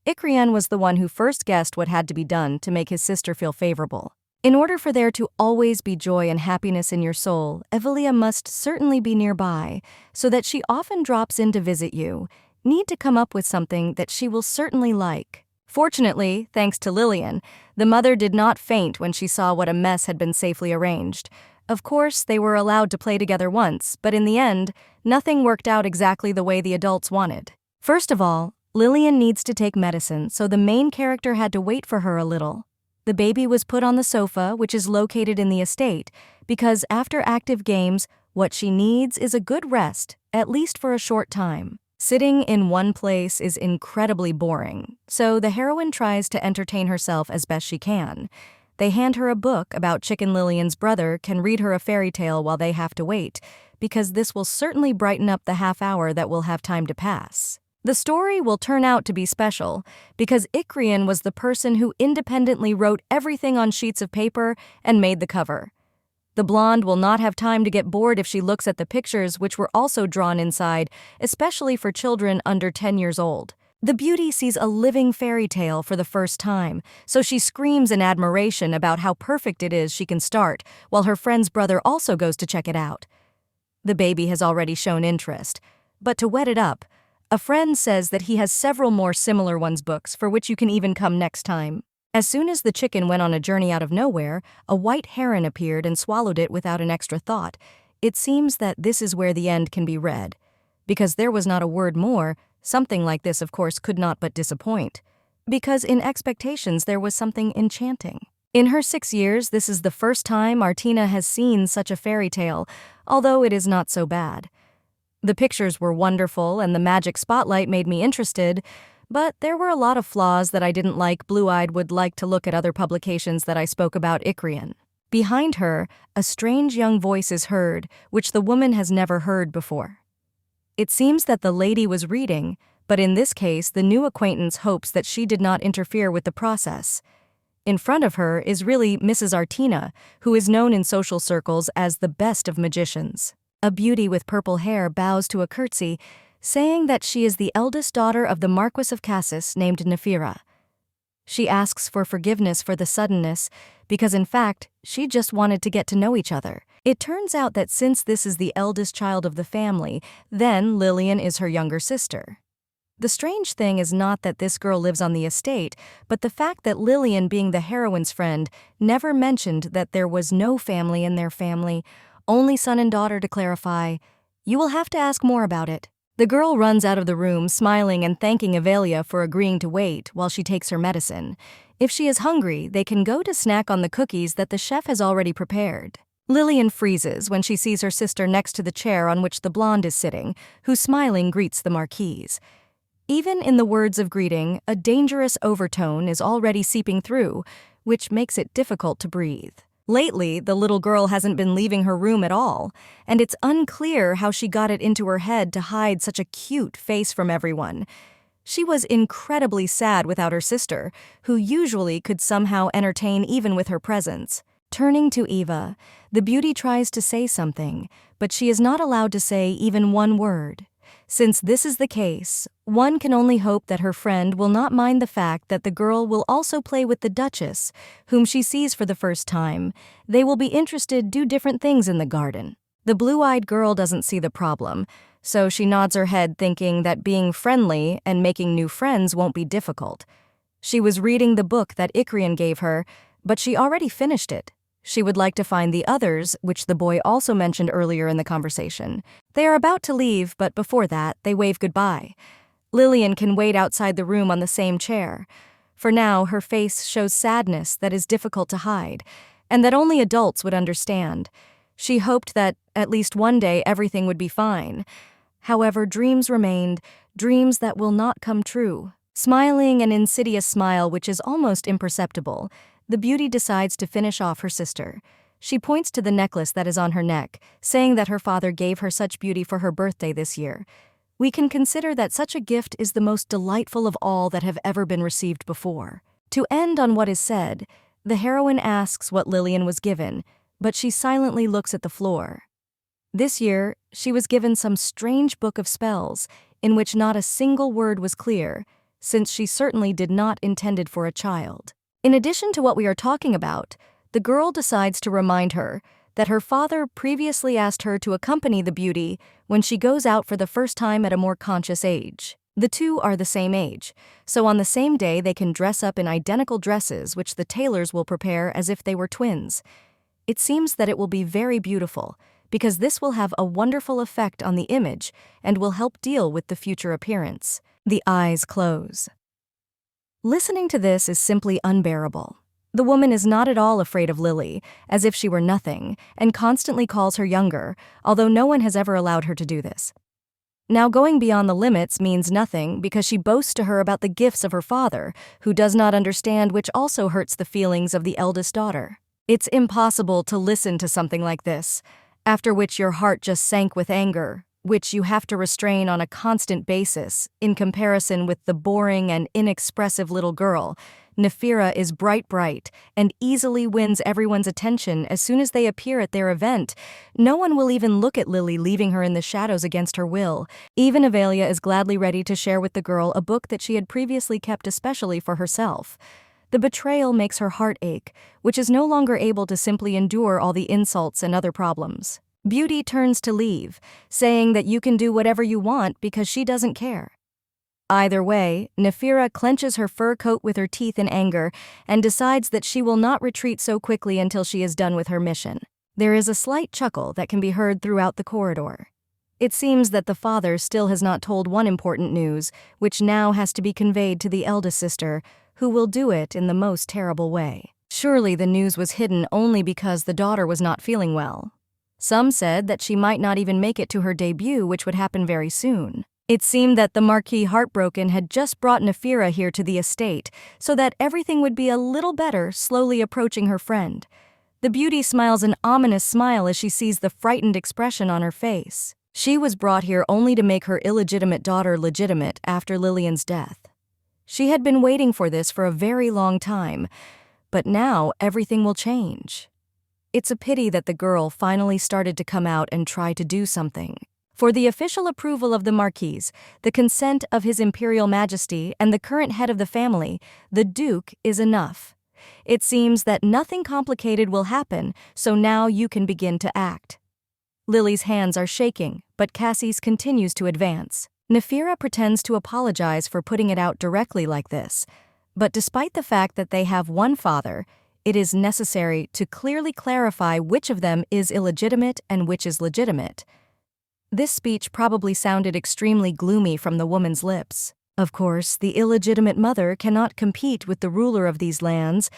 Icrian was the one who first guessed what had to be done to make his sister feel favorable. In order for there to always be joy and happiness in your soul, Evelia must certainly be nearby, so that she often drops in to visit you. Need to come up with something that she will certainly like. Fortunately, thanks to Lilian, the mother did not faint when she saw what a mess had been safely arranged. Of course, they were allowed to play together once, but in the end, nothing worked out exactly the way the adults wanted. First of all, Lilian needs to take medicine, so the main character had to wait for her a little. The baby was put on the sofa, which is located in the estate, because after active games, what she needs is a good rest, at least for a short time. Sitting in one place is incredibly boring, so the heroine tries to entertain herself as best she can. They hand her a book about Chicken Lilian's brother can read her a fairy tale while they have to wait, because this will certainly brighten up the half hour that will have time to pass. The story will turn out to be special, because Icrian was the person who independently wrote everything on sheets of paper and made the cover. The blonde will not have time to get bored if she looks at the pictures which were also drawn inside, especially for children under 10 years old. The beauty sees a living fairy tale for the first time, so she screams in admiration about how perfect it is she can start, while her friend's brother also goes to check it out. The baby has already shown interest, but to whet it up, a friend says that he has several more similar ones books for which you can even come next time. As soon as the chicken went on a journey out of nowhere, a white heron appeared and swallowed it without an extra thought. It seems that this is where the end can be read. Because there was not a word more, something like this of course could not but disappoint. Because in expectations there was something enchanting. In her 6 years, this is the first time Artina has seen such a fairy tale, although it is not so bad. The pictures were wonderful and the magic spotlight made me interested, but there were a lot of flaws that I didn't like. Blue-eyed would like to look at other publications that I spoke about Icrian. Behind her, a strange young voice is heard, which the woman has never heard before. It seems that the lady was reading, but in this case, the new acquaintance hopes that she did not interfere with the process. In front of her is really Mrs. Artina, who is known in social circles as the best of magicians. A beauty with purple hair bows to a curtsy, saying that she is the eldest daughter of the Marquis of Cassis named Nefir. She asks for forgiveness for the suddenness, because in fact, she just wanted to get to know each other. It turns out that since this is the eldest child of the family, then Lilian is her younger sister. The strange thing is not that this girl lives on the estate, but the fact that Lilian, being the heroine's friend, never mentioned that there was no family in their family, only son and daughter to clarify. You will have to ask more about it. The girl runs out of the room, smiling and thanking Avelia for agreeing to wait while she takes her medicine. If she is hungry, they can go to snack on the cookies that the chef has already prepared. Lilian freezes when she sees her sister next to the chair on which the blonde is sitting, who smiling greets the marquise. Even in the words of greeting, a dangerous overtone is already seeping through, which makes it difficult to breathe. Lately, the little girl hasn't been leaving her room at all, and it's unclear how she got it into her head to hide such a cute face from everyone. She was incredibly sad without her sister, who usually could somehow entertain even with her presence. Turning to Eva, the beauty tries to say something, but she is not allowed to say even one word. Since this is the case, one can only hope that her friend will not mind the fact that the girl will also play with the Duchess, whom she sees for the first time. They will be interested do different things in the garden. The blue-eyed girl doesn't see the problem, so she nods her head thinking that being friendly and making new friends won't be difficult. She was reading the book that Ikrian gave her, but she already finished it. She would like to find the others, which the boy also mentioned earlier in the conversation. They are about to leave, but before that, they wave goodbye. Lilian can wait outside the room on the same chair. For now, her face shows sadness that is difficult to hide, and that only adults would understand. She hoped that, at least one day, everything would be fine. However, dreams remained, dreams that will not come true. Smiling an insidious smile which is almost imperceptible, the beauty decides to finish off her sister. She points to the necklace that is on her neck, saying that her father gave her such beauty for her birthday this year. We can consider that such a gift is the most delightful of all that have ever been received before. To end on what is said, the heroine asks what Lilian was given, but she silently looks at the floor. This year, she was given some strange book of spells, in which not a single word was clear, since she certainly did not intend it for a child. In addition to what we are talking about, the girl decides to remind her that her father previously asked her to accompany the beauty when she goes out for the first time at a more conscious age. The two are the same age, so on the same day they can dress up in identical dresses which the tailors will prepare as if they were twins. It seems that it will be very beautiful, because this will have a wonderful effect on the image and will help deal with the future appearance. The eyes close. Listening to this is simply unbearable. The woman is not at all afraid of Lily, as if she were nothing, and constantly calls her younger, although no one has ever allowed her to do this. Now going beyond the limits means nothing because she boasts to her about the gifts of her father, who does not understand, which also hurts the feelings of the eldest daughter. It's impossible to listen to something like this, after which your heart just sank with anger, which you have to restrain on a constant basis, in comparison with the boring and inexpressive little girl. Nefir is bright, and easily wins everyone's attention as soon as they appear at their event. No one will even look at Lily, leaving her in the shadows against her will. Even Avelia is gladly ready to share with the girl a book that she had previously kept especially for herself. The betrayal makes her heart ache, which is no longer able to simply endure all the insults and other problems. Beauty turns to leave, saying that you can do whatever you want because she doesn't care. Either way, Nefir clenches her fur coat with her teeth in anger and decides that she will not retreat so quickly until she is done with her mission. There is a slight chuckle that can be heard throughout the corridor. It seems that the father still has not told one important news, which now has to be conveyed to the eldest sister, who will do it in the most terrible way. Surely the news was hidden only because the daughter was not feeling well. Some said that she might not even make it to her debut, which would happen very soon. It seemed that the Marquis, heartbroken, had just brought Nefir here to the estate, so that everything would be a little better, slowly approaching her friend. The beauty smiles an ominous smile as she sees the frightened expression on her face. She was brought here only to make her illegitimate daughter legitimate after Lilian's death. She had been waiting for this for a very long time, but now everything will change. It's a pity that the girl finally started to come out and try to do something. For the official approval of the Marquis, the consent of His Imperial Majesty, and the current head of the family, the Duke is enough. It seems that nothing complicated will happen, so now you can begin to act. Lily's hands are shaking, but Cassie's continues to advance. Nefir pretends to apologize for putting it out directly like this, but despite the fact that they have one father, it is necessary to clearly clarify which of them is illegitimate and which is legitimate. This speech probably sounded extremely gloomy from the woman's lips. Of course, the illegitimate mother cannot compete with the ruler of these lands,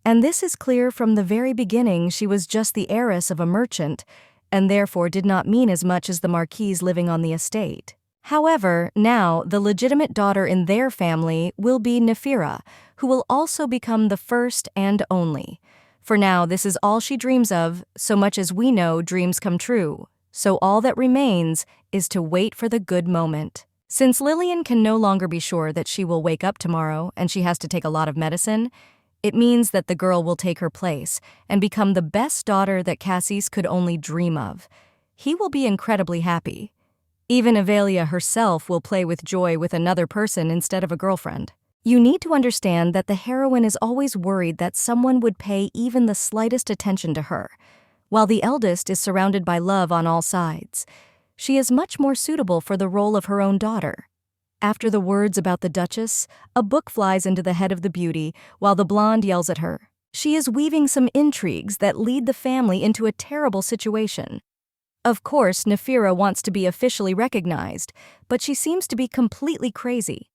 and this is clear from the very beginning. She was just the heiress of a merchant, and therefore did not mean as much as the marquise living on the estate. However, now the legitimate daughter in their family will be Nefir, who will also become the first and only. For now, this is all she dreams of, so much as we know dreams come true, so all that remains is to wait for the good moment. Since Lilian can no longer be sure that she will wake up tomorrow and she has to take a lot of medicine, it means that the girl will take her place and become the best daughter that Cassie's could only dream of. He will be incredibly happy. Even Avelia herself will play with joy with another person instead of a girlfriend. You need to understand that the heroine is always worried that someone would pay even the slightest attention to her, while the eldest is surrounded by love on all sides. She is much more suitable for the role of her own daughter. After the words about the Duchess, a book flies into the head of the beauty while the blonde yells at her. She is weaving some intrigues that lead the family into a terrible situation. Of course, Nefir wants to be officially recognized, but she seems to be completely crazy.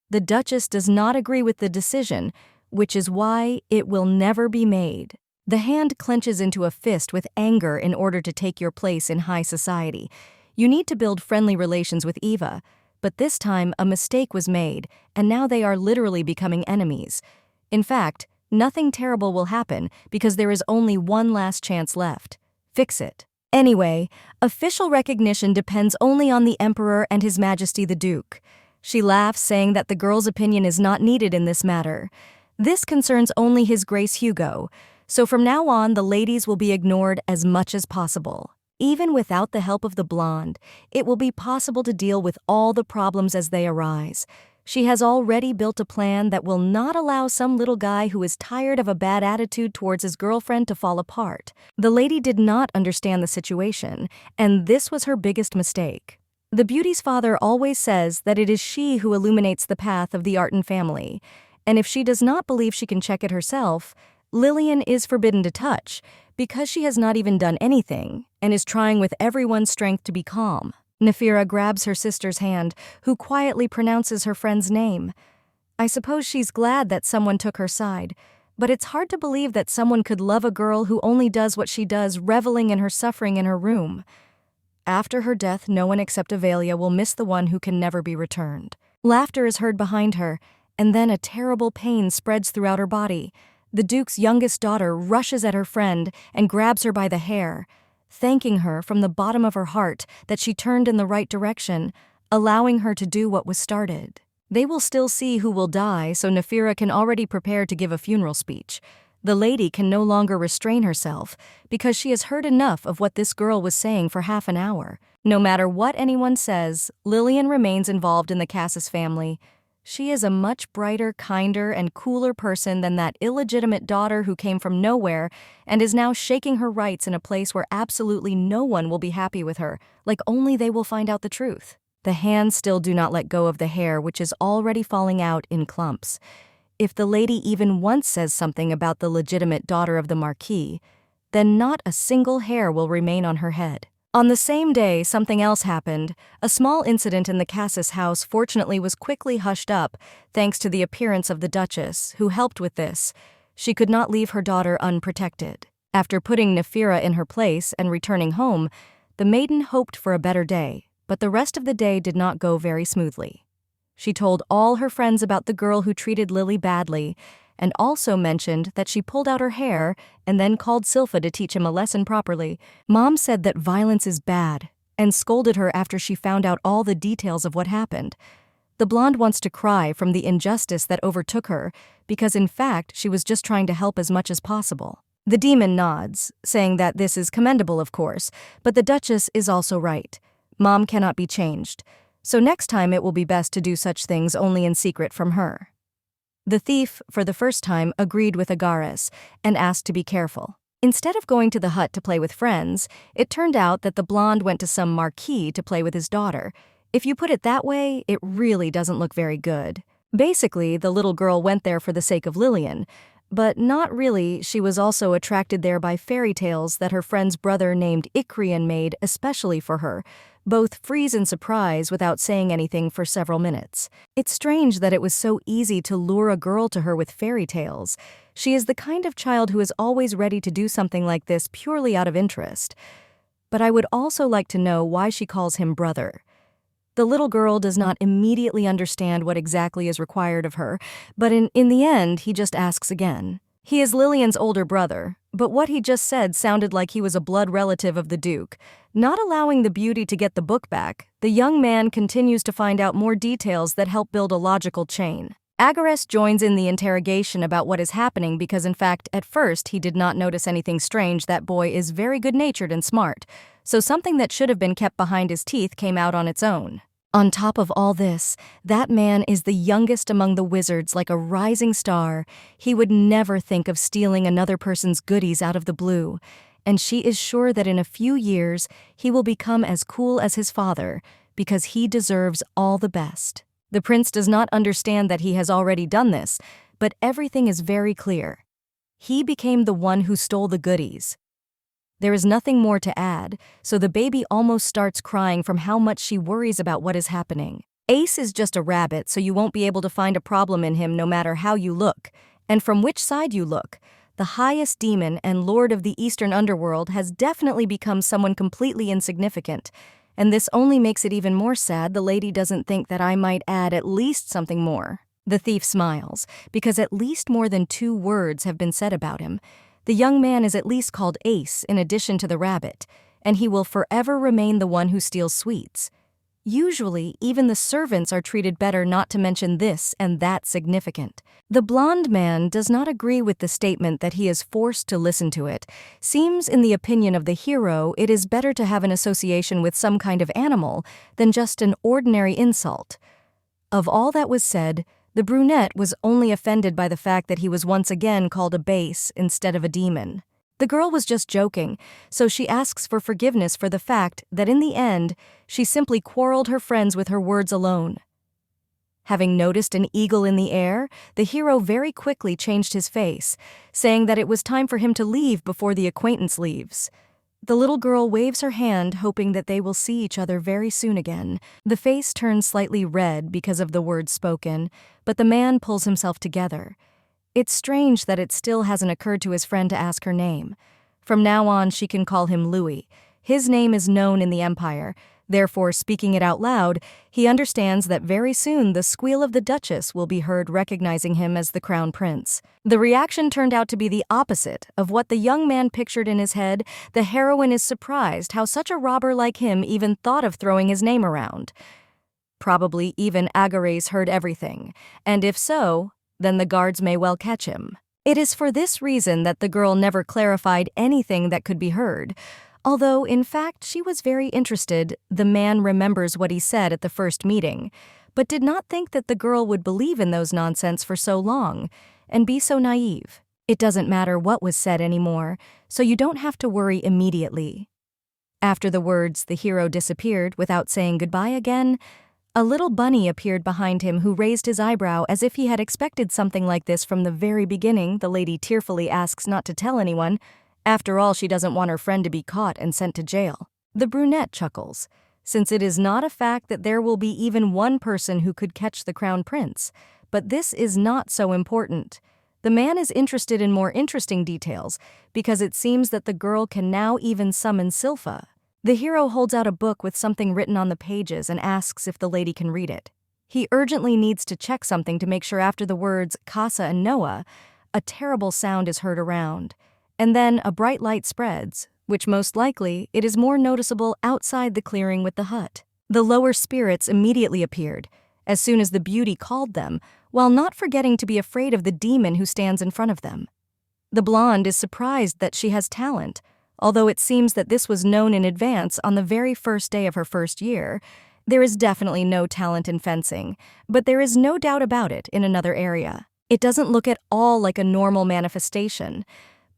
The Duchess does not agree with the decision, which is why it will never be made. The hand clenches into a fist with anger in order to take your place in high society. You need to build friendly relations with Eva, but this time a mistake was made, and now they are literally becoming enemies. In fact, nothing terrible will happen because there is only one last chance left. Fix it. Anyway, official recognition depends only on the Emperor and His Majesty the Duke. She laughs, saying that the girl's opinion is not needed in this matter. This concerns only His Grace Hugo, so from now on the ladies will be ignored as much as possible. Even without the help of the blonde, it will be possible to deal with all the problems as they arise. She has already built a plan that will not allow some little guy who is tired of a bad attitude towards his girlfriend to fall apart. The lady did not understand the situation, and this was her biggest mistake. The beauty's father always says that it is she who illuminates the path of the Artin family, and if she does not believe she can check it herself, Lilian is forbidden to touch, because she has not even done anything, and is trying with everyone's strength to be calm. Nefir grabs her sister's hand, who quietly pronounces her friend's name. I suppose she's glad that someone took her side, but it's hard to believe that someone could love a girl who only does what she does, reveling in her suffering in her room. After her death, no one except Avelia will miss the one who can never be returned. Laughter is heard behind her, and then a terrible pain spreads throughout her body. The Duke's youngest daughter rushes at her friend and grabs her by the hair, thanking her from the bottom of her heart that she turned in the right direction, allowing her to do what was started. They will still see who will die, so Nefir can already prepare to give a funeral speech. The lady can no longer restrain herself because she has heard enough of what this girl was saying for half an hour. No matter what anyone says, Lilian remains involved in the Cassis family. She is a much brighter, kinder, and cooler person than that illegitimate daughter who came from nowhere and is now shaking her rights in a place where absolutely no one will be happy with her, like only they will find out the truth. The hands still do not let go of the hair, which is already falling out in clumps. If the lady even once says something about the legitimate daughter of the Marquis, then not a single hair will remain on her head. On the same day, something else happened. A small incident in the Cassis house fortunately was quickly hushed up thanks to the appearance of the Duchess, who helped with this. She could not leave her daughter unprotected. After putting Nefir in her place and returning home, the maiden hoped for a better day, but the rest of the day did not go very smoothly. She told all her friends about the girl who treated Lily badly, and also mentioned that she pulled out her hair and then called Silpha to teach him a lesson properly. Mom said that violence is bad and scolded her after she found out all the details of what happened. The blonde wants to cry from the injustice that overtook her because in fact she was just trying to help as much as possible. The demon nods, saying that this is commendable of course, but the Duchess is also right. Mom cannot be changed, so next time it will be best to do such things only in secret from her. The thief, for the first time, agreed with Agares and asked to be careful. Instead of going to the hut to play with friends, it turned out that the blonde went to some marquee to play with his daughter. If you put it that way, it really doesn't look very good. Basically, the little girl went there for the sake of Lilian, but not really. She was also attracted there by fairy tales that her friend's brother named Icrian made especially for her. Both freeze in surprise without saying anything for several minutes. It's strange that it was so easy to lure a girl to her with fairy tales. She is the kind of child who is always ready to do something like this purely out of interest. But I would also like to know why she calls him brother. The little girl does not immediately understand what exactly is required of her, but in the end, he just asks again. He is Lilian's older brother, but what he just said sounded like he was a blood relative of the Duke. Not allowing the beauty to get the book back, the young man continues to find out more details that help build a logical chain. Agares joins in the interrogation about what is happening because in fact, at first, he did not notice anything strange. That boy is very good-natured and smart, so something that should have been kept behind his teeth came out on its own. On top of all this, that man is the youngest among the wizards, like a rising star. He would never think of stealing another person's goodies out of the blue, and she is sure that in a few years he will become as cool as his father because he deserves all the best. The prince does not understand that he has already done this, but everything is very clear. He became the one who stole the goodies. There is nothing more to add, so the baby almost starts crying from how much she worries about what is happening. Ace is just a rabbit, so you won't be able to find a problem in him no matter how you look, and from which side you look. The highest demon and lord of the eastern underworld has definitely become someone completely insignificant, and this only makes it even more sad the lady doesn't think that I might add at least something more. The thief smiles, because at least more than 2 words have been said about him. The young man is at least called Ace in addition to the rabbit, and he will forever remain the one who steals sweets. Usually, even the servants are treated better, not to mention this and that significant. The blonde man does not agree with the statement that he is forced to listen to it. Seems, in the opinion of the hero, it is better to have an association with some kind of animal than just an ordinary insult. Of all that was said, the brunette was only offended by the fact that he was once again called a base instead of a demon. The girl was just joking, so she asks for forgiveness for the fact that in the end, she simply quarreled her friends with her words alone. Having noticed an eagle in the air, the hero very quickly changed his face, saying that it was time for him to leave before the acquaintance leaves. The little girl waves her hand, hoping that they will see each other very soon again. The face turns slightly red because of the words spoken, but the man pulls himself together. It's strange that it still hasn't occurred to his friend to ask her name. From now on, she can call him Louis. His name is known in the Empire. Therefore, speaking it out loud, he understands that very soon the squeal of the Duchess will be heard, recognizing him as the Crown Prince. The reaction turned out to be the opposite of what the young man pictured in his head. The heroine is surprised how such a robber like him even thought of throwing his name around. Probably even Agares heard everything, and if so, then the guards may well catch him. It is for this reason that the girl never clarified anything that could be heard. Although, in fact, she was very interested. The man remembers what he said at the first meeting, but did not think that the girl would believe in those nonsense for so long and be so naive. It doesn't matter what was said anymore, so you don't have to worry immediately. After the words, the hero disappeared without saying goodbye again. A little bunny appeared behind him who raised his eyebrow as if he had expected something like this from the very beginning. The lady tearfully asks not to tell anyone. After all, she doesn't want her friend to be caught and sent to jail. The brunette chuckles, since it is not a fact that there will be even one person who could catch the Crown Prince. But this is not so important. The man is interested in more interesting details, because it seems that the girl can now even summon Silpha. The hero holds out a book with something written on the pages and asks if the lady can read it. He urgently needs to check something to make sure after the words Casa and Noah, a terrible sound is heard around. And then a bright light spreads, which most likely it is more noticeable outside the clearing with the hut. The lower spirits immediately appeared, as soon as the beauty called them, while not forgetting to be afraid of the demon who stands in front of them. The blonde is surprised that she has talent, although it seems that this was known in advance on the very first day of her first year. There is definitely no talent in fencing, but there is no doubt about it in another area. It doesn't look at all like a normal manifestation,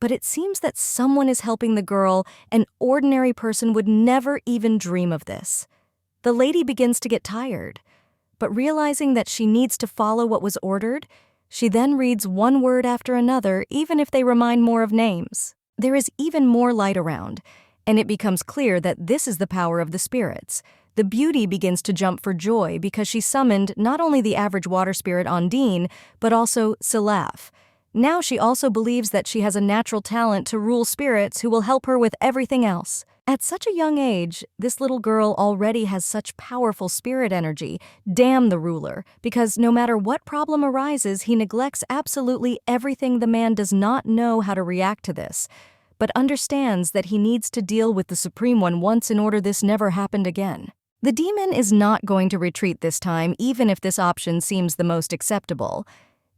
but it seems that someone is helping the girl. An ordinary person would never even dream of this. The lady begins to get tired, but realizing that she needs to follow what was ordered, she then reads one word after another, even if they remind more of names. There is even more light around, and it becomes clear that this is the power of the spirits. The beauty begins to jump for joy because she summoned not only the average water spirit Ondine, but also Silaf. Now she also believes that she has a natural talent to rule spirits who will help her with everything else. At such a young age, this little girl already has such powerful spirit energy. Damn the ruler, because no matter what problem arises, he neglects absolutely everything. The man does not know how to react to this, but understands that he needs to deal with the Supreme One once in order this never happened again. The demon is not going to retreat this time, even if this option seems the most acceptable.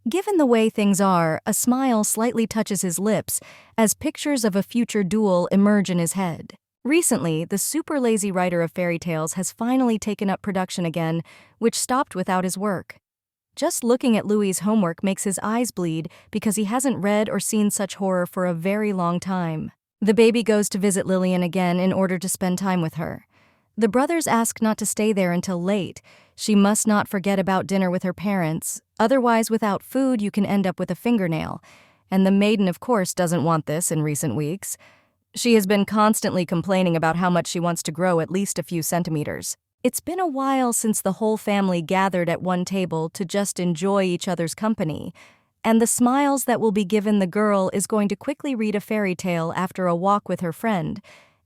Given the way things are, a smile slightly touches his lips as pictures of a future duel emerge in his head. Recently, the super lazy writer of fairy tales has finally taken up production again, which stopped without his work. Just looking at Louis's homework makes his eyes bleed because he hasn't read or seen such horror for a very long time. The baby goes to visit Lilian again in order to spend time with her. The brothers ask not to stay there until late. She must not forget about dinner with her parents, otherwise without food you can end up with a fingernail. And the maiden, of course, doesn't want this in recent weeks. She has been constantly complaining about how much she wants to grow at least a few centimeters. It's been a while since the whole family gathered at one table to just enjoy each other's company, and the smiles that will be given the girl is going to quickly read a fairy tale after a walk with her friend,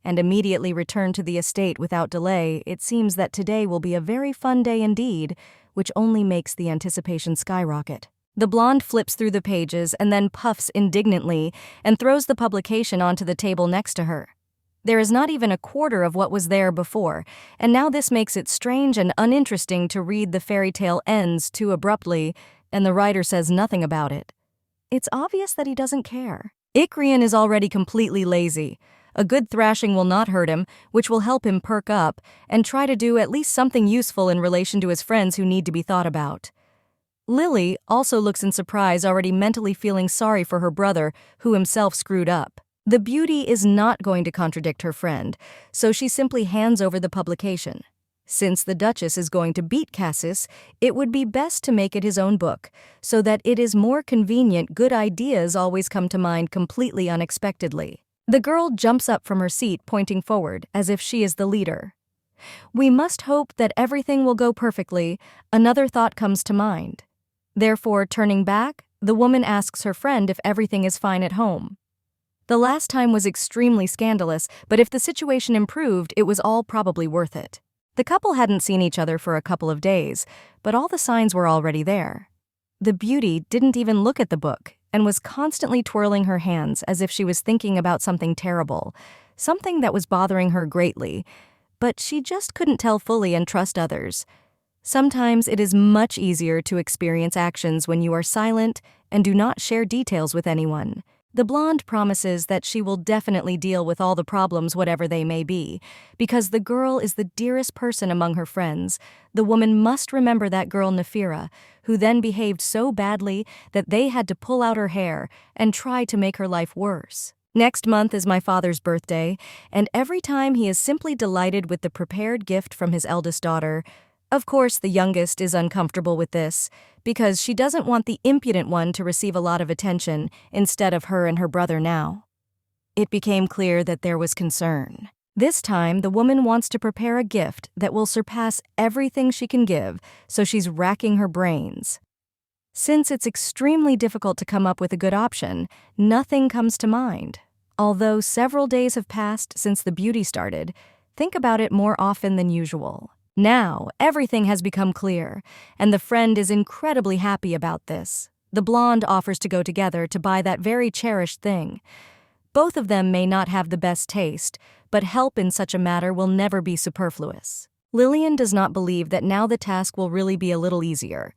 and immediately return to the estate without delay. It seems that today will be a very fun day indeed, which only makes the anticipation skyrocket. The blonde flips through the pages and then puffs indignantly and throws the publication onto the table next to her. There is not even a quarter of what was there before, and now this makes it strange and uninteresting to read. The fairy tale ends too abruptly, and the writer says nothing about it. It's obvious that he doesn't care. Ikrian is already completely lazy. A good thrashing will not hurt him, which will help him perk up and try to do at least something useful in relation to his friends who need to be thought about. Lily also looks in surprise, already mentally feeling sorry for her brother, who himself screwed up. The beauty is not going to contradict her friend, so she simply hands over the publication. Since the Duchess is going to beat Cassis, it would be best to make it his own book, so that it is more convenient. Good ideas always come to mind completely unexpectedly. The girl jumps up from her seat, pointing forward, as if she is the leader. We must hope that everything will go perfectly. Another thought comes to mind. Therefore, turning back, the woman asks her friend if everything is fine at home. The last time was extremely scandalous, but if the situation improved, it was all probably worth it. The couple hadn't seen each other for a couple of days, but all the signs were already there. The beauty didn't even look at the book and was constantly twirling her hands as if she was thinking about something terrible, something that was bothering her greatly, but she just couldn't tell fully and trust others. Sometimes it is much easier to experience actions when you are silent and do not share details with anyone. The blonde promises that she will definitely deal with all the problems, whatever they may be, because the girl is the dearest person among her friends. The woman must remember that girl Nefir, who then behaved so badly that they had to pull out her hair and try to make her life worse. Next month is my father's birthday, and every time he is simply delighted with the prepared gift from his eldest daughter. Of course, the youngest is uncomfortable with this, because she doesn't want the impudent one to receive a lot of attention instead of her and her brother now. It became clear that there was concern. This time, the woman wants to prepare a gift that will surpass everything she can give, so she's racking her brains. Since it's extremely difficult to come up with a good option, nothing comes to mind. Although several days have passed since the beauty started, think about it more often than usual. Now, everything has become clear, and the friend is incredibly happy about this. The blonde offers to go together to buy that very cherished thing. Both of them may not have the best taste, but help in such a matter will never be superfluous. Lilian does not believe that now the task will really be a little easier.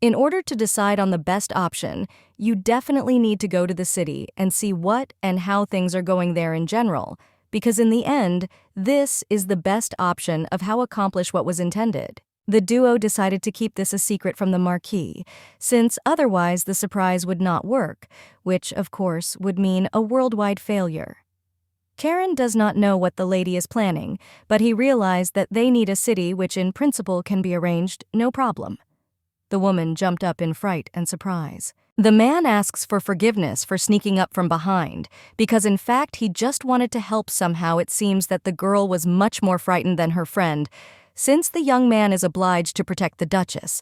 In order to decide on the best option, you definitely need to go to the city and see what and how things are going there in general, because in the end, this is the best option of how accomplish what was intended. The duo decided to keep this a secret from the Marquis, since otherwise the surprise would not work, which, of course, would mean a worldwide failure. Karen does not know what the lady is planning, but he realized that they need a city which in principle can be arranged, no problem. The woman jumped up in fright and surprise. The man asks for forgiveness for sneaking up from behind, because in fact he just wanted to help somehow. It seems that the girl was much more frightened than her friend, since the young man is obliged to protect the Duchess.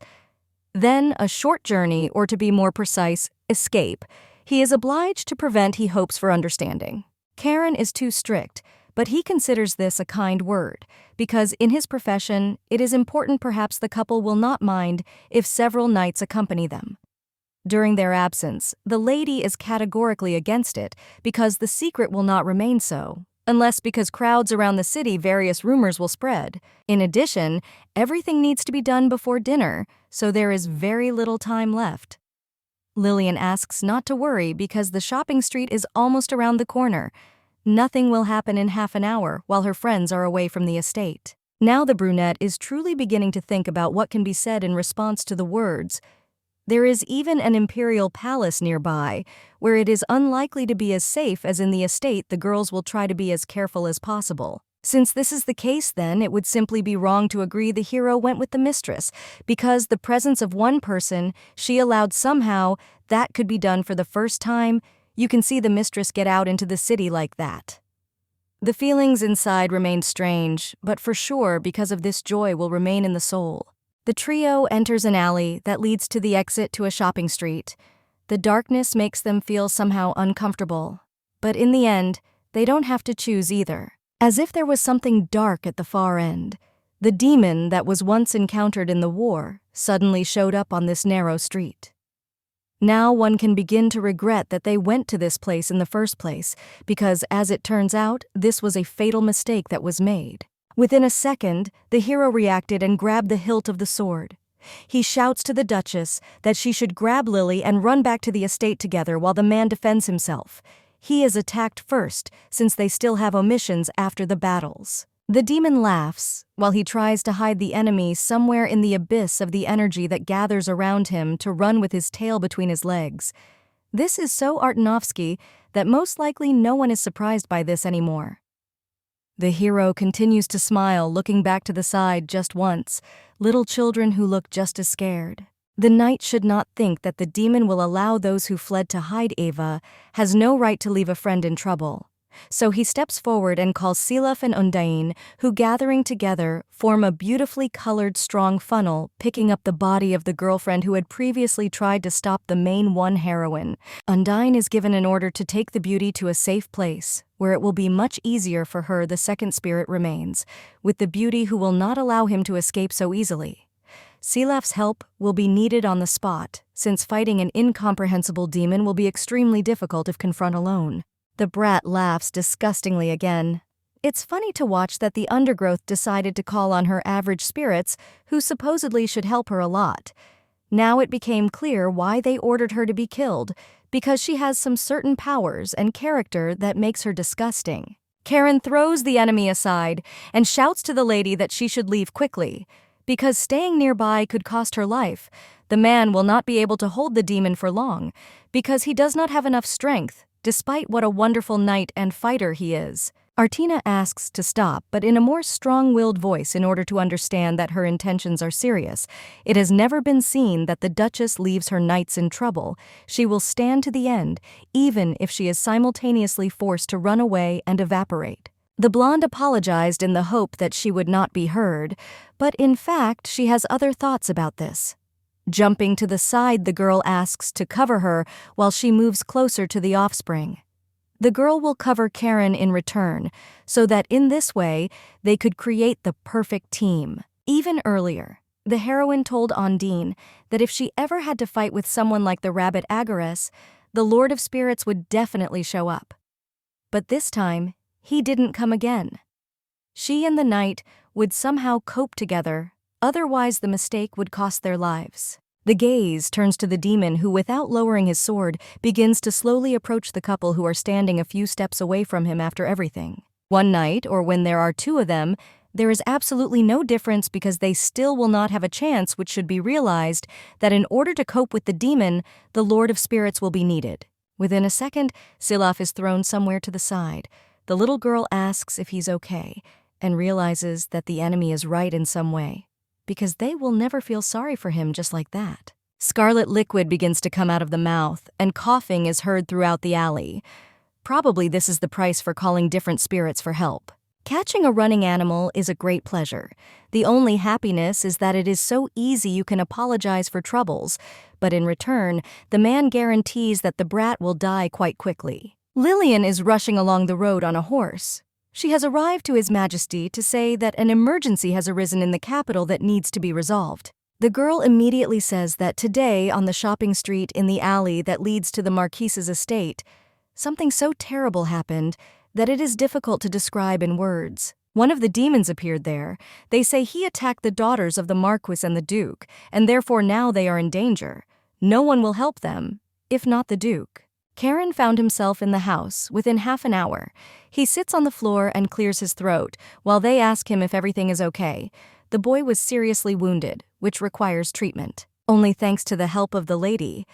Then a short journey, or to be more precise, escape, he is obliged to prevent. He hopes for understanding. Karen is too strict, but he considers this a kind word, because in his profession, it is important perhaps the couple will not mind if several knights accompany them. During their absence, the lady is categorically against it because the secret will not remain so, unless because crowds around the city various rumors will spread. In addition, everything needs to be done before dinner, so there is very little time left. Lilian asks not to worry because the shopping street is almost around the corner. Nothing will happen in half an hour while her friends are away from the estate. Now the brunette is truly beginning to think about what can be said in response to the words. There is even an imperial palace nearby, where it is unlikely to be as safe as in the estate. The girls will try to be as careful as possible. Since this is the case, then it would simply be wrong to agree the hero went with the mistress, because the presence of one person she allowed somehow, that could be done for the first time. You can see the mistress get out into the city like that. The feelings inside remain strange, but for sure because of this joy will remain in the soul. The trio enters an alley that leads to the exit to a shopping street. The darkness makes them feel somehow uncomfortable, but in the end, they don't have to choose either. As if there was something dark at the far end, the demon that was once encountered in the war suddenly showed up on this narrow street. Now one can begin to regret that they went to this place in the first place, because as it turns out, this was a fatal mistake that was made. Within a second, the hero reacted and grabbed the hilt of the sword. He shouts to the Duchess that she should grab Lily and run back to the estate together while the man defends himself. He is attacked first, since they still have omissions after the battles. The demon laughs, while he tries to hide the enemy somewhere in the abyss of the energy that gathers around him to run with his tail between his legs. This is so Artinovsky that most likely no one is surprised by this anymore. The hero continues to smile, looking back to the side just once, little children who look just as scared. The knight should not think that the demon will allow those who fled to hide. Ava has no right to leave a friend in trouble. So he steps forward and calls Silaf and Undyne, who gathering together form a beautifully colored strong funnel, picking up the body of the girlfriend who had previously tried to stop the main one heroine. Undyne is given an order to take the beauty to a safe place, where it will be much easier for her. The second spirit remains, with the beauty who will not allow him to escape so easily. Silaf's help will be needed on the spot, since fighting an incomprehensible demon will be extremely difficult if confronted alone. The brat laughs disgustingly again. It's funny to watch that the undergrowth decided to call on her average spirits, who supposedly should help her a lot. Now it became clear why they ordered her to be killed, because she has some certain powers and character that makes her disgusting. Karen throws the enemy aside and shouts to the lady that she should leave quickly, because staying nearby could cost her life. The man will not be able to hold the demon for long, because he does not have enough strength, despite what a wonderful knight and fighter he is. Artina asks to stop, but in a more strong-willed voice in order to understand that her intentions are serious. It has never been seen that the Duchess leaves her knights in trouble. She will stand to the end, even if she is simultaneously forced to run away and evaporate. The blonde apologized in the hope that she would not be heard, but in fact she has other thoughts about this. Jumping to the side, the girl asks to cover her while she moves closer to the offspring. The girl will cover Karen in return, so that in this way they could create the perfect team. Even earlier, the heroine told Undine that if she ever had to fight with someone like the rabbit Agaress, the Lord of Spirits would definitely show up. But this time, he didn't come again. She and the knight would somehow cope together, otherwise the mistake would cost their lives. The gaze turns to the demon who, without lowering his sword, begins to slowly approach the couple who are standing a few steps away from him after everything. One night, or when there are two of them, There is absolutely no difference because they still will not have a chance, which should be realized that in order to cope with the demon, the Lord of Spirits will be needed. Within a second, Silaf is thrown somewhere to the side. The little girl asks if he's okay and realizes that the enemy is right in some way, because they will never feel sorry for him just like that. Scarlet liquid begins to come out of the mouth, and coughing is heard throughout the alley. Probably this is the price for calling different spirits for help. Catching a running animal is a great pleasure. The only happiness is that it is so easy you can apologize for troubles, but in return, the man guarantees that the brat will die quite quickly. Lilian is rushing along the road on a horse. She has arrived to His Majesty to say that an emergency has arisen in the capital that needs to be resolved. The girl immediately says that today on the shopping street in the alley that leads to the Marquise's estate, something so terrible happened that it is difficult to describe in words. One of the demons appeared there. They say he attacked the daughters of the Marquis and the Duke, and therefore now they are in danger. No one will help them, if not the Duke. Karen found himself in the house within half an hour. He sits on the floor and clears his throat while they ask him if everything is okay. The boy was seriously wounded, which requires treatment. Only thanks to the help of the lady,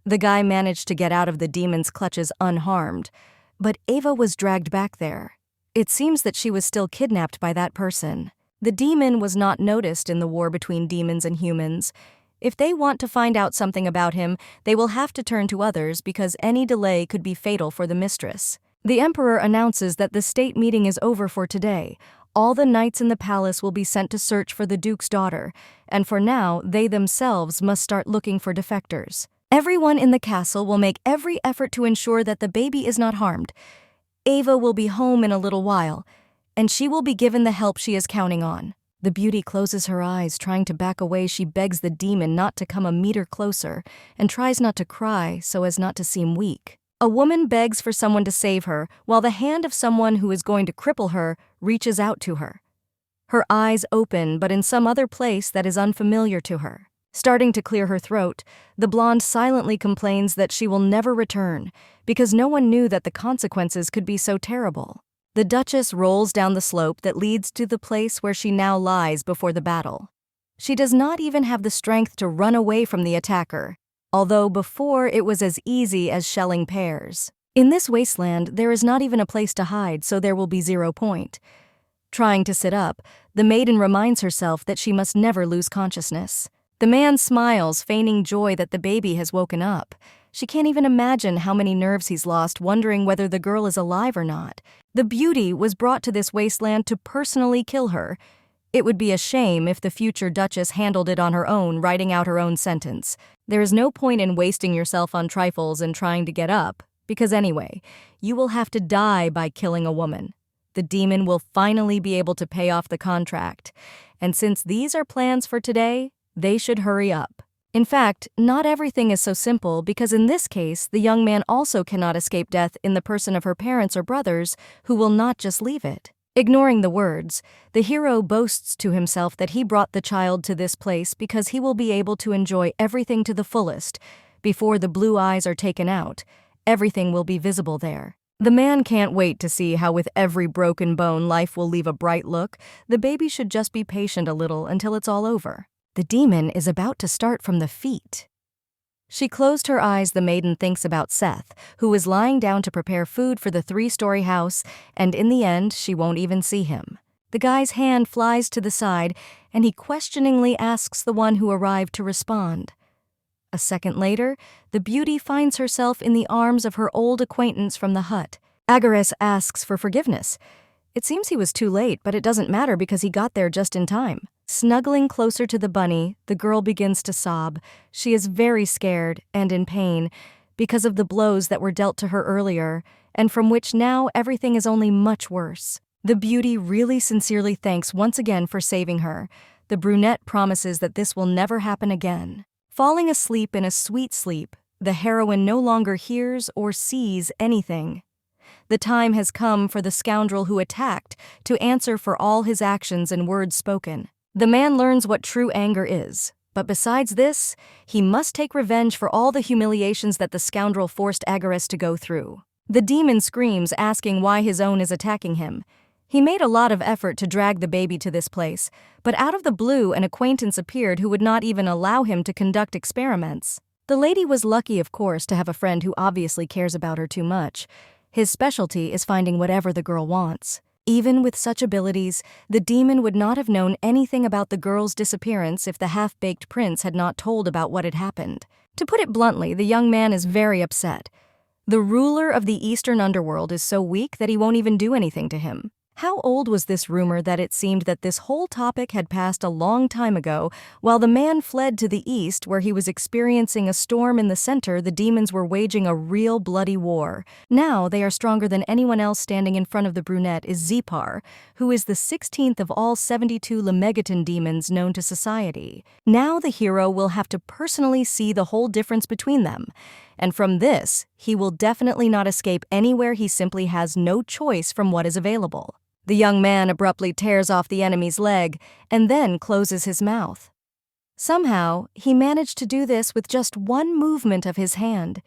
the guy managed to get out of the demon's clutches unharmed. But Ava was dragged back there. It seems that she was still kidnapped by that person. The demon was not noticed in the war between demons and humans. If they want to find out something about him, they will have to turn to others because any delay could be fatal for the mistress. The Emperor announces that the state meeting is over for today. All the knights in the palace will be sent to search for the Duke's daughter, and for now, they themselves must start looking for defectors. Everyone in the castle will make every effort to ensure that the baby is not harmed. Ava will be home in a little while, and she will be given the help she is counting on. The beauty closes her eyes, trying to back away. She begs the demon not to come a meter closer and tries not to cry so as not to seem weak. A woman begs for someone to save her, while the hand of someone who is going to cripple her reaches out to her. Her eyes open, but in some other place that is unfamiliar to her. Starting to clear her throat, the blonde silently complains that she will never return, because no one knew that the consequences could be so terrible. The Duchess rolls down the slope that leads to the place where she now lies before the battle. She does not even have the strength to run away from the attacker, although before it was as easy as shelling pears. In this wasteland, there is not even a place to hide, so there will be 0 point. Trying to sit up, the maiden reminds herself that she must never lose consciousness. The man smiles, feigning joy that the baby has woken up. She can't even imagine how many nerves he's lost, wondering whether the girl is alive or not. The beauty was brought to this wasteland to personally kill her. It would be a shame if the future Duchess handled it on her own, writing out her own sentence. There is no point in wasting yourself on trifles and trying to get up, because anyway, you will have to die by killing a woman. The demon will finally be able to pay off the contract. And since these are plans for today, they should hurry up. In fact, not everything is so simple because in this case, the young man also cannot escape death in the person of her parents or brothers who will not just leave it. Ignoring the words, the hero boasts to himself that he brought the child to this place because he will be able to enjoy everything to the fullest. Before the blue eyes are taken out, everything will be visible there. The man can't wait to see how with every broken bone life will leave a bright look. The baby should just be patient a little until it's all over. The demon is about to start from the feet. She closed her eyes. The maiden thinks about Seth, who is lying down to prepare food for the 3-story house, and in the end, she won't even see him. The guy's hand flies to the side, and he questioningly asks the one who arrived to respond. A second later, the beauty finds herself in the arms of her old acquaintance from the hut. Agares asks for forgiveness. It seems he was too late, but it doesn't matter because he got there just in time. Snuggling closer to the bunny, the girl begins to sob. She is very scared and in pain because of the blows that were dealt to her earlier, and from which now everything is only much worse. The beauty really sincerely thanks once again for saving her. The brunette promises that this will never happen again. Falling asleep in a sweet sleep, the heroine no longer hears or sees anything. The time has come for the scoundrel who attacked to answer for all his actions and words spoken. The man learns what true anger is, but besides this, he must take revenge for all the humiliations that the scoundrel forced Agares to go through. The demon screams, asking why his own is attacking him. He made a lot of effort to drag the baby to this place, but out of the blue an acquaintance appeared who would not even allow him to conduct experiments. The lady was lucky, of course, to have a friend who obviously cares about her too much. His specialty is finding whatever the girl wants. Even with such abilities, the demon would not have known anything about the girl's disappearance if the half-baked prince had not told about what had happened. To put it bluntly, the young man is very upset. The ruler of the Eastern Underworld is so weak that he won't even do anything to him. How old was this rumor that it seemed that this whole topic had passed a long time ago? While the man fled to the east where he was experiencing a storm in the center, the demons were waging a real bloody war. Now they are stronger than anyone else. Standing in front of the brunette is Zepar, who is the 16th of all 72 Lemegeton demons known to society. Now the hero will have to personally see the whole difference between them. And from this, he will definitely not escape anywhere. He simply has no choice from what is available. The young man abruptly tears off the enemy's leg and then closes his mouth. Somehow, he managed to do this with just one movement of his hand.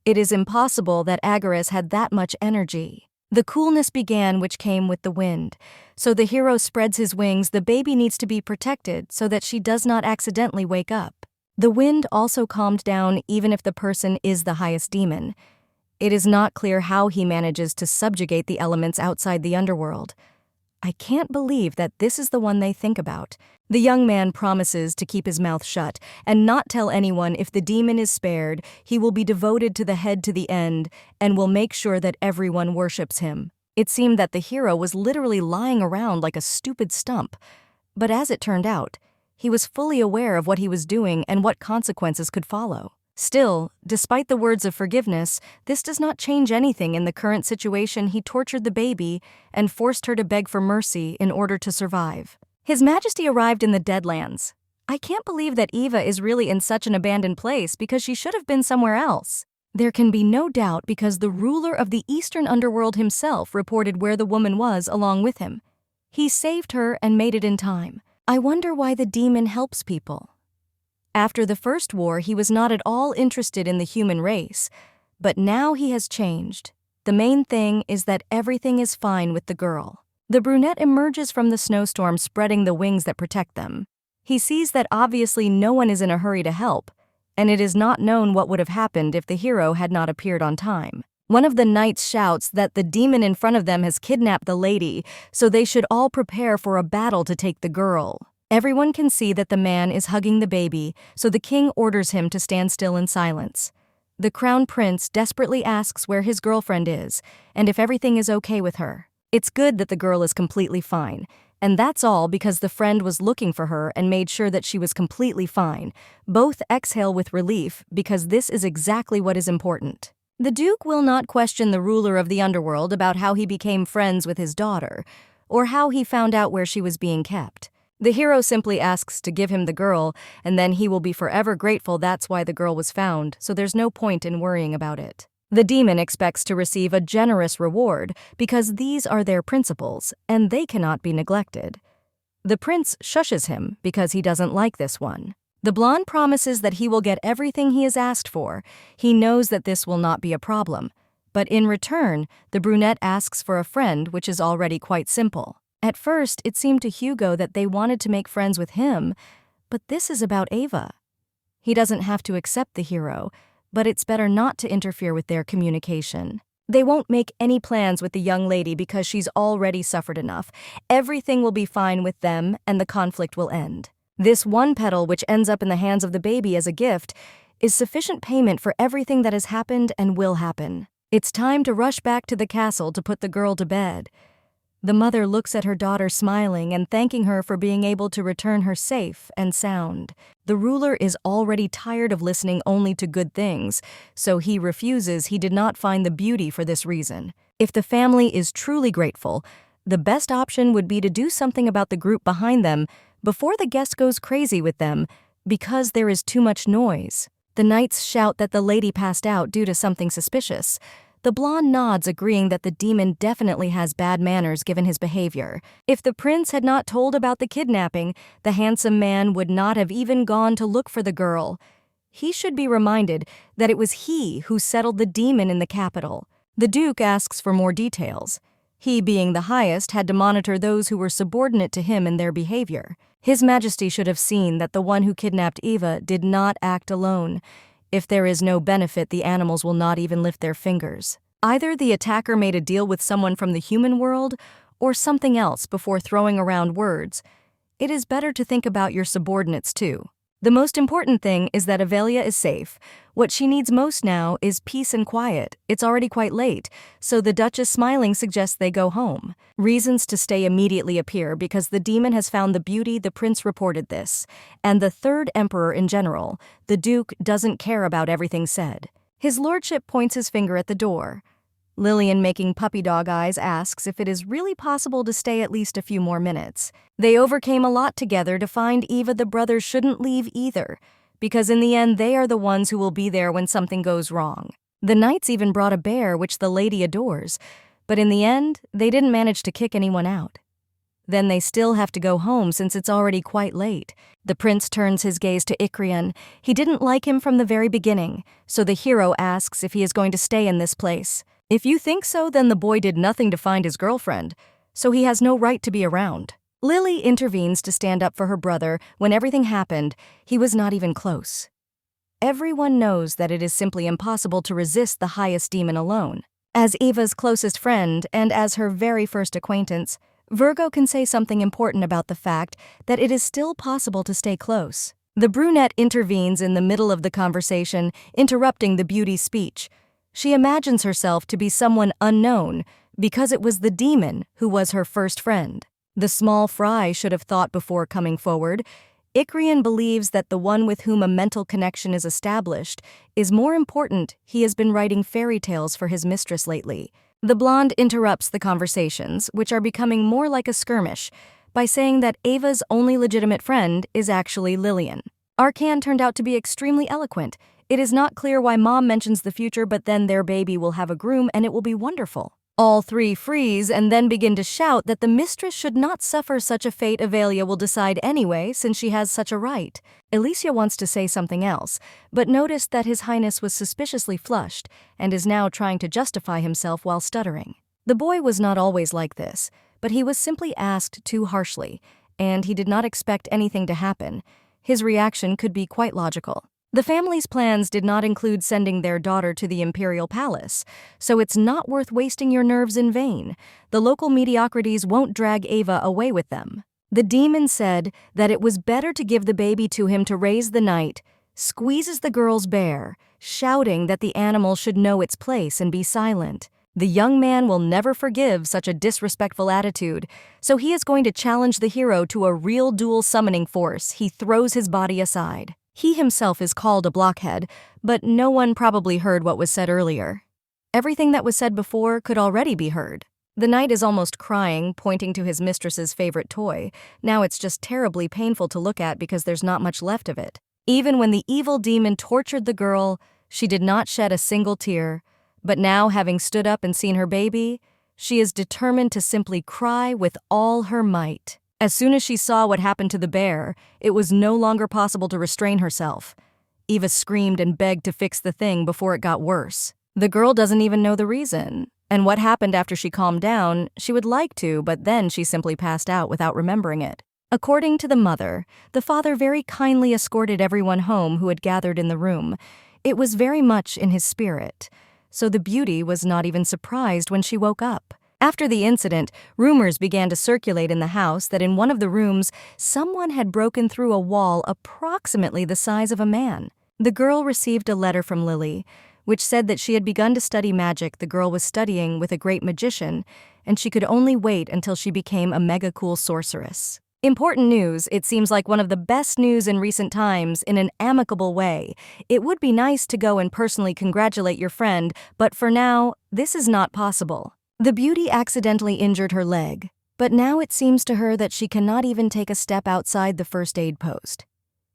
It is impossible that Agaris had that much energy. The coolness began, which came with the wind. So the hero spreads his wings. The baby needs to be protected so that she does not accidentally wake up. The wind also calmed down even if the person is the highest demon. It is not clear how he manages to subjugate the elements outside the underworld. I can't believe that this is the one they think about. The young man promises to keep his mouth shut and not tell anyone. If the demon is spared, he will be devoted to the head to the end and will make sure that everyone worships him. It seemed that the hero was literally lying around like a stupid stump. But as it turned out, he was fully aware of what he was doing and what consequences could follow. Still, despite the words of forgiveness, this does not change anything in the current situation. He tortured the baby and forced her to beg for mercy in order to survive. His Majesty arrived in the Deadlands. I can't believe that Eva is really in such an abandoned place because she should have been somewhere else. There can be no doubt because the ruler of the Eastern Underworld himself reported where the woman was along with him. He saved her and made it in time. I wonder why the demon helps people. After the First War, he was not at all interested in the human race, but now he has changed. The main thing is that everything is fine with the girl. The brunette emerges from the snowstorm, spreading the wings that protect them. He sees that obviously no one is in a hurry to help, and it is not known what would have happened if the hero had not appeared on time. One of the knights shouts that the demon in front of them has kidnapped the lady, so they should all prepare for a battle to take the girl. Everyone can see that the man is hugging the baby, so the king orders him to stand still in silence. The crown prince desperately asks where his girlfriend is, and if everything is okay with her. It's good that the girl is completely fine, and that's all because the friend was looking for her and made sure that she was completely fine. Both exhale with relief because this is exactly what is important. The Duke will not question the ruler of the underworld about how he became friends with his daughter, or how he found out where she was being kept. The hero simply asks to give him the girl, and then he will be forever grateful. That's why the girl was found, so there's no point in worrying about it. The demon expects to receive a generous reward because these are their principles, and they cannot be neglected. The prince shushes him because he doesn't like this one. The blonde promises that he will get everything he has asked for. He knows that this will not be a problem. But in return, the brunette asks for a friend, which is already quite simple. At first, it seemed to Hugo that they wanted to make friends with him, but this is about Eva. He doesn't have to accept the hero, but it's better not to interfere with their communication. They won't make any plans with the young lady because she's already suffered enough. Everything will be fine with them, and the conflict will end. This one petal, which ends up in the hands of the baby as a gift, is sufficient payment for everything that has happened and will happen. It's time to rush back to the castle to put the girl to bed. The mother looks at her daughter smiling and thanking her for being able to return her safe and sound. The ruler is already tired of listening only to good things, so he refuses. He did not find the beauty for this reason. If the family is truly grateful, the best option would be to do something about the group behind them before the guest goes crazy with them because there is too much noise. The knights shout that the lady passed out due to something suspicious. The blonde nods, agreeing that the demon definitely has bad manners given his behavior. If the prince had not told about the kidnapping, the handsome man would not have even gone to look for the girl. He should be reminded that it was he who settled the demon in the capital. The Duke asks for more details. He, being the highest, had to monitor those who were subordinate to him in their behavior. His Majesty should have seen that the one who kidnapped Eva did not act alone. If there is no benefit, the animals will not even lift their fingers. Either the attacker made a deal with someone from the human world, or something else before throwing around words. It is better to think about your subordinates too. The most important thing is that Avelia is safe. What she needs most now is peace and quiet. It's already quite late, so the Duchess smiling suggests they go home. Reasons to stay immediately appear because the demon has found the beauty. The prince reported this, and the third emperor in general, the duke, doesn't care about everything said. His lordship points his finger at the door. Lilian, making puppy dog eyes, asks if it is really possible to stay at least a few more minutes. They overcame a lot together to find Eva. The brothers shouldn't leave either, because in the end they are the ones who will be there when something goes wrong. The knights even brought a bear, which the lady adores, but in the end they didn't manage to kick anyone out. Then they still have to go home since it's already quite late. The prince turns his gaze to Ikrian. He didn't like him from the very beginning, so the hero asks if he is going to stay in this place. If you think so, then the boy did nothing to find his girlfriend, so he has no right to be around. Lily intervenes to stand up for her brother. When everything happened, he was not even close. Everyone knows that it is simply impossible to resist the highest demon alone. As Eva's closest friend and as her very first acquaintance, Virgo can say something important about the fact that it is still possible to stay close. The brunette intervenes in the middle of the conversation, interrupting the beauty's speech. She imagines herself to be someone unknown because it was the demon who was her first friend. The small fry should have thought before coming forward. Ikrian believes that the one with whom a mental connection is established is more important. He has been writing fairy tales for his mistress lately. The blonde interrupts the conversations, which are becoming more like a skirmish, by saying that Ava's only legitimate friend is actually Lilian. Arcan turned out to be extremely eloquent. It is not clear why Mom mentions the future, but then their baby will have a groom and it will be wonderful. All three freeze and then begin to shout that the mistress should not suffer such a fate. Avelia will decide anyway, since she has such a right. Alicia wants to say something else, but noticed that His Highness was suspiciously flushed and is now trying to justify himself while stuttering. The boy was not always like this, but he was simply asked too harshly, and he did not expect anything to happen. His reaction could be quite logical. The family's plans did not include sending their daughter to the Imperial Palace, so it's not worth wasting your nerves in vain. The local mediocrities won't drag Ava away with them. The demon said that it was better to give the baby to him to raise the night, squeezes the girls bare, shouting that the animal should know its place and be silent. The young man will never forgive such a disrespectful attitude, so he is going to challenge the hero to a real dual summoning force. He throws his body aside. He himself is called a blockhead, but no one probably heard what was said earlier. Everything that was said before could already be heard. The knight is almost crying, pointing to his mistress's favorite toy. Now it's just terribly painful to look at because there's not much left of it. Even when the evil demon tortured the girl, she did not shed a single tear. But now, having stood up and seen her baby, she is determined to simply cry with all her might. As soon as she saw what happened to the bear, it was no longer possible to restrain herself. Eva screamed and begged to fix the thing before it got worse. The girl doesn't even know the reason, and what happened after she calmed down, she would like to, but then she simply passed out without remembering it. According to the mother, the father very kindly escorted everyone home who had gathered in the room. It was very much in his spirit, so the beauty was not even surprised when she woke up. After the incident, rumors began to circulate in the house that in one of the rooms, someone had broken through a wall approximately the size of a man. The girl received a letter from Lily, which said that she had begun to study magic. The girl was studying with a great magician, and she could only wait until she became a mega-cool sorceress. Important news. It seems like one of the best news in recent times in an amicable way. It would be nice to go and personally congratulate your friend, but for now, this is not possible. The beauty accidentally injured her leg, but now it seems to her that she cannot even take a step outside the first aid post.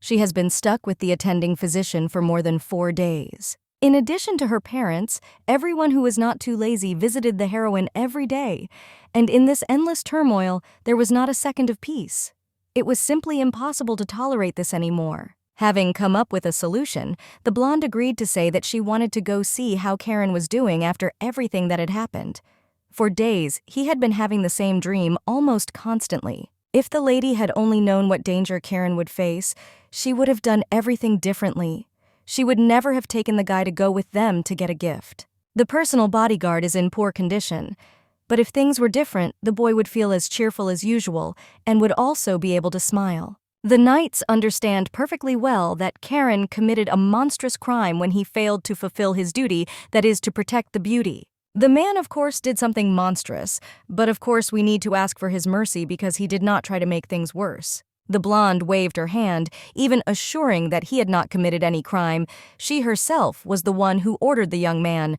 She has been stuck with the attending physician for more than 4 days. In addition to her parents, everyone who was not too lazy visited the heroine every day, and in this endless turmoil, there was not a second of peace. It was simply impossible to tolerate this anymore. Having come up with a solution, the blonde agreed to say that she wanted to go see how Karen was doing after everything that had happened. For days, he had been having the same dream almost constantly. If the lady had only known what danger Karen would face, she would have done everything differently. She would never have taken the guy to go with them to get a gift. The personal bodyguard is in poor condition, but if things were different, the boy would feel as cheerful as usual and would also be able to smile. The knights understand perfectly well that Karen committed a monstrous crime when he failed to fulfill his duty, that is, to protect the beauty. The man, of course, did something monstrous, but of course we need to ask for his mercy because he did not try to make things worse. The blonde waved her hand, even assuring that he had not committed any crime. She herself was the one who ordered the young man,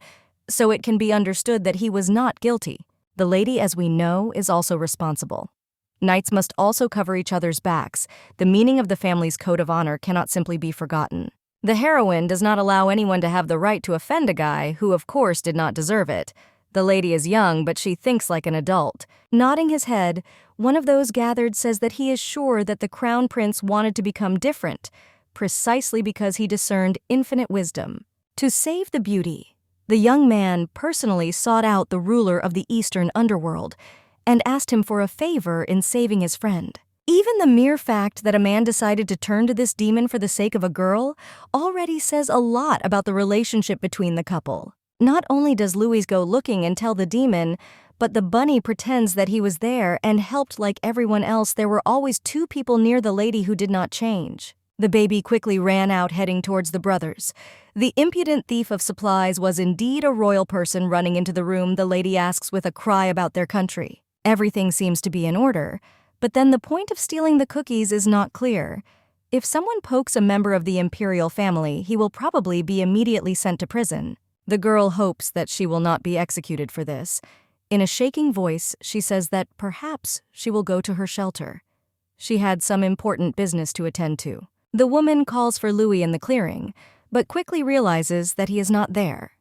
so it can be understood that he was not guilty. The lady, as we know, is also responsible. Knights must also cover each other's backs. The meaning of the family's code of honor cannot simply be forgotten. The heroine does not allow anyone to have the right to offend a guy who, of course, did not deserve it. The lady is young, but she thinks like an adult. Nodding his head, one of those gathered says that he is sure that the crown prince wanted to become different, precisely because he discerned infinite wisdom. To save the beauty, the young man personally sought out the ruler of the eastern underworld and asked him for a favor in saving his friend. Even the mere fact that a man decided to turn to this demon for the sake of a girl already says a lot about the relationship between the couple. Not only does Louis go looking and tell the demon, but the bunny pretends that he was there and helped like everyone else. There were always two people near the lady who did not change. The baby quickly ran out, heading towards the brothers. The impudent thief of supplies was indeed a royal person running into the room. The lady asks with a cry about their country. Everything seems to be in order, but then the point of stealing the cookies is not clear. If someone pokes a member of the Imperial family, he will probably be immediately sent to prison. The girl hopes that she will not be executed for this. In a shaking voice, she says that perhaps she will go to her shelter. She had some important business to attend to. The woman calls for Louis in the clearing, but quickly realizes that he is not there.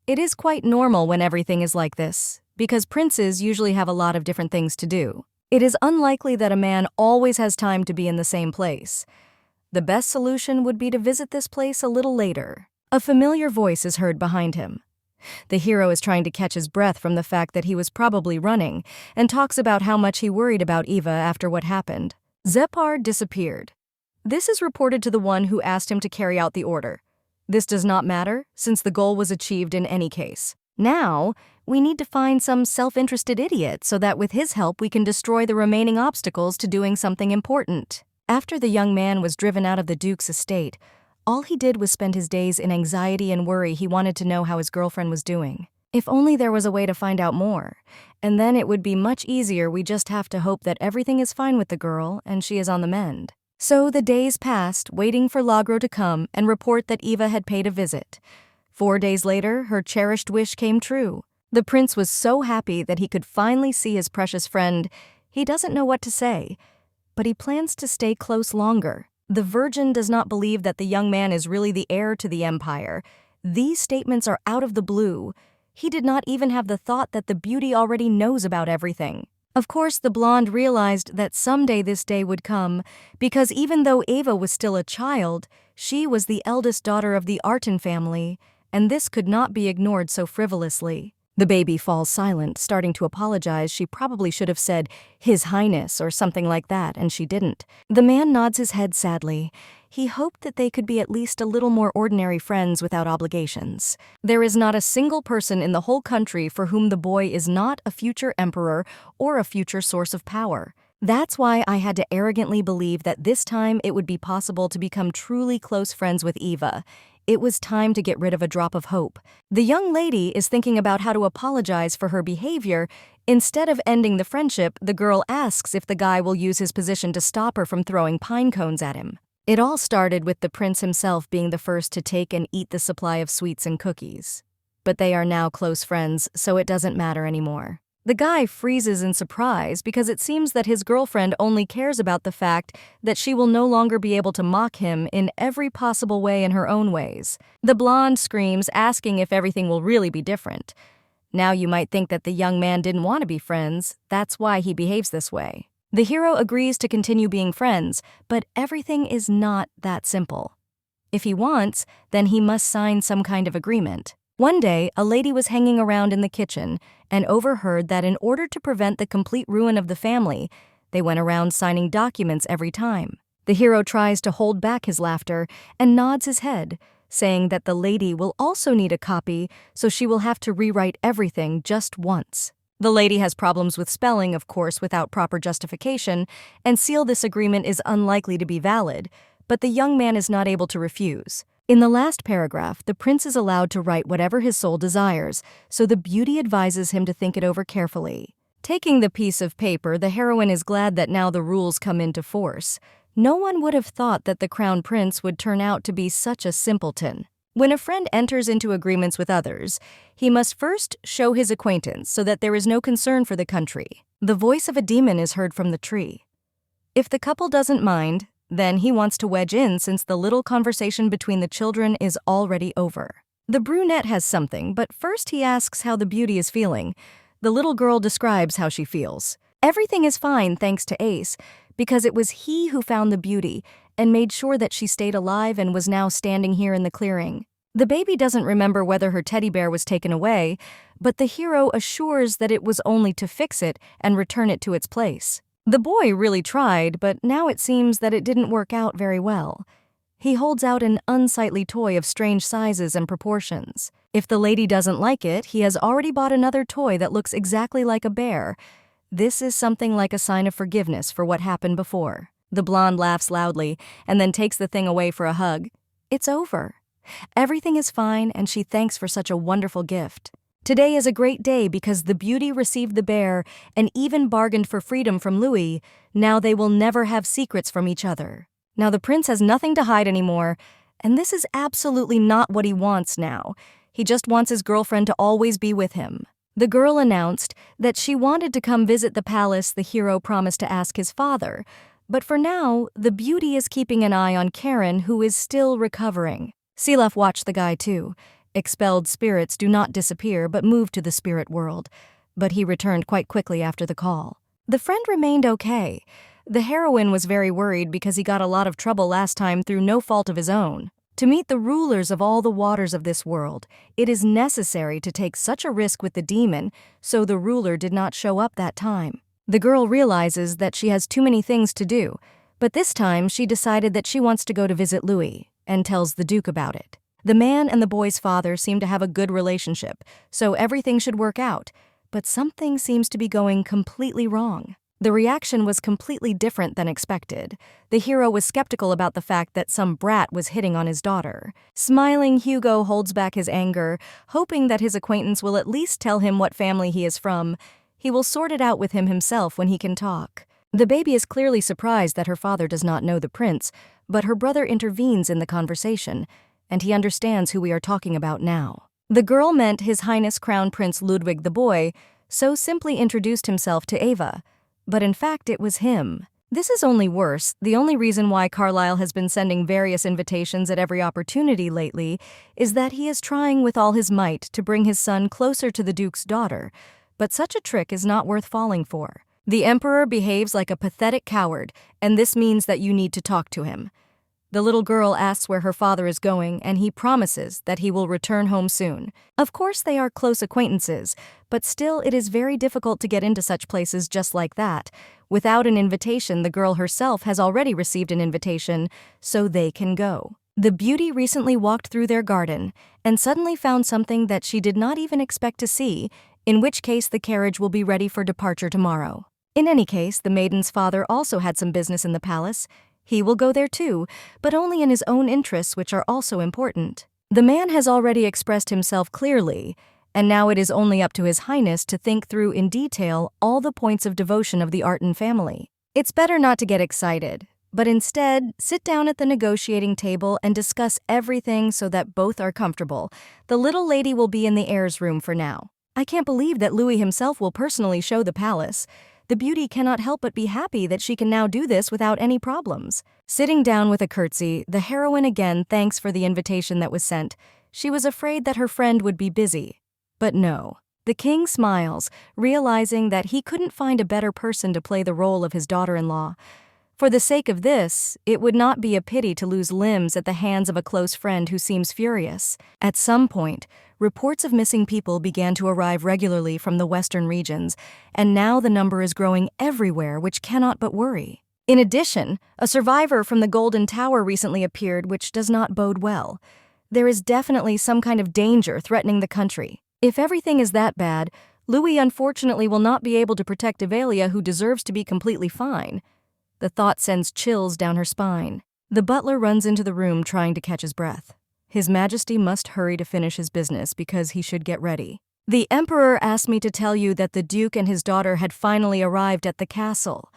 It is quite normal when everything is like this, because princes usually have a lot of different things to do. It is unlikely that a man always has time to be in the same place. The best solution would be to visit this place a little later. A familiar voice is heard behind him. The hero is trying to catch his breath from the fact that he was probably running, and talks about how much he worried about Eva after what happened. Zepar disappeared. This is reported to the one who asked him to carry out the order. This does not matter, since the goal was achieved in any case. Now, we need to find some self-interested idiot so that with his help we can destroy the remaining obstacles to doing something important. After the young man was driven out of the Duke's estate, all he did was spend his days in anxiety and worry. He wanted to know how his girlfriend was doing. If only there was a way to find out more, and then it would be much easier. We just have to hope that everything is fine with the girl and she is on the mend. So the days passed, waiting for Lagro to come and report that Eva had paid a visit. 4 days later, her cherished wish came true. The prince was so happy that he could finally see his precious friend. He doesn't know what to say, but he plans to stay close longer. The Virgin does not believe that the young man is really the heir to the empire. These statements are out of the blue. He did not even have the thought that the beauty already knows about everything. Of course, the blonde realized that someday this day would come, because even though Eva was still a child, she was the eldest daughter of the Artin family, and this could not be ignored so frivolously. The baby falls silent, starting to apologize. She probably should have said, "His Highness," or something like that, and she didn't. The man nods his head sadly. He hoped that they could be at least a little more ordinary friends without obligations. There is not a single person in the whole country for whom the boy is not a future emperor or a future source of power. That's why I had to arrogantly believe that this time it would be possible to become truly close friends with Eva. It was time to get rid of a drop of hope. The young lady is thinking about how to apologize for her behavior. Instead of ending the friendship, the girl asks if the guy will use his position to stop her from throwing pine cones at him. It all started with the prince himself being the first to take and eat the supply of sweets and cookies. But they are now close friends, so it doesn't matter anymore. The guy freezes in surprise because it seems that his girlfriend only cares about the fact that she will no longer be able to mock him in every possible way in her own ways. The blonde screams, asking if everything will really be different. Now you might think that the young man didn't want to be friends. That's why he behaves this way. The hero agrees to continue being friends, but everything is not that simple. If he wants, then he must sign some kind of agreement. One day, a lady was hanging around in the kitchen and overheard that in order to prevent the complete ruin of the family, they went around signing documents every time. The hero tries to hold back his laughter and nods his head, saying that the lady will also need a copy, so she will have to rewrite everything just once. The lady has problems with spelling, of course, without proper justification, and this agreement is unlikely to be valid, but the young man is not able to refuse. In the last paragraph, the prince is allowed to write whatever his soul desires, so the beauty advises him to think it over carefully. Taking the piece of paper, the heroine is glad that now the rules come into force. No one would have thought that the crown prince would turn out to be such a simpleton. When a friend enters into agreements with others, he must first show his acquaintance so that there is no concern for the country. The voice of a demon is heard from the tree. If the couple doesn't mind, then he wants to wedge in since the little conversation between the children is already over. The brunette has something, but first he asks how the beauty is feeling. The little girl describes how she feels. Everything is fine thanks to Ace, because it was he who found the beauty and made sure that she stayed alive and was now standing here in the clearing. The baby doesn't remember whether her teddy bear was taken away, but the hero assures that it was only to fix it and return it to its place. The boy really tried, but now it seems that it didn't work out very well. He holds out an unsightly toy of strange sizes and proportions. If the lady doesn't like it, he has already bought another toy that looks exactly like a bear. This is something like a sign of forgiveness for what happened before. The blonde laughs loudly and then takes the thing away for a hug. It's over. Everything is fine, and she thanks for such a wonderful gift. Today is a great day because the beauty received the bear and even bargained for freedom from Louis. Now they will never have secrets from each other. Now the prince has nothing to hide anymore, and this is absolutely not what he wants now. He just wants his girlfriend to always be with him. The girl announced that she wanted to come visit the palace the hero promised to ask his father, but for now, the beauty is keeping an eye on Karen, who is still recovering. Silaf watched the guy too. Expelled spirits do not disappear but move to the spirit world, but he returned quite quickly after the call. The friend remained okay. The heroine was very worried because he got a lot of trouble last time through no fault of his own. To meet the rulers of all the waters of this world, it is necessary to take such a risk with the demon, so the ruler did not show up that time. The girl realizes that she has too many things to do, but this time she decided that she wants to go to visit Louis, and tells the Duke about it. The man and the boy's father seem to have a good relationship, so everything should work out, but something seems to be going completely wrong. The reaction was completely different than expected. The hero was skeptical about the fact that some brat was hitting on his daughter. Smiling, Hugo holds back his anger, hoping that his acquaintance will at least tell him what family he is from. He will sort it out with him himself when he can talk. The baby is clearly surprised that her father does not know the prince, but her brother intervenes in the conversation, and he understands who we are talking about now. The girl meant His Highness Crown Prince Ludwig the boy, so simply introduced himself to Ava, but in fact it was him. This is only worse. The only reason why Carlyle has been sending various invitations at every opportunity lately is that he is trying with all his might to bring his son closer to the Duke's daughter, but such a trick is not worth falling for. The Emperor behaves like a pathetic coward, and this means that you need to talk to him. The little girl asks where her father is going, and he promises that he will return home soon. Of course, they are close acquaintances, but still it is very difficult to get into such places just like that. Without an invitation, the girl herself has already received an invitation, so they can go. The beauty recently walked through their garden and suddenly found something that she did not even expect to see, in which case the carriage will be ready for departure tomorrow. In any case, the maiden's father also had some business in the palace. He will go there too, but only in his own interests, which are also important. The man has already expressed himself clearly, and now it is only up to His Highness to think through in detail all the points of devotion of the Artin family. It's better not to get excited, but instead sit down at the negotiating table and discuss everything so that both are comfortable. The little lady will be in the heir's room for now. I can't believe that Louis himself will personally show the palace. The beauty cannot help but be happy that she can now do this without any problems. Sitting down with a curtsy, the heroine again thanks for the invitation that was sent. She was afraid that her friend would be busy. But no. The king smiles, realizing that he couldn't find a better person to play the role of his daughter-in-law. For the sake of this, it would not be a pity to lose limbs at the hands of a close friend who seems furious. At some point, reports of missing people began to arrive regularly from the western regions, and now the number is growing everywhere, which cannot but worry. In addition, a survivor from the Golden Tower recently appeared, which does not bode well. There is definitely some kind of danger threatening the country. If everything is that bad, Louis unfortunately will not be able to protect Avelia, who deserves to be completely fine. The thought sends chills down her spine. The butler runs into the room trying to catch his breath. His Majesty must hurry to finish his business because he should get ready. The Emperor asked me to tell you that the Duke and his daughter had finally arrived at the castle.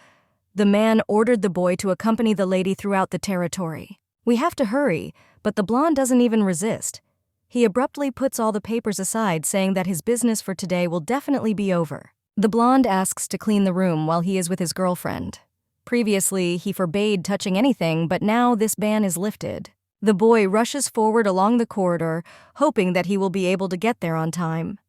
The man ordered the boy to accompany the lady throughout the territory. We have to hurry, but the blonde doesn't even resist. He abruptly puts all the papers aside, saying that his business for today will definitely be over. The blonde asks to clean the room while he is with his girlfriend. Previously, he forbade touching anything, but now this ban is lifted. The boy rushes forward along the corridor, hoping that he will be able to get there on time.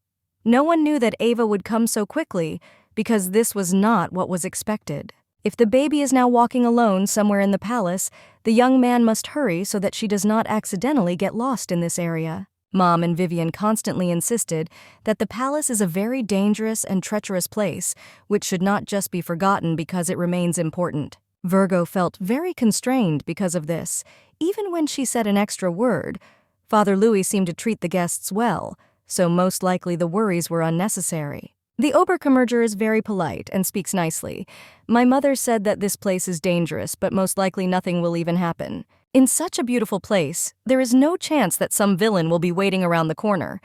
No one knew that Ava would come so quickly, because this was not what was expected. If the baby is now walking alone somewhere in the palace, the young man must hurry so that she does not accidentally get lost in this area. Mom and Vivian constantly insisted that the palace is a very dangerous and treacherous place, which should not just be forgotten because it remains important. Virgo felt very constrained because of this. Even when she said an extra word, Father Louis seemed to treat the guests well, so most likely the worries were unnecessary. The Oberkommissar is very polite and speaks nicely. My mother said that this place is dangerous, but most likely nothing will even happen. In such a beautiful place, there is no chance that some villain will be waiting around the corner.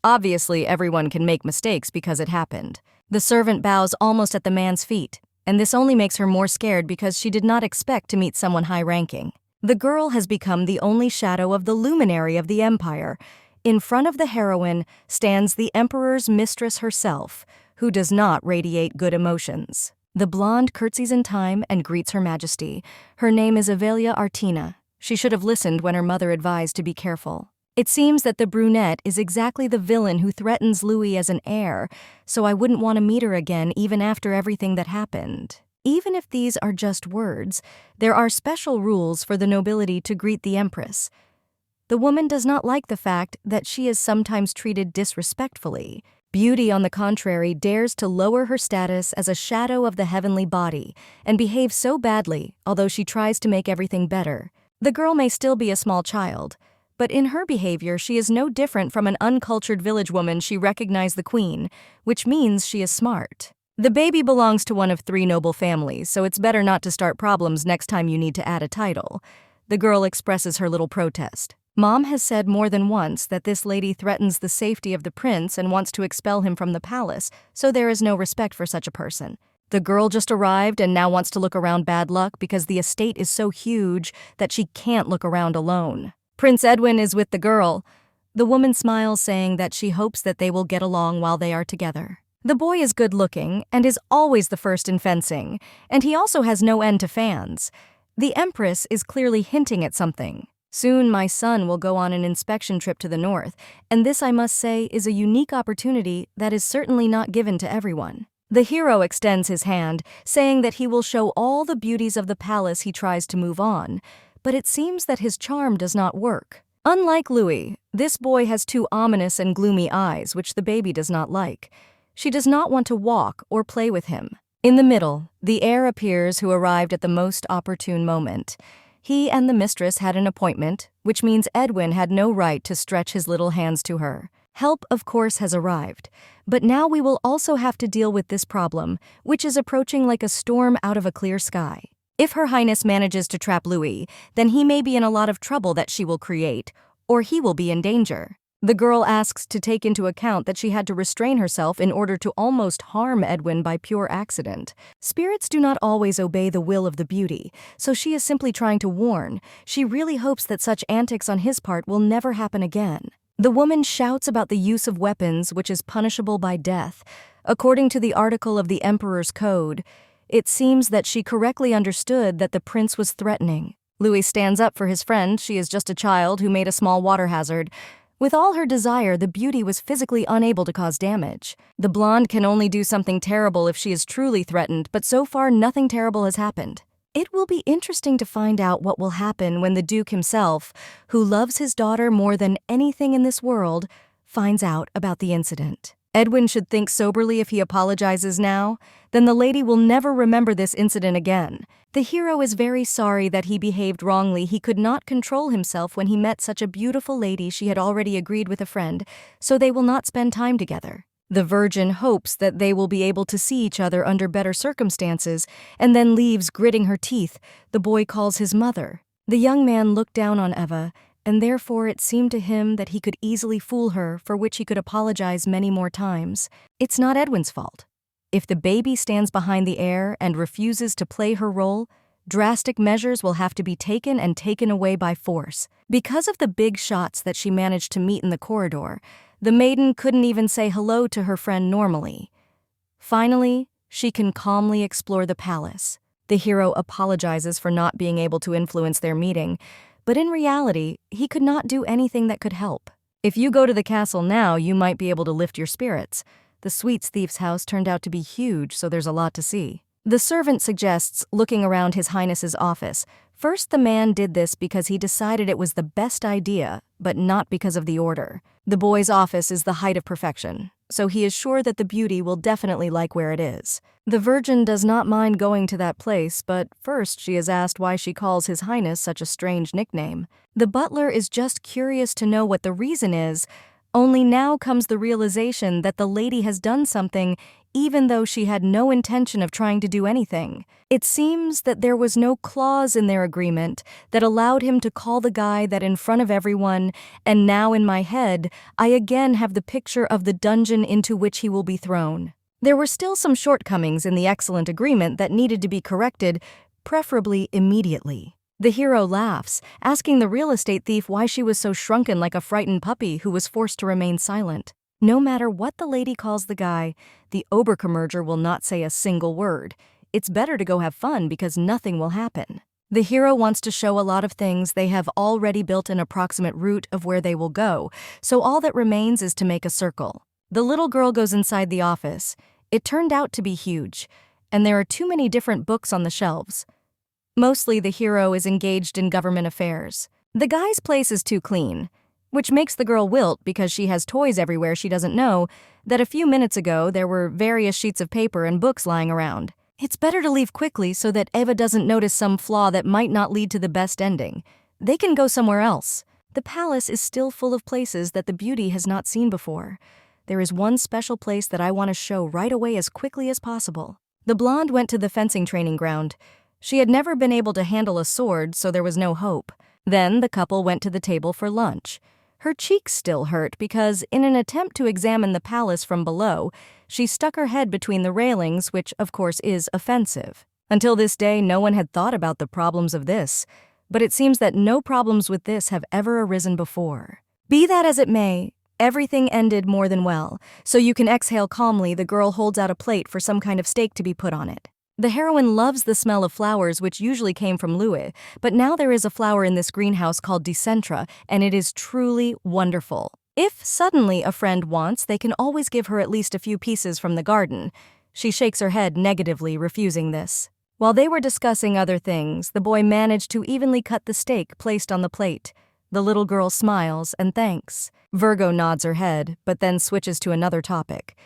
Obviously, everyone can make mistakes because it happened. The servant bows almost at the man's feet, and this only makes her more scared because she did not expect to meet someone high-ranking. The girl has become the only shadow of the luminary of the empire. In front of the heroine stands the Emperor's mistress herself, who does not radiate good emotions. The blonde curtsies in time and greets Her Majesty. Her name is Avelia Artina. She should have listened when her mother advised to be careful. It seems that the brunette is exactly the villain who threatens Louis as an heir, so I wouldn't want to meet her again even after everything that happened. Even if these are just words, there are special rules for the nobility to greet the Empress. The woman does not like the fact that she is sometimes treated disrespectfully. Beauty, on the contrary, dares to lower her status as a shadow of the heavenly body and behaves so badly, although she tries to make everything better. The girl may still be a small child, but in her behavior she is no different from an uncultured village woman. She recognized the queen, which means she is smart. The baby belongs to one of 3 noble families, so it's better not to start problems next time you need to add a title. The girl expresses her little protest. Mom has said more than once that this lady threatens the safety of the prince and wants to expel him from the palace, so there is no respect for such a person. The girl just arrived and now wants to look around bad luck because the estate is so huge that she can't look around alone. Prince Edwin is with the girl. The woman smiles, saying that she hopes that they will get along while they are together. The boy is good-looking and is always the first in fencing, and he also has no end to fans. The Empress is clearly hinting at something. Soon my son will go on an inspection trip to the north, and this, I must say, is a unique opportunity that is certainly not given to everyone. The hero extends his hand, saying that he will show all the beauties of the palace. He tries to move on, but it seems that his charm does not work. Unlike Louis, this boy has 2 ominous and gloomy eyes, which the baby does not like. She does not want to walk or play with him. In the middle, the heir appears, who arrived at the most opportune moment. He and the mistress had an appointment, which means Edwin had no right to stretch his little hands to her. Help, of course, has arrived, but now we will also have to deal with this problem, which is approaching like a storm out of a clear sky. If Her Highness manages to trap Louis, then he may be in a lot of trouble that she will create, or he will be in danger. The girl asks to take into account that she had to restrain herself in order to almost harm Edwin by pure accident. Spirits do not always obey the will of the beauty, so she is simply trying to warn. She really hopes that such antics on his part will never happen again. The woman shouts about the use of weapons, which is punishable by death. According to the article of the Emperor's Code, it seems that she correctly understood that the prince was threatening. Louis stands up for his friend. She is just a child who made a small water hazard. With all her desire, the beauty was physically unable to cause damage. The blonde can only do something terrible if she is truly threatened, but so far nothing terrible has happened. It will be interesting to find out what will happen when the Duke himself, who loves his daughter more than anything in this world, finds out about the incident. Edwin should think soberly if he apologizes now, then the lady will never remember this incident again. The hero is very sorry that he behaved wrongly. He could not control himself when he met such a beautiful lady. She had already agreed with a friend, so they will not spend time together. The virgin hopes that they will be able to see each other under better circumstances, and then leaves gritting her teeth. The boy calls his mother. The young man looked down on Eva, and therefore it seemed to him that he could easily fool her, for which he could apologize many more times. It's not Edwin's fault. If the baby stands behind the heir and refuses to play her role, drastic measures will have to be taken and taken away by force. Because of the big shots that she managed to meet in the corridor, the maiden couldn't even say hello to her friend normally. Finally, she can calmly explore the palace. The hero apologizes for not being able to influence their meeting, but in reality, he could not do anything that could help. If you go to the castle now, you might be able to lift your spirits. The sweets thief's house turned out to be huge, so there's a lot to see. The servant suggests looking around His Highness's office. First, the man did this because he decided it was the best idea, but not because of the order. The boy's office is the height of perfection, so he is sure that the beauty will definitely like where it is. The virgin does not mind going to that place, but first she is asked why she calls His Highness such a strange nickname. The butler is just curious to know what the reason is. Only now comes the realization that the lady has done something even though she had no intention of trying to do anything. It seems that there was no clause in their agreement that allowed him to call the guy that in front of everyone, and now in my head, I again have the picture of the dungeon into which he will be thrown. There were still some shortcomings in the excellent agreement that needed to be corrected, preferably immediately. The hero laughs, asking the real estate thief why she was so shrunken like a frightened puppy who was forced to remain silent. No matter what the lady calls the guy, the Oberkommerger will not say a single word. It's better to go have fun because nothing will happen. The hero wants to show a lot of things. They have already built an approximate route of where they will go, so all that remains is to make a circle. The little girl goes inside the office. It turned out to be huge, and there are too many different books on the shelves. Mostly the hero is engaged in government affairs. The guy's place is too clean, which makes the girl wilt because she has toys everywhere. She doesn't know that a few minutes ago there were various sheets of paper and books lying around. It's better to leave quickly so that Eva doesn't notice some flaw that might not lead to the best ending. They can go somewhere else. The palace is still full of places that the beauty has not seen before. There is one special place that I want to show right away as quickly as possible. The blonde went to the fencing training ground. She had never been able to handle a sword, so there was no hope. Then the couple went to the table for lunch. Her cheeks still hurt because, in an attempt to examine the palace from below, she stuck her head between the railings, which of course is offensive. Until this day, no one had thought about the problems of this, but it seems that no problems with this have ever arisen before. Be that as it may, everything ended more than well, so you can exhale calmly. The girl holds out a plate for some kind of steak to be put on it. The heroine loves the smell of flowers, which usually came from Louis, but now there is a flower in this greenhouse called Decentra, and it is truly wonderful. If suddenly a friend wants, they can always give her at least a few pieces from the garden. She shakes her head negatively, refusing this. While they were discussing other things, the boy managed to evenly cut the steak placed on the plate. The little girl smiles and thanks. Virgo nods her head, but then switches to another topic.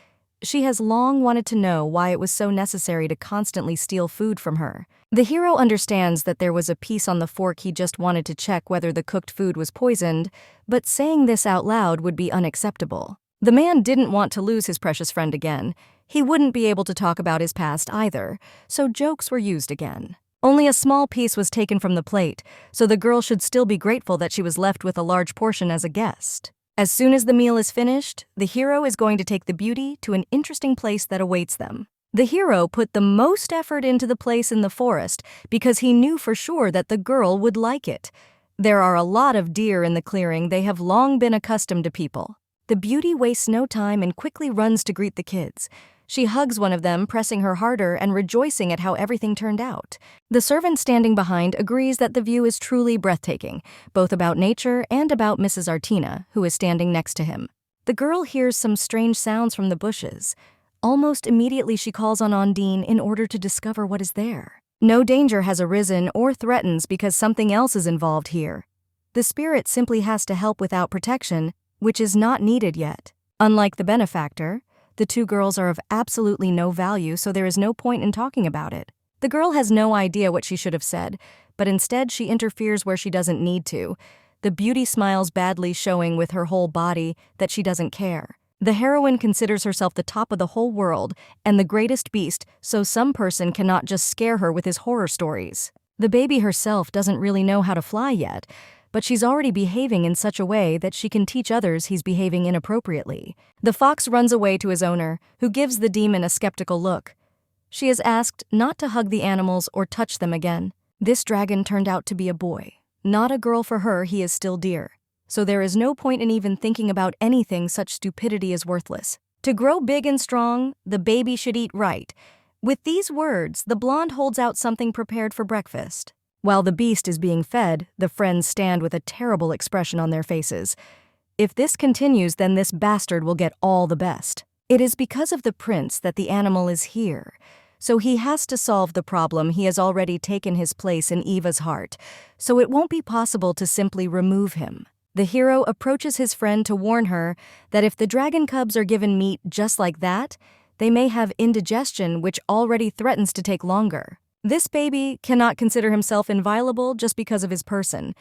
She has long wanted to know why it was so necessary to constantly steal food from her. The hero understands that there was a piece on the fork. He just wanted to check whether the cooked food was poisoned, but saying this out loud would be unacceptable. The man didn't want to lose his precious friend again. He wouldn't be able to talk about his past either, so jokes were used again. Only a small piece was taken from the plate, so the girl should still be grateful that she was left with a large portion as a guest. As soon as the meal is finished, the hero is going to take the beauty to an interesting place that awaits them. The hero put the most effort into the place in the forest because he knew for sure that the girl would like it. There are a lot of deer in the clearing. They have long been accustomed to people. The beauty wastes no time and quickly runs to greet the kids. She hugs one of them, pressing her harder and rejoicing at how everything turned out. The servant standing behind agrees that the view is truly breathtaking, both about nature and about Mrs. Artina, who is standing next to him. The girl hears some strange sounds from the bushes. Almost immediately she calls on Ondine in order to discover what is there. No danger has arisen or threatens because something else is involved here. The spirit simply has to help without protection, which is not needed yet. Unlike the benefactor, the two girls are of absolutely no value, so there is no point in talking about it. The girl has no idea what she should have said, but instead she interferes where she doesn't need to. The beauty smiles badly, showing with her whole body that she doesn't care. The heroine considers herself the top of the whole world and the greatest beast, so some person cannot just scare her with his horror stories. The baby herself doesn't really know how to fly yet, but she's already behaving in such a way that she can teach others he's behaving inappropriately. The fox runs away to his owner, who gives the demon a skeptical look. She is asked not to hug the animals or touch them again. This dragon turned out to be a boy. Not a girl for her, he is still dear. So there is no point in even thinking about anything. Such stupidity is worthless. To grow big and strong, the baby should eat right. With these words, the blonde holds out something prepared for breakfast. While the beast is being fed, the friends stand with a terrible expression on their faces. If this continues, then this bastard will get all the best. It is because of the prince that the animal is here. So he has to solve the problem. He has already taken his place in Eva's heart, so it won't be possible to simply remove him. The hero approaches his friend to warn her that if the dragon cubs are given meat just like that, they may have indigestion, which already threatens to take longer. This baby cannot consider himself inviolable just because of his person.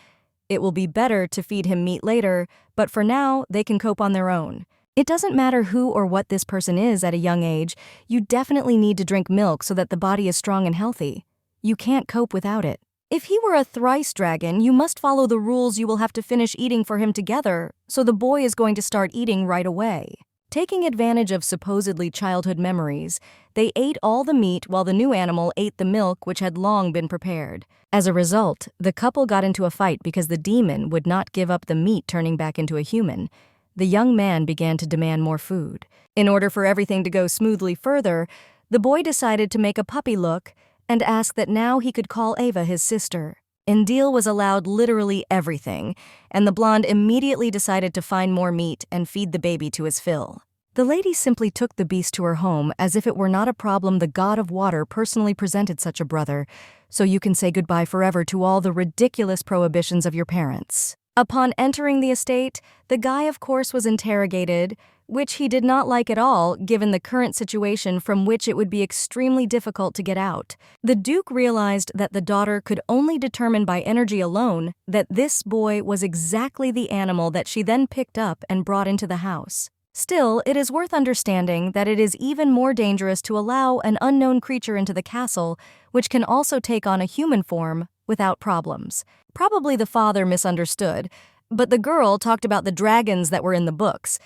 It will be better to feed him meat later, but for now, they can cope on their own. It doesn't matter who or what this person is at a young age, you definitely need to drink milk so that the body is strong and healthy. You can't cope without it. If he were a thrice dragon, you must follow the rules. You will have to finish eating for him together, so the boy is going to start eating right away. Taking advantage of supposedly childhood memories, they ate all the meat while the new animal ate the milk which had long been prepared. As a result, the couple got into a fight because the demon would not give up the meat, turning back into a human. The young man began to demand more food. In order for everything to go smoothly further, the boy decided to make a puppy look and ask that now he could call Ava his sister. Endil was allowed literally everything, and the blonde immediately decided to find more meat and feed the baby to his fill. The lady simply took the beast to her home as if it were not a problem. The god of water personally presented such a brother, so you can say goodbye forever to all the ridiculous prohibitions of your parents. Upon entering the estate, the guy of course was interrogated, which he did not like at all given the current situation from which it would be extremely difficult to get out. The Duke realized that the daughter could only determine by energy alone that this boy was exactly the animal that she then picked up and brought into the house. Still, it is worth understanding that it is even more dangerous to allow an unknown creature into the castle, which can also take on a human form without problems. Probably the father misunderstood, but the girl talked about the dragons that were in the books.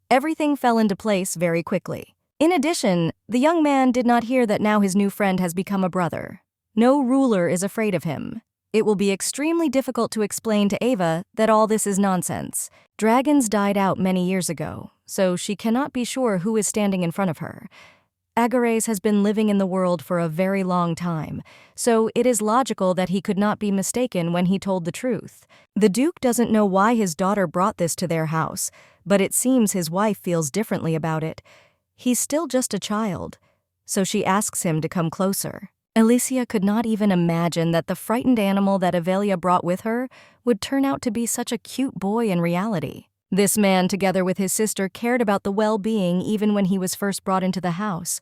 Everything fell into place very quickly. In addition, the young man did not hear that now his new friend has become a brother. No ruler is afraid of him. It will be extremely difficult to explain to Ava that all this is nonsense. Dragons died out many years ago, so she cannot be sure who is standing in front of her. Agares has been living in the world for a very long time, so it is logical that he could not be mistaken when he told the truth. The Duke doesn't know why his daughter brought this to their house, but it seems his wife feels differently about it. He's still just a child, so she asks him to come closer. Alicia could not even imagine that the frightened animal that Avelia brought with her would turn out to be such a cute boy in reality. This man, together with his sister, cared about the well-being even when he was first brought into the house.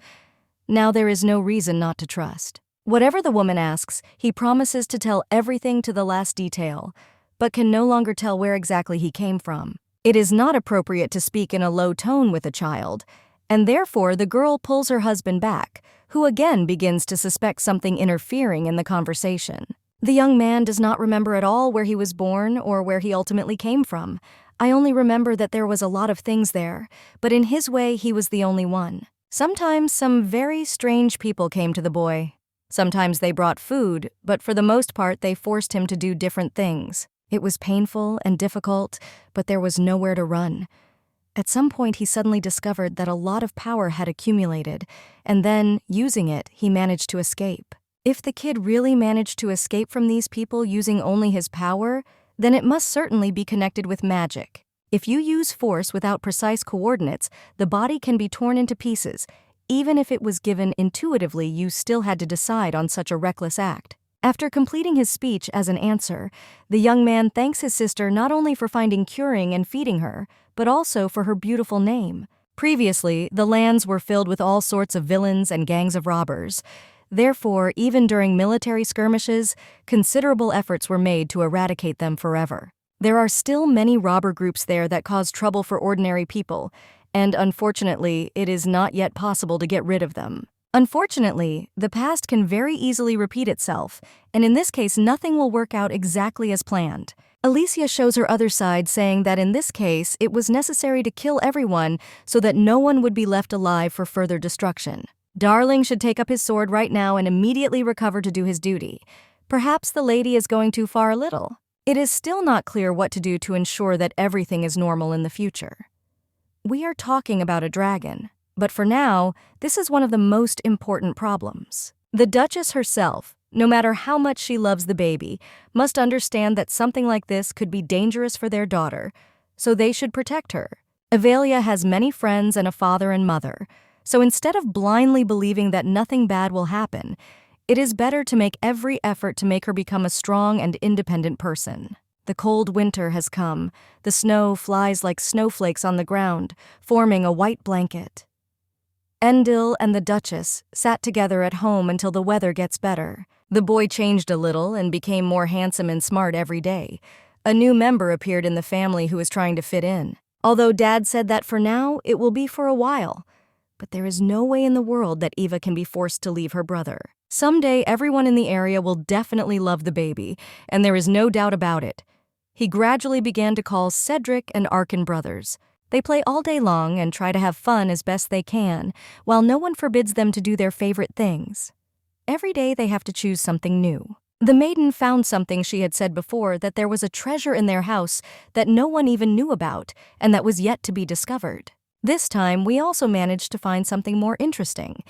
Now there is no reason not to trust. Whatever the woman asks, he promises to tell everything to the last detail, but can no longer tell where exactly he came from. It is not appropriate to speak in a low tone with a child, and therefore the girl pulls her husband back, who again begins to suspect something interfering in the conversation. The young man does not remember at all where he was born or where he ultimately came from. I only remember that there was a lot of things there, but in his way he was the only one. Sometimes some very strange people came to the boy. Sometimes they brought food, but for the most part they forced him to do different things. It was painful and difficult, but there was nowhere to run. At some point he suddenly discovered that a lot of power had accumulated, and then, using it, he managed to escape. If the kid really managed to escape from these people using only his power, then it must certainly be connected with magic. If you use force without precise coordinates, the body can be torn into pieces. Even if it was given intuitively, you still had to decide on such a reckless act. After completing his speech as an answer, the young man thanks his sister not only for finding curing and feeding her, but also for her beautiful name. Previously, the lands were filled with all sorts of villains and gangs of robbers. Therefore, even during military skirmishes, considerable efforts were made to eradicate them forever. There are still many robber groups there that cause trouble for ordinary people, and unfortunately, it is not yet possible to get rid of them. Unfortunately, the past can very easily repeat itself, and in this case, nothing will work out exactly as planned. Alicia shows her other side, saying that in this case, it was necessary to kill everyone so that no one would be left alive for further destruction. Darling should take up his sword right now and immediately recover to do his duty. Perhaps the lady is going too far a little. It is still not clear what to do to ensure that everything is normal in the future. We are talking about a dragon, but for now, this is one of the most important problems. The Duchess herself, no matter how much she loves the baby, must understand that something like this could be dangerous for their daughter, so they should protect her. Avelia has many friends and a father and mother, so instead of blindly believing that nothing bad will happen, it is better to make every effort to make her become a strong and independent person. The cold winter has come. The snow flies like snowflakes on the ground, forming a white blanket. Endil and the Duchess sat together at home until the weather gets better. The boy changed a little and became more handsome and smart every day. A new member appeared in the family who is trying to fit in. Although Dad said that for now, it will be for a while. But there is no way in the world that Eva can be forced to leave her brother. Someday, everyone in the area will definitely love the baby, and there is no doubt about it. He gradually began to call Cedric and Arkin brothers. They play all day long and try to have fun as best they can, while no one forbids them to do their favorite things. Every day they have to choose something new. The maiden found something she had said before, that there was a treasure in their house that no one even knew about and that was yet to be discovered. This time, we also managed to find something more interesting.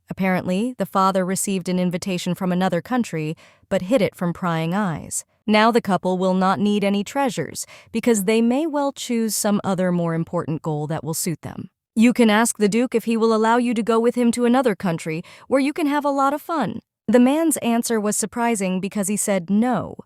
Apparently, the father received an invitation from another country, but hid it from prying eyes. Now the couple will not need any treasures, because they may well choose some other more important goal that will suit them. You can ask the Duke if he will allow you to go with him to another country, where you can have a lot of fun. The man's answer was surprising because he said no.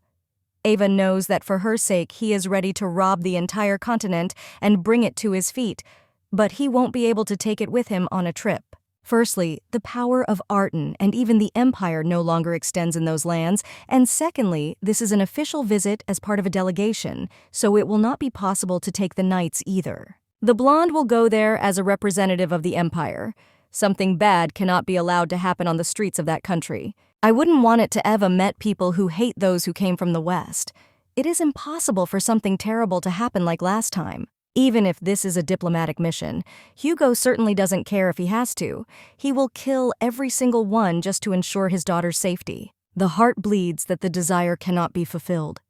Ava knows that for her sake he is ready to rob the entire continent and bring it to his feet, but he won't be able to take it with him on a trip. Firstly, the power of Artin and even the Empire no longer extends in those lands, and secondly, this is an official visit as part of a delegation, so it will not be possible to take the knights either. The blonde will go there as a representative of the Empire. Something bad cannot be allowed to happen on the streets of that country. I wouldn't want it to ever met people who hate those who came from the West. It is impossible for something terrible to happen like last time. Even if this is a diplomatic mission, Hugo certainly doesn't care if he has to. He will kill every single one just to ensure his daughter's safety. The heart bleeds that the desire cannot be fulfilled.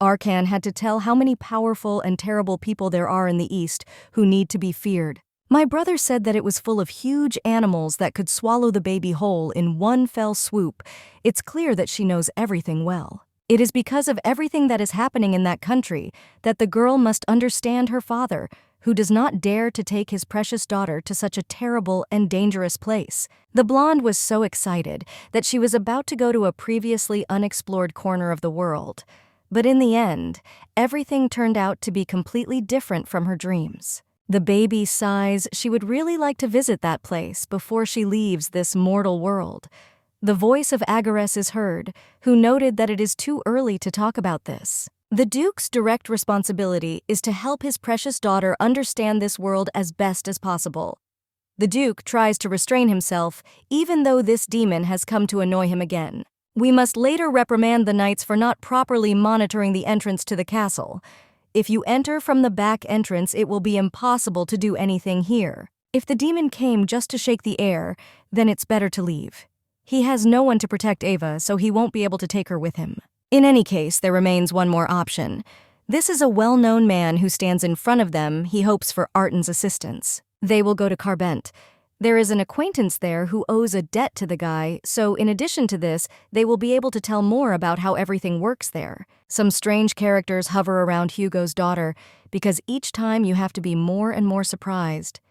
Arkan had to tell how many powerful and terrible people there are in the East who need to be feared. My brother said that it was full of huge animals that could swallow the baby whole in one fell swoop. It's clear that she knows everything well. It is because of everything that is happening in that country that the girl must understand her father, who does not dare to take his precious daughter to such a terrible and dangerous place. The blonde was so excited that she was about to go to a previously unexplored corner of the world. But in the end, everything turned out to be completely different from her dreams. The baby sighs she would really like to visit that place before she leaves this mortal world. The voice of Agares is heard, who noted that it is too early to talk about this. The Duke's direct responsibility is to help his precious daughter understand this world as best as possible. The Duke tries to restrain himself, even though this demon has come to annoy him again. We must later reprimand the knights for not properly monitoring the entrance to the castle. If you enter from the back entrance, it will be impossible to do anything here. If the demon came just to shake the air, then it's better to leave. He has no one to protect Ava, so he won't be able to take her with him. In any case, there remains one more option. This is a well-known man who stands in front of them. He hopes for Artin's assistance. They will go to Carbent. There is an acquaintance there who owes a debt to the guy, so in addition to this, they will be able to tell more about how everything works there. Some strange characters hover around Hugo's daughter, because each time you have to be more and more surprised.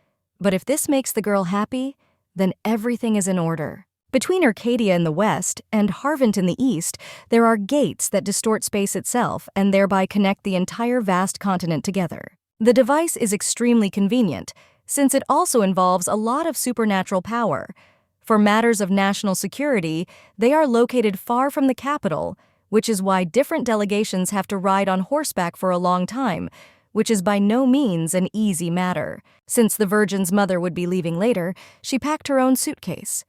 But if this makes the girl happy, then everything is in order. Between Arcadia in the west and Harvent in the east, there are gates that distort space itself and thereby connect the entire vast continent together. The device is extremely convenient, since it also involves a lot of supernatural power. For matters of national security, they are located far from the capital, which is why different delegations have to ride on horseback for a long time, which is by no means an easy matter. Since the Virgin's mother would be leaving later, she packed her own suitcase.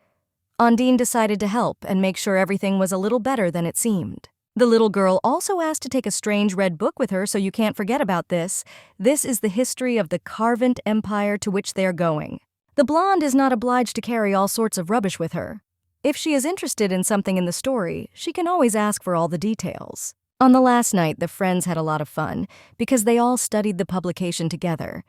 Ondine decided to help and make sure everything was a little better than it seemed. The little girl also asked to take a strange red book with her, so you can't forget about this. This is the history of the Confronting Empire to which they are going. The blonde is not obliged to carry all sorts of rubbish with her. If she is interested in something in the story, she can always ask for all the details. On the last night, the friends had a lot of fun, because they all studied the publication together.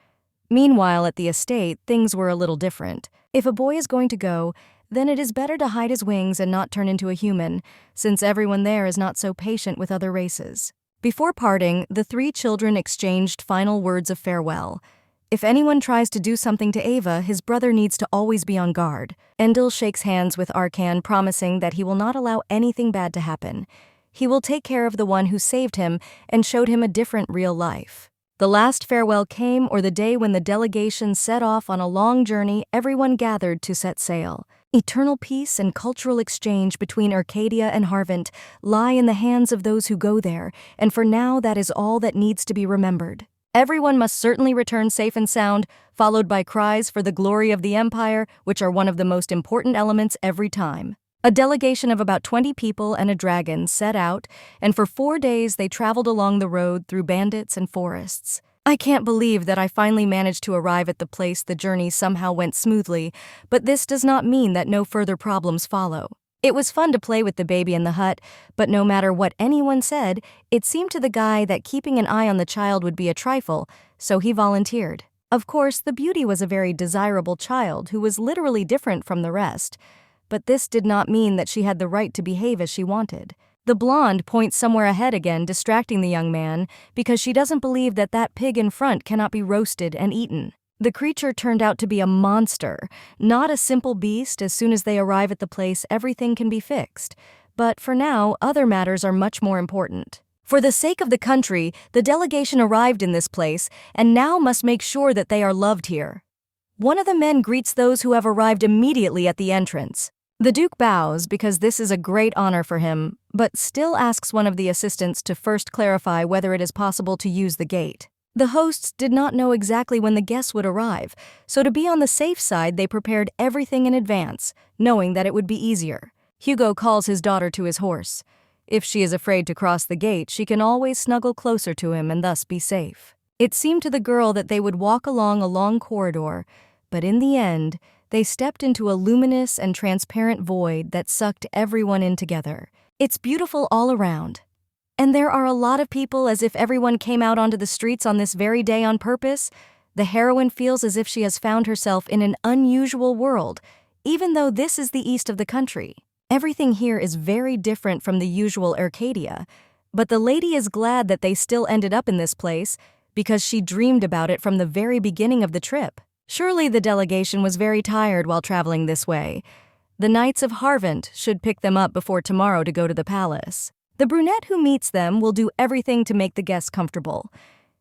Meanwhile, at the estate, things were a little different. If a boy is going to go, then it is better to hide his wings and not turn into a human, since everyone there is not so patient with other races. Before parting, the three children exchanged final words of farewell. If anyone tries to do something to Ava, his brother needs to always be on guard. Endel shakes hands with Arkan, promising that he will not allow anything bad to happen. He will take care of the one who saved him and showed him a different real life. The last farewell came, or the day when the delegation set off on a long journey. Everyone gathered to set sail. Eternal peace and cultural exchange between Arcadia and Harvent lie in the hands of those who go there, and for now that is all that needs to be remembered. Everyone must certainly return safe and sound, followed by cries for the glory of the Empire, which are one of the most important elements every time. A delegation of about 20 people and a dragon set out, and for 4 days they traveled along the road through bandits and forests. I can't believe that I finally managed to arrive at the place. The journey somehow went smoothly, but this does not mean that no further problems follow. It was fun to play with the baby in the hut, but no matter what anyone said, it seemed to the guy that keeping an eye on the child would be a trifle, so he volunteered. Of course, the beauty was a very desirable child who was literally different from the rest, but this did not mean that she had the right to behave as she wanted. The blonde points somewhere ahead again, distracting the young man, because she doesn't believe that that pig in front cannot be roasted and eaten. The creature turned out to be a monster, not a simple beast. As soon as they arrive at the place, everything can be fixed. But for now, other matters are much more important. For the sake of the country, the delegation arrived in this place, and now must make sure that they are loved here. One of the men greets those who have arrived immediately at the entrance. The Duke bows because this is a great honor for him, but still asks one of the assistants to first clarify whether it is possible to use the gate. The hosts did not know exactly when the guests would arrive, so to be on the safe side they prepared everything in advance, knowing that it would be easier. Hugo calls his daughter to his horse. If she is afraid to cross the gate, she can always snuggle closer to him and thus be safe. It seemed to the girl that they would walk along a long corridor, but in the end, they stepped into a luminous and transparent void that sucked everyone in together. It's beautiful all around. And there are a lot of people, as if everyone came out onto the streets on this very day on purpose. The heroine feels as if she has found herself in an unusual world, even though this is the east of the country. Everything here is very different from the usual Arcadia, but the lady is glad that they still ended up in this place because she dreamed about it from the very beginning of the trip. Surely the delegation was very tired while traveling this way. The Knights of Harvent should pick them up before tomorrow to go to the palace. The brunette who meets them will do everything to make the guests comfortable.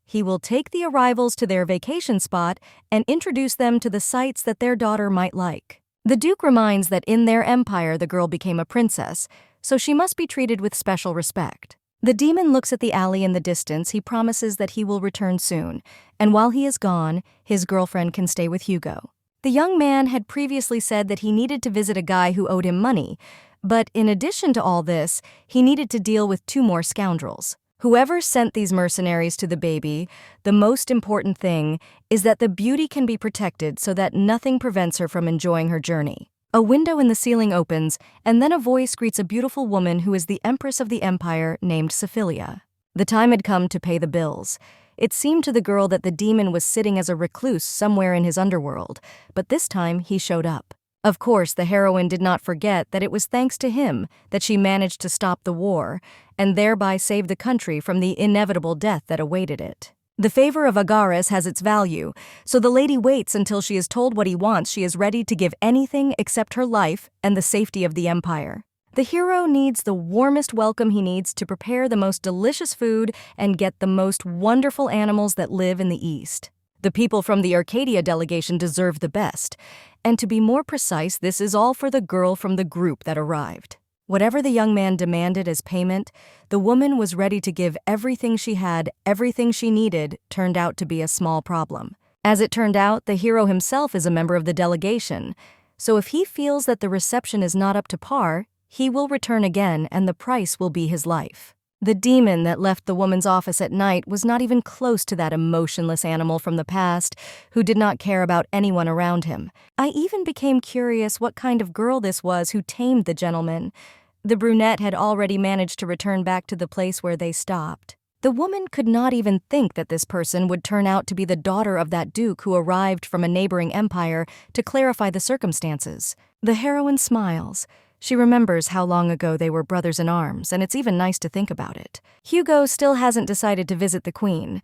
He will take the arrivals to their vacation spot and introduce them to the sights that their daughter might like. The Duke reminds that in their empire the girl became a princess, so she must be treated with special respect. The demon looks at the alley in the distance. He promises that he will return soon, and while he is gone, his girlfriend can stay with Hugo. The young man had previously said that he needed to visit a guy who owed him money, but in addition to all this, he needed to deal with 2 more scoundrels. Whoever sent these mercenaries to the baby, the most important thing is that the beauty can be protected so that nothing prevents her from enjoying her journey. A window in the ceiling opens, and then a voice greets a beautiful woman who is the Empress of the Empire named Sephilia. The time had come to pay the bills. It seemed to the girl that the demon was sitting as a recluse somewhere in his underworld, but this time he showed up. Of course, the heroine did not forget that it was thanks to him that she managed to stop the war, and thereby save the country from the inevitable death that awaited it. The favor of Agares has its value, so the lady waits until she is told what he wants. She is ready to give anything except her life and the safety of the empire. The hero needs the warmest welcome he needs to prepare the most delicious food and get the most wonderful animals that live in the East. The people from the Arcadia delegation deserve the best, and to be more precise, this is all for the girl from the group that arrived. Whatever the young man demanded as payment, the woman was ready to give everything she had. Everything she needed turned out to be a small problem. As it turned out, the hero himself is a member of the delegation, so if he feels that the reception is not up to par, he will return again and the price will be his life. The demon that left the woman's office at night was not even close to that emotionless animal from the past who did not care about anyone around him. I even became curious what kind of girl this was who tamed the gentleman. The brunette had already managed to return back to the place where they stopped. The woman could not even think that this person would turn out to be the daughter of that duke who arrived from a neighboring empire to clarify the circumstances. The heroine smiles. She remembers how long ago they were brothers in arms, and it's even nice to think about it. Hugo still hasn't decided to visit the queen.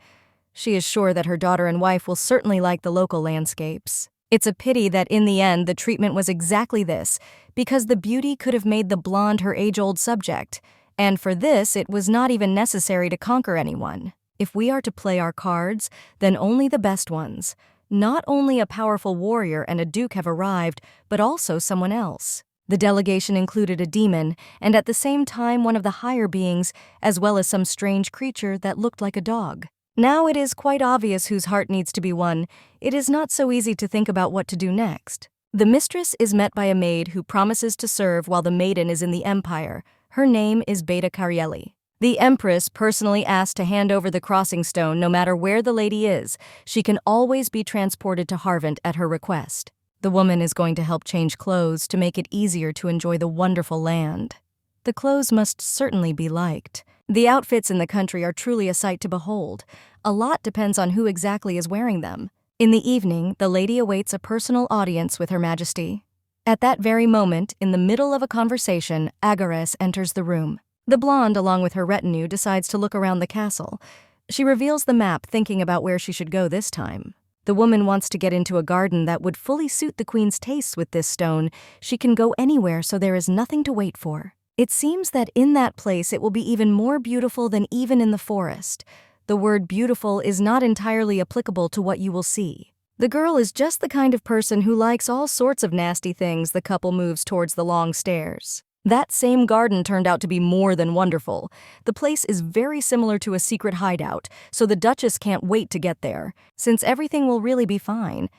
She is sure that her daughter and wife will certainly like the local landscapes. It's a pity that in the end the treatment was exactly this, because the beauty could have made the blonde her age-old subject. And for this, it was not even necessary to conquer anyone. If we are to play our cards, then only the best ones. Not only a powerful warrior and a duke have arrived, but also someone else. The delegation included a demon, and at the same time one of the higher beings, as well as some strange creature that looked like a dog. Now it is quite obvious whose heart needs to be won. It is not so easy to think about what to do next. The mistress is met by a maid who promises to serve while the maiden is in the empire. Her name is Beta Carielli. The Empress personally asked to hand over the crossing stone no matter where the lady is. She can always be transported to Harvent at her request. The woman is going to help change clothes to make it easier to enjoy the wonderful land. The clothes must certainly be liked. The outfits in the country are truly a sight to behold. A lot depends on who exactly is wearing them. In the evening, the lady awaits a personal audience with Her Majesty. At that very moment, in the middle of a conversation, Agaress enters the room. The blonde, along with her retinue, decides to look around the castle. She reveals the map, thinking about where she should go this time. The woman wants to get into a garden that would fully suit the queen's tastes with this stone. She can go anywhere, so there is nothing to wait for. It seems that in that place it will be even more beautiful than even in the forest. The word beautiful is not entirely applicable to what you will see. The girl is just the kind of person who likes all sorts of nasty things. The couple moves towards the long stairs. That same garden turned out to be more than wonderful. The place is very similar to a secret hideout, so the Duchess can't wait to get there, since everything will really be fine.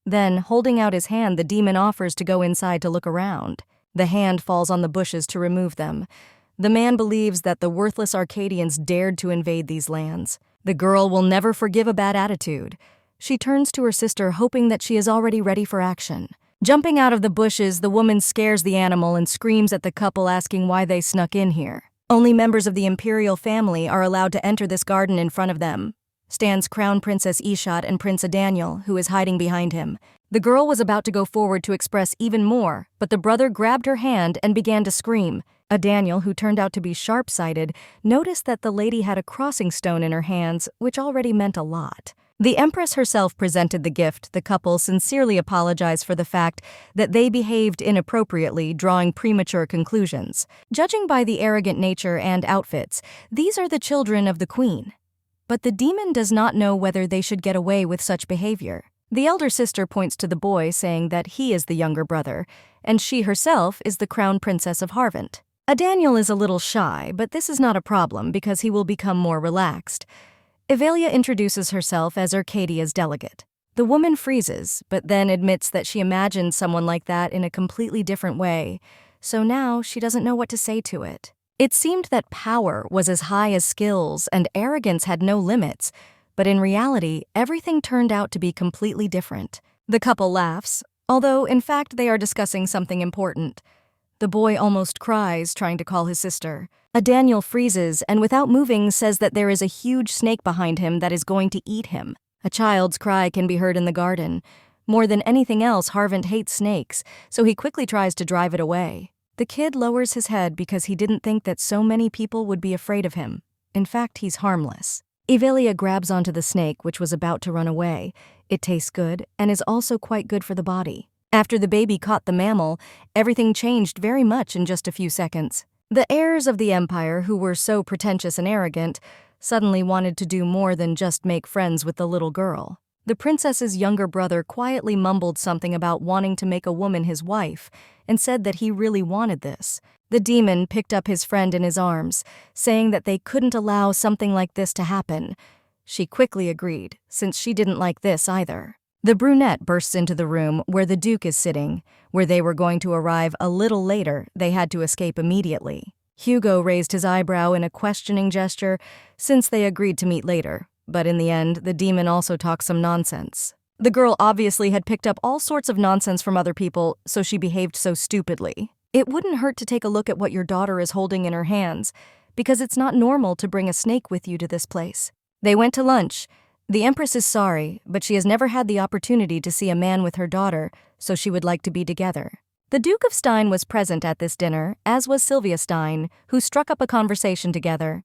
Then, holding out his hand, the demon offers to go inside to look around. The hand falls on the bushes to remove them. The man believes that the worthless Arcadians dared to invade these lands. The girl will never forgive a bad attitude. She turns to her sister, hoping that she is already ready for action. Jumping out of the bushes, the woman scares the animal and screams at the couple, asking why they snuck in here. Only members of the Imperial family are allowed to enter this garden. In front of them stands Crown Princess Ishat and Prince Daniel, who is hiding behind him. The girl was about to go forward to express even more, but the brother grabbed her hand and began to scream. Daniel, who turned out to be sharp-sighted, noticed that the lady had a crossing stone in her hands, which already meant a lot. The Empress herself presented the gift. The couple sincerely apologized for the fact that they behaved inappropriately, drawing premature conclusions. Judging by the arrogant nature and outfits, these are the children of the queen. But the demon does not know whether they should get away with such behavior. The elder sister points to the boy, saying that he is the younger brother, and she herself is the crown princess of Harvent. Daniel is a little shy, but this is not a problem because he will become more relaxed. Evelia introduces herself as Arcadia's delegate. The woman freezes, but then admits that she imagined someone like that in a completely different way, so now she doesn't know what to say to it. It seemed that power was as high as skills and arrogance had no limits, but in reality, everything turned out to be completely different. The couple laughs, although in fact they are discussing something important. The boy almost cries, trying to call his sister. Daniel freezes and without moving says that there is a huge snake behind him that is going to eat him. A child's cry can be heard in the garden. More than anything else, Harvent hates snakes, so he quickly tries to drive it away. The kid lowers his head because he didn't think that so many people would be afraid of him. In fact, he's harmless. Evelia grabs onto the snake, which was about to run away. It tastes good and is also quite good for the body. After the baby caught the mammal, everything changed very much in just a few seconds. The heirs of the empire, who were so pretentious and arrogant, suddenly wanted to do more than just make friends with the little girl. The princess's younger brother quietly mumbled something about wanting to make a woman his wife and said that he really wanted this. The demon picked up his friend in his arms, saying that they couldn't allow something like this to happen. She quickly agreed, since she didn't like this either. The brunette bursts into the room where the Duke is sitting. Where they were going to arrive a little later, they had to escape immediately. Hugo raised his eyebrow in a questioning gesture, since they agreed to meet later. But in the end, the demon also talked some nonsense. The girl obviously had picked up all sorts of nonsense from other people, so she behaved so stupidly. It wouldn't hurt to take a look at what your daughter is holding in her hands, because it's not normal to bring a snake with you to this place. They went to lunch. The Empress is sorry, but she has never had the opportunity to see a man with her daughter, so she would like to be together. The Duke of Stein was present at this dinner, as was Sylvia Stein, who struck up a conversation together.